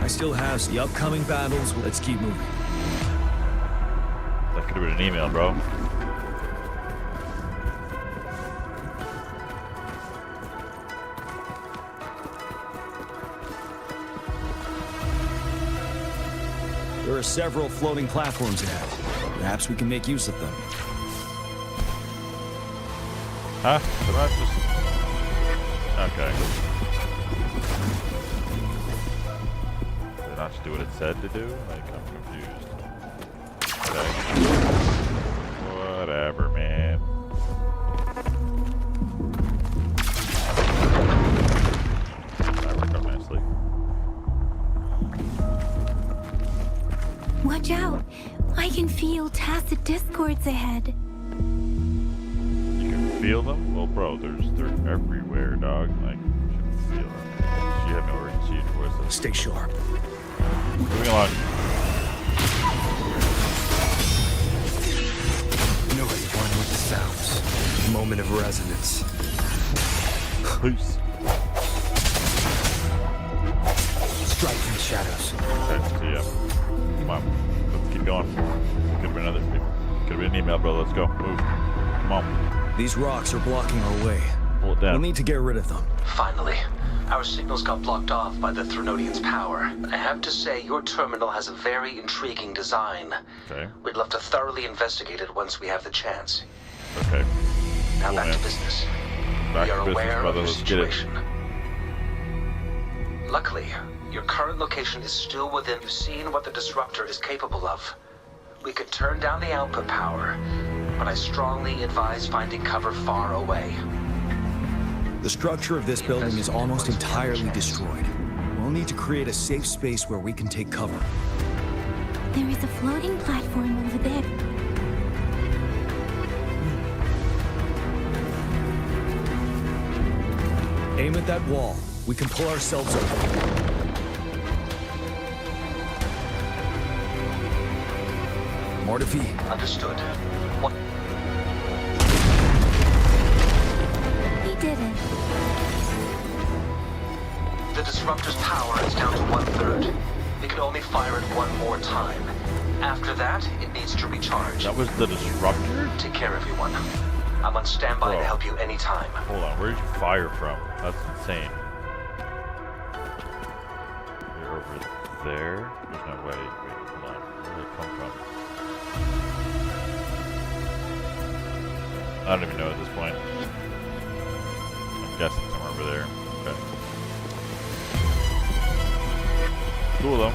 I still have the upcoming battles. Let's keep moving. That could have been an email, bro. There are several floating platforms ahead. Perhaps we can make use of them. Huh? Did I just... Okay. Did it not just do what it said to do? Like, I'm confused. Okay. Whatever, man. That worked out nicely. Watch out. I can feel tacit discords ahead. You can feel them? Well, bro, they're everywhere, dog. Like, you should feel them. You have no urgency towards them. Stay sharp. Moving along. Nobody one with the sounds. Moment of resonance. Loose. Strike from the shadows. Okay, so yeah. Come on. Let's keep going. Could have been another. Could have been an email, bro. Let's go. Move. Come on. These rocks are blocking our way. Pull it down. We'll need to get rid of them. Finally. Our signals got blocked off by the Thrunodians' power. I have to say, your terminal has a very intriguing design. Okay. We'd love to thoroughly investigate it once we have the chance. Okay. Now Cool, back man. to business. Back We are to business, aware brother. of your Let's get it. situation. Luckily, your current location is still within. You've seen what the disruptor is capable of. We could turn down the output power, but I strongly advise finding cover far away. The structure of this building is almost entirely destroyed. We'll need to create a safe space where we can take cover. There is a floating platform over there. Aim at that wall. We can pull ourselves over. More to feed. Understood. What? He did it. The disruptor's power is down to 1/3. We can only fire it one more time. After that, it needs to recharge. That was the disruptor? Take care, everyone. I'm on standby Bro. to help you anytime. Hold on. Where did you fire from? That's insane. You're over there? There's no way. Wait, hold on. Where did it come from? I don't even know at this point. I'm guessing somewhere over there. Okay. Cool though.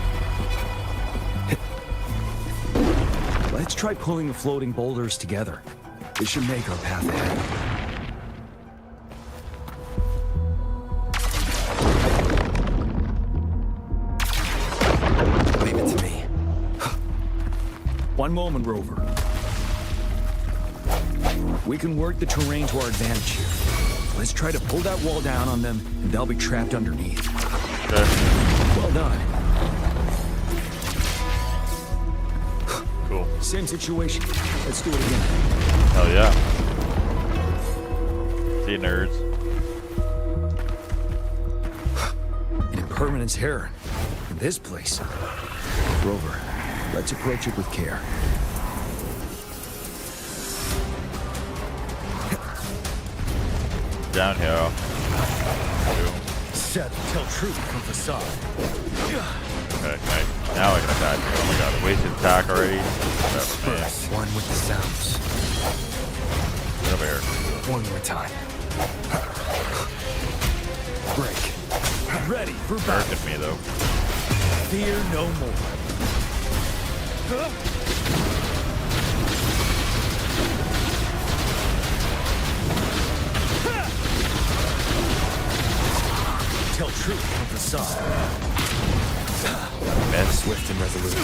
Let's try pulling the floating boulders together. This should make our path ahead. One moment, Rover. We can work the terrain to our advantage here. Let's try to pull that wall down on them, and they'll be trapped underneath. Okay. Well done. Cool. Same situation. Let's do it again. Hell yeah. See you, nerds. An impermanence heron. In this place. Rover, let's approach it with care. Downhill. Set, tell truth from facade. Okay, now I can attack you. Oh my god, I wasted attack already. First, one with the sounds. Get over here. One more time. Break. Ready for battle. At me though. Fear no more. Tell truth from facade. Swift and resolute.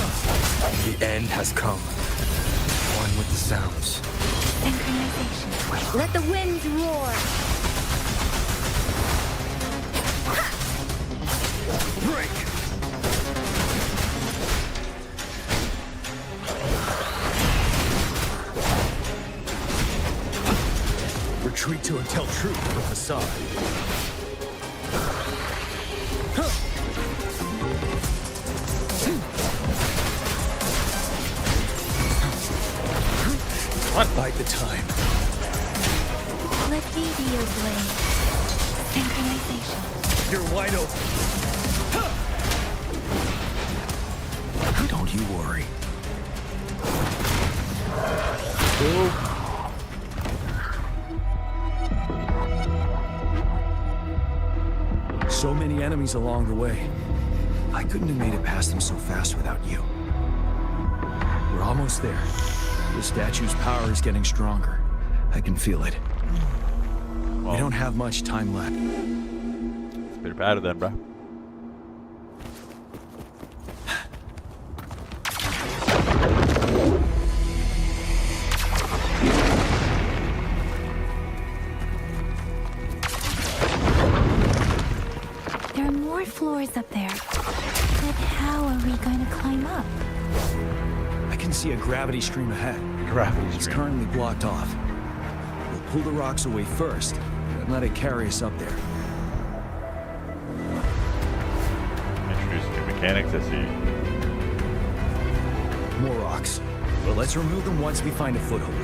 The end has come. One with the sounds. Synchronization. Let the winds roar. Break. Retreat to and tell truth from facade. What? Bide the time. Let me be your blade. Synchronization. You're wide open. Don't you worry. So many enemies along the way. I couldn't have made it past them so fast without you. We're almost there. The statue's power is getting stronger. I can feel it. We don't have much time left. Pretty bad of them, bro. There are more floors up there. But how are we going to climb up? I can see a gravity stream ahead. It's currently blocked off. We'll pull the rocks away first, and let it carry us up there. Introduce new mechanics, I see. More rocks. But let's remove them once we find a foothold.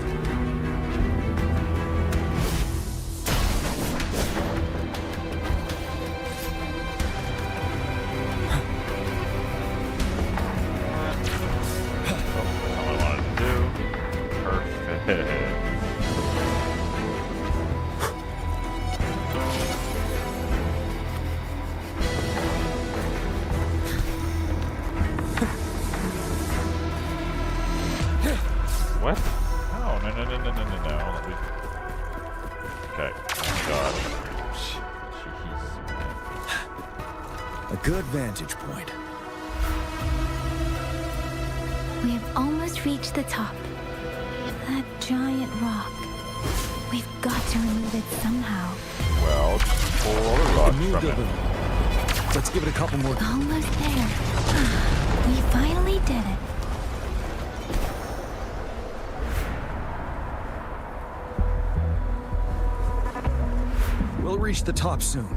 What? No. Okay. Oh god. Jeez. A good vantage point. We have almost reached the top. That giant rock. We've got to remove it somehow. Well, just pull all the rocks from it. Let's give it a couple more. Almost there. We finally did it. We'll reach the top soon.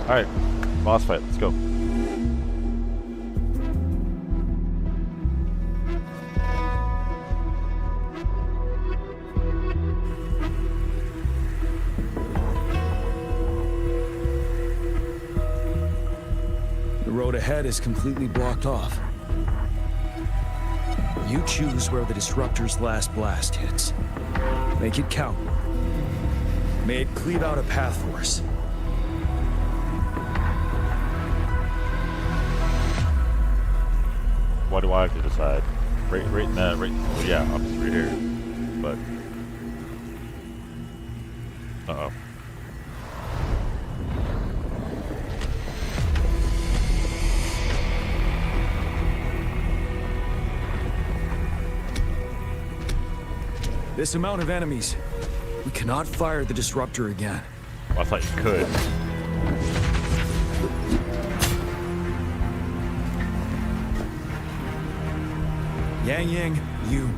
Alright, boss fight, let's go. The road ahead is completely blocked off. You choose where the Disruptor's last blast hits. Make it count. May it cleave out a path for us. What do I have to decide? Right in that, well, yeah, obviously right here. But Uh-oh. This amount of enemies. We cannot fire the disruptor again. Well, I thought you could. Yang, you.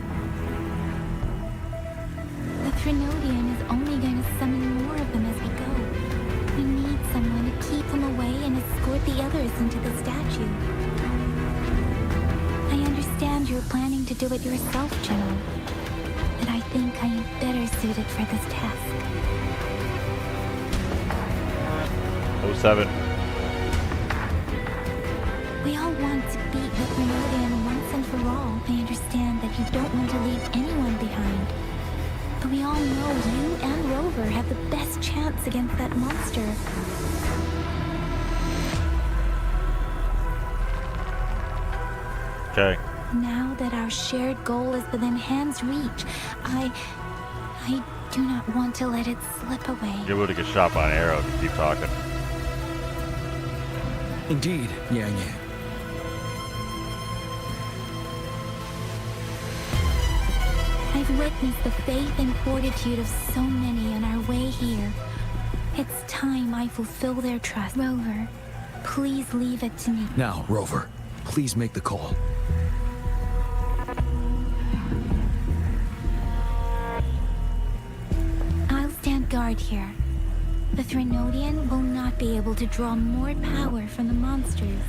The Trinodian is only going to summon more of them as we go. We need someone to keep them away and escort the others into the statue. I understand you're planning to do it yourself, General. But I think I am better suited for this task. 07. We all want to beat the Trinodian once and for all. I understand that you don't want to leave anyone behind. But we all know you and Rover have the best chance against that monster. Okay. Now that our shared goal is within hand's reach, I do not want to let it slip away. You're able to get shot by an arrow if you keep talking. Indeed, Yang Yang. I've witnessed the faith and fortitude of so many on our way here. It's time I fulfill their trust. Rover, please leave it to me. Now, Rover, please make the call. I'll stand guard here. The Trinodian will not be able to draw more power from the monsters.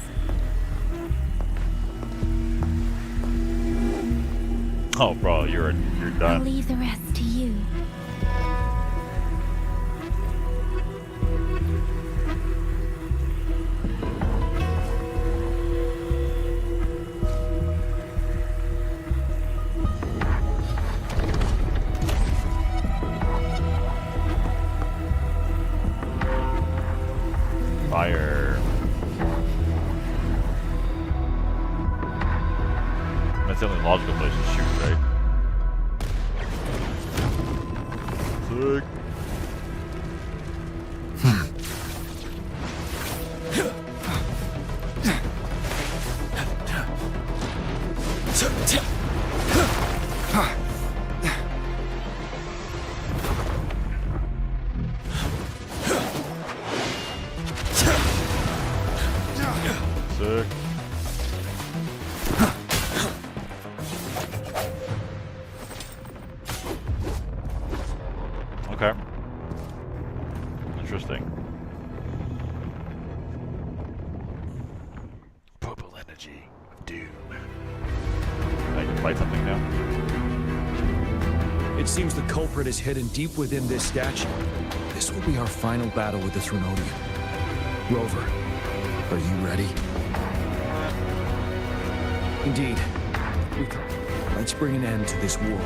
Oh, bro, you're I'll done. leave the rest to you. Fire. That's the only logical place to shoot, right? Sick. Sick. Okay. Interesting. Purple energy of doom. I can fight something now. It seems the culprit is hidden deep within this statue. This will be our final battle with the Trinodian. Rover, are you ready? Indeed. Let's bring an end to this war.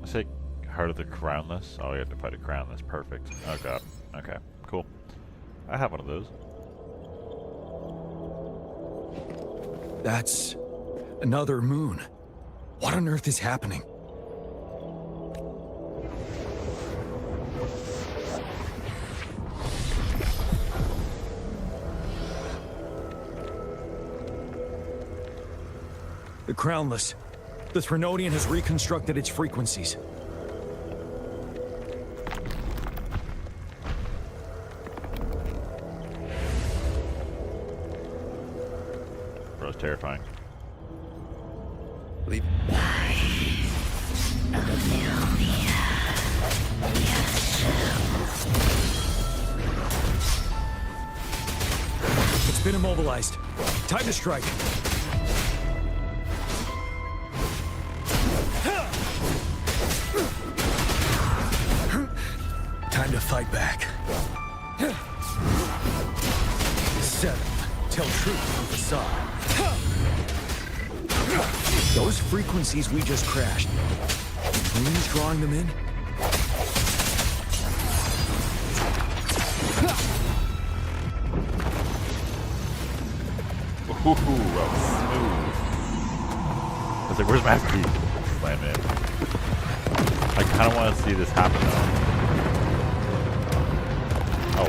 Say Heart of the Crownless. Oh, you have to fight a Crownless. Perfect. Oh god. Okay, cool. I have one of those. That's another moon. What on earth is happening? The Crownless. The Trinodian has reconstructed its frequencies. Bro's terrifying. Leave. It's been immobilized. Time to strike. Time to fight back. 7. Tell truth with a facade. Those frequencies we just crashed. Moon's drawing them in? Ooh, that was smooth. I was like, where's my key? Slam in. I kind of want to see this happen though. Oh,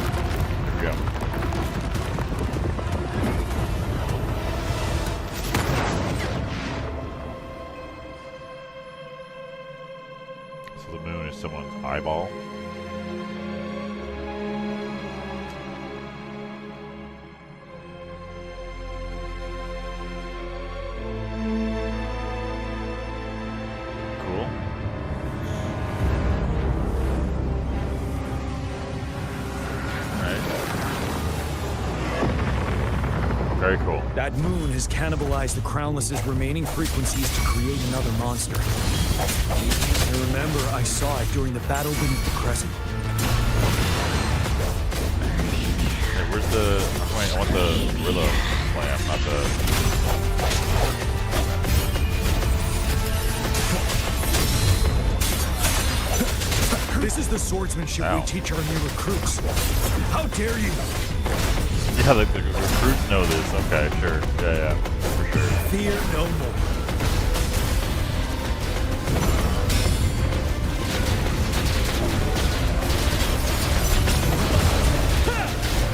here we go. So the moon is someone's eyeball. Very cool. That moon has cannibalized the Crownless's remaining frequencies to create another monster. I remember I saw it during the battle beneath the crescent. Hey, where's the... Wait, I want the gorilla slam, not the... This is the swordsmanship we teach our new recruits. How dare you! Yeah, the recruits know this. Okay, sure. Yeah, for sure. Fear no more.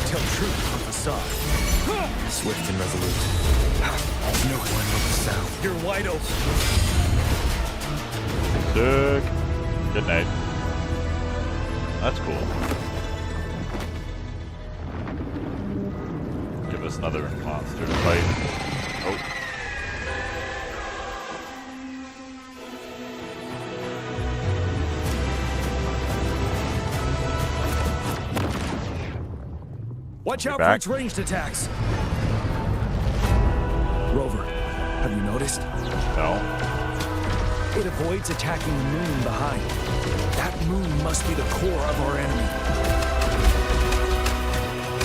Tell truth on facade. Swift and resolute. No one will sound. You're wide open. Sick. Good night. That's cool. Give us another monster to fight. Oh. Watch out back. for its ranged attacks. Rover, have you noticed? No. It avoids attacking the moon behind. That moon must be the core of our enemy.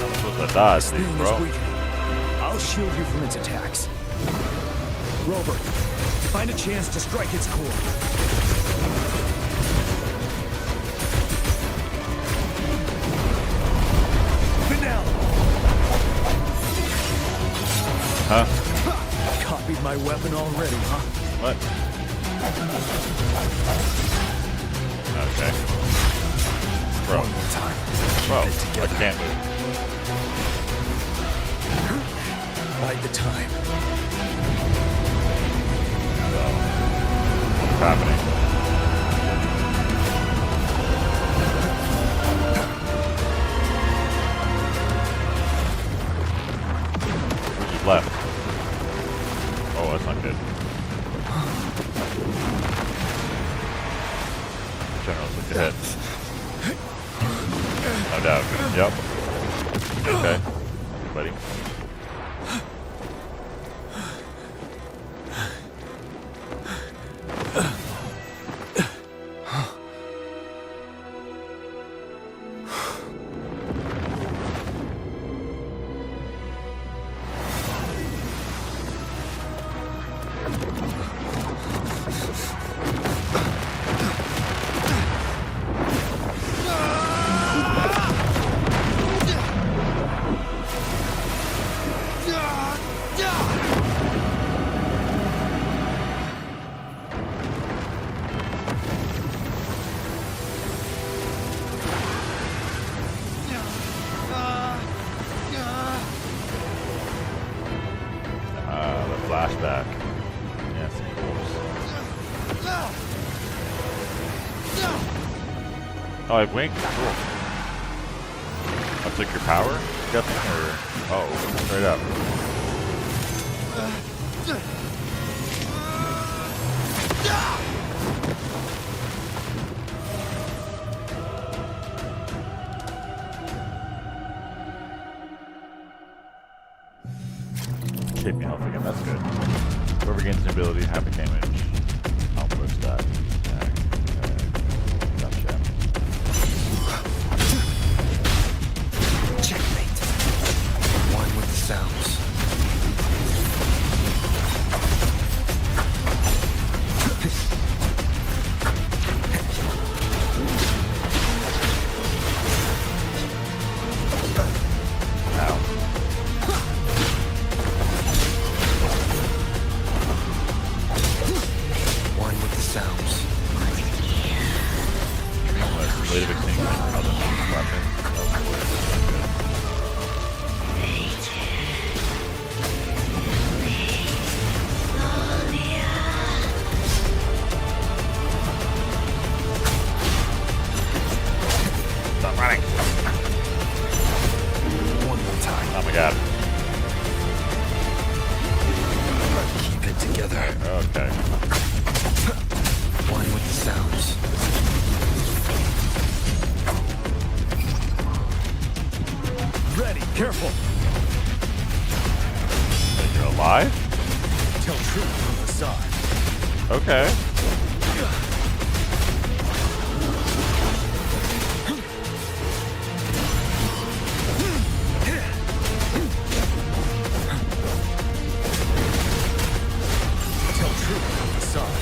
I'm supposed to dodge This these, thing bro. is weakening. I'll shield you from its attacks. Rover, find a chance to strike its core. Fidel! Huh? Copied my weapon already, huh? What? Okay. Bro. One more time. Bro, I can't move. Bide the time. So, what's happening? Who's left? Oh, that's not good. Generals, look ahead. No doubt. Yep. Okay. Buddy. Flashback. Yes, of course. Oh, I winked. Cool. I took your power? Guessing, or... Oh, straight up. Keep me health again, that's good. Whoever gains an ability, half the damage. I'll push that. Gotcha. Checkmate. One with the sounds. Okay. One with the sounds. Ready, careful. And you're alive? Tell truth from the side. Okay. Tell truth from the side.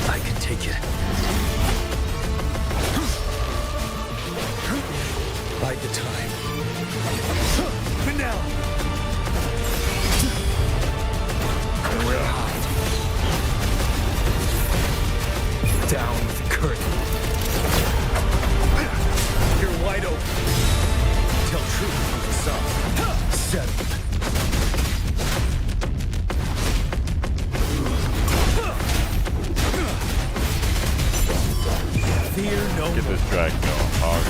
I can take it. Bide the time. But now. Nowhere to hide. Down with the curtain. You're wide open. Tell truth from the side. Settled. Fear no Get this track going hard.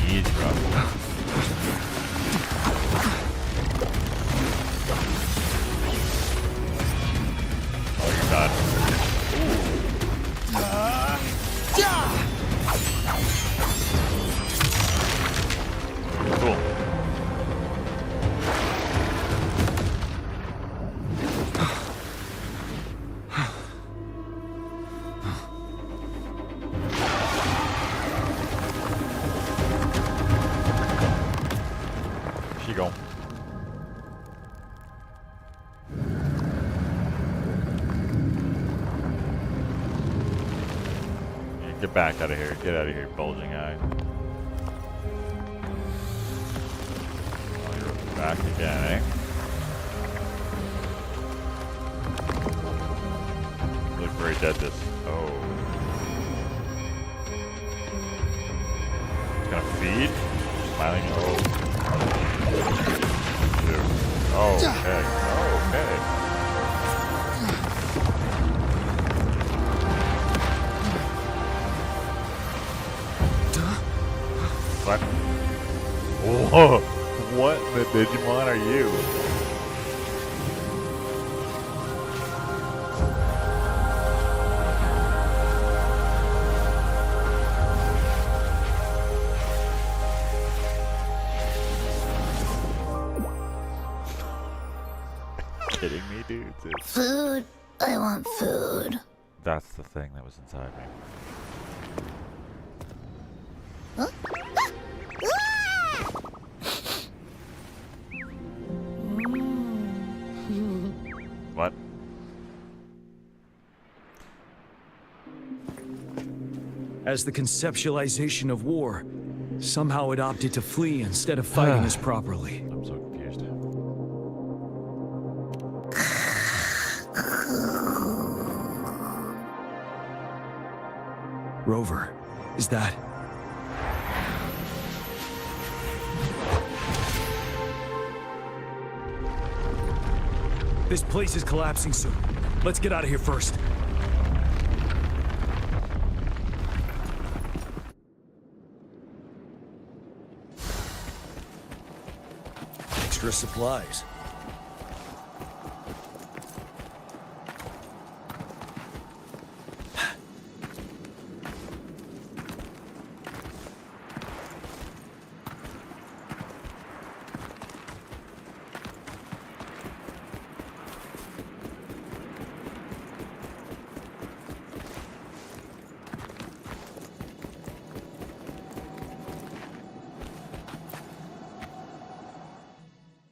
Easy drop. Oh, you're done. Cool. She gone. Yeah, get back out of here. Get out of here, bulging eye. Oh, you're back again, eh? Look very dead this. Oh. It's gonna feed? Smiling? Oh. Oh, okay. Oh, okay. What? Whoa! What the Digimon are you? Kidding me, dude? Food. I want food. That's the thing that was inside me. Huh? What? As the conceptualization of war, somehow it opted to flee instead of fighting us properly. I'm so confused. Rover, is that... This place is collapsing soon. Let's get out of here first. Extra supplies.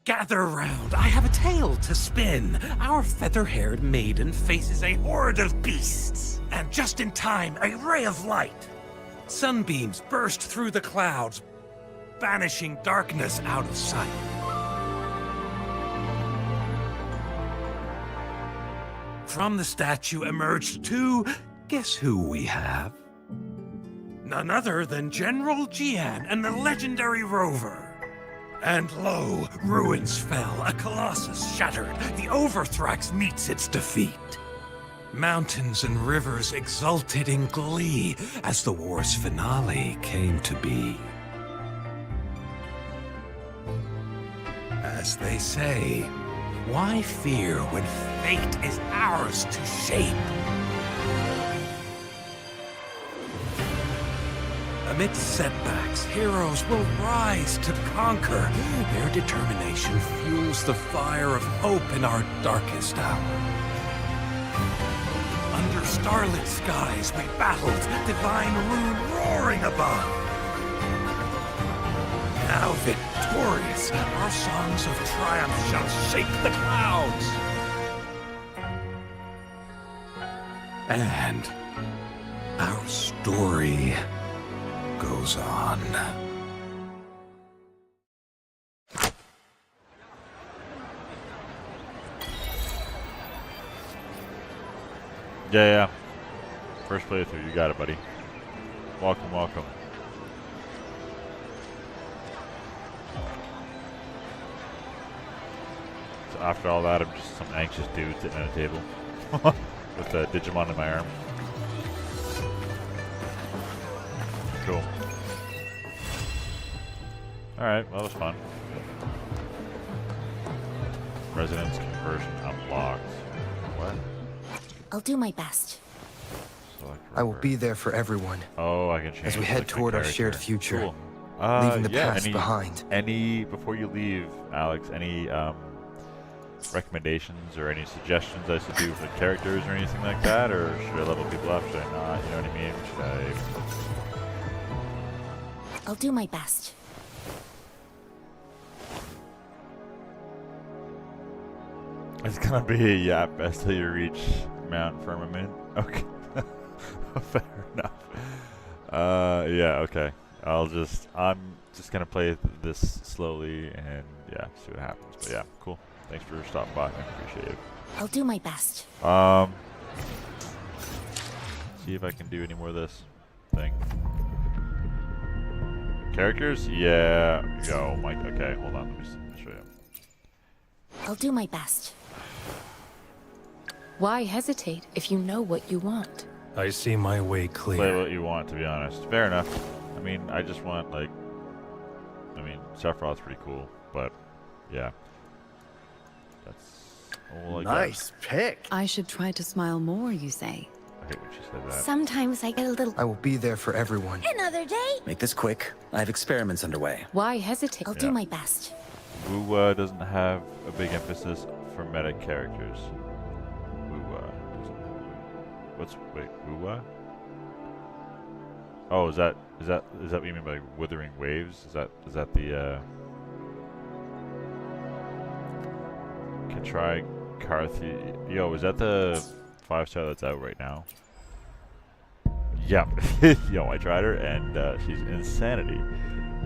Gather round, I have a tale to spin. Our feather-haired maiden faces a horde of beasts. And just in time, a ray of light. Sunbeams burst through the clouds, banishing darkness out of sight. From the statue emerged two, guess who we have? None other than General Jian and the legendary Rover. And lo, ruins fell, a colossus shattered. The Overthrax meets its defeat. Mountains and rivers exulted in glee as the war's finale came to be. As they say, why fear when fate is ours to shape? Amidst setbacks, heroes will rise to conquer. Their determination fuels the fire of hope in our darkest hour. Under starlit skies we battled, divine rune roaring above. Now victorious, our songs of triumph shall shake the clouds. And our story goes on. Yeah. First playthrough, you got it, buddy. Welcome, welcome. So after all that, I'm just some anxious dude sitting at a table with a Digimon in my arm. Cool. Alright, well, that was fun. Resonance conversion unlocked. What? I'll do my best. I will be there for everyone. Oh, I can change as we head toward our shared future, cool. leaving the yeah, past behind. Before you leave, Alex, any recommendations or any suggestions I should do for the characters or anything like that? Or should I level people up? Should I not? You know what I mean? Should I... I'll do my best. It's gonna be, yeah, best till you reach Mount Firmament. Okay. Fair enough. Yeah, okay. I'm just gonna play this slowly and, yeah, see what happens. But yeah, cool. Thanks for stopping by. I appreciate it. I'll do my best. See if I can do any more of this thing. Characters? Yeah. Yo, Mike. Okay, hold on. Let me show you. I'll do my best. Why hesitate if you know what you want? I see my way clear. Play what you want, to be honest. Fair enough. I mean, I just want, like... Sephiroth's pretty cool, but... Yeah. That's all I got. Nice pick. I should try to smile more, you say? I hate when she said that. Sometimes I get a little... I will be there for everyone. Another day? Make this quick. I have experiments underway. Why hesitate? I'll do my best. Wu doesn't have a big emphasis for meta characters. Wait, Wu? Oh, is that what you mean by Wuthering Waves? Is that the can try Karthi? Yo, is that the 5-star that's out right now? Yep. Yo, I tried her and she's insanity.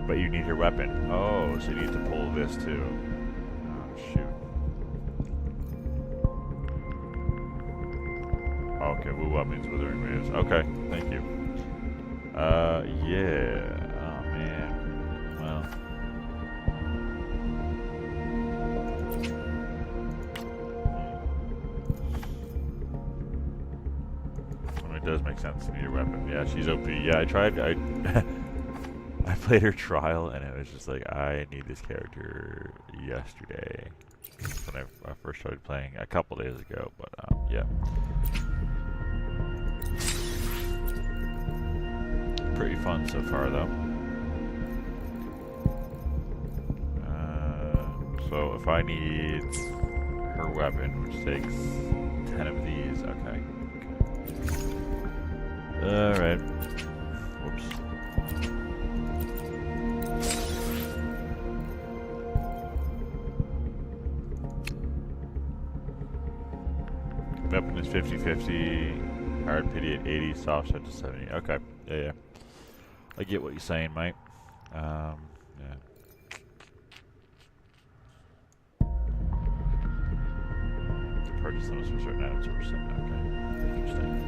But you need her weapon. Oh, so you need to pull this too. Oh shoot. Okay, Wu means Wuthering Waves. Okay, thank you. Yeah. Oh man. Well. I mean, it does make sense to need her weapon. Yeah, she's OP. Yeah, I tried. I played her trial, and it was just like, I need this character yesterday. When I first started playing a couple days ago, but yeah. Pretty fun so far, though. So if I need her weapon, which takes 10 of these, okay. Alright. Whoops. Weapon is 50-50, hard pity at 80, soft shot to 70. Okay, yeah. I get what you're saying, mate. Yeah. To purchase them for certain items or something. Okay, interesting.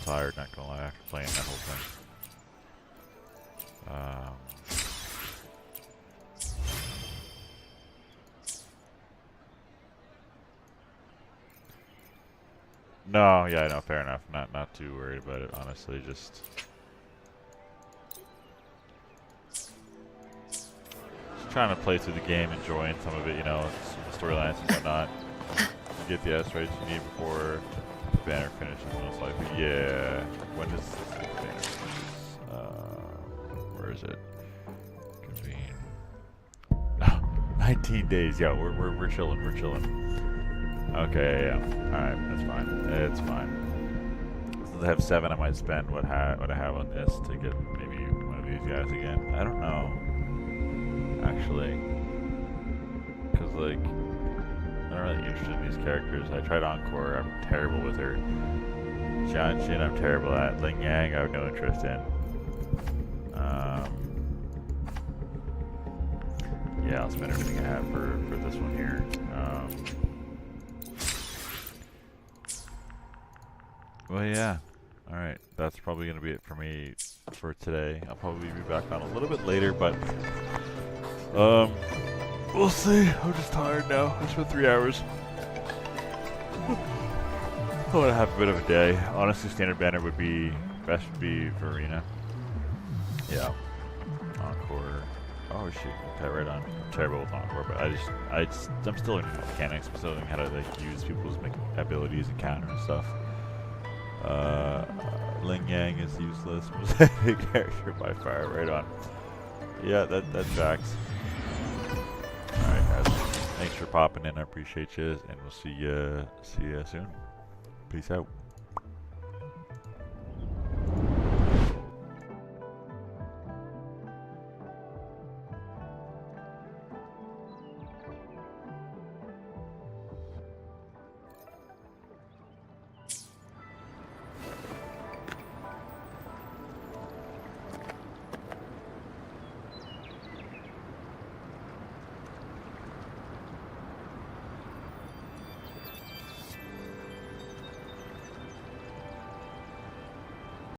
tired, not gonna lie, after playing that whole thing. No, yeah, no, fair enough. Not too worried about it, honestly. Just trying to play through the game, enjoying some of it, you know, the storylines and whatnot. You get the asteroids you need before the banner finishes, most likely. Yeah. When does this thing finish? Where is it? Convene. 19 days. Yeah, we're chilling. We're chilling. Okay, yeah. Alright, that's fine. It's fine. Since I have 7, I might spend what I have on this to get maybe one of these guys again. I don't know. Actually. Because, like, I'm not really interested in these characters. I tried Encore. I'm terrible with her. Genshin, I'm terrible at. Ling Yang, I have no interest in. Yeah, I'll spend everything I have for this one here. Well, yeah. Alright, that's probably going to be it for me for today. I'll probably be back on a little bit later, but we'll see. I'm just tired now. I spent 3 hours. I want to have a bit of a day. Honestly, standard banner would be best would be Verena. Yeah. Encore. Oh shoot, okay, right on. I'm terrible with Encore, but I'm still learning the mechanics. I'm still learning how to like use people's abilities and counter and stuff. Ling Yang is useless. Pathetic character by far. Right on. Yeah, that tracks. Alright guys, thanks for popping in. I appreciate you, and we'll see you soon. Peace out.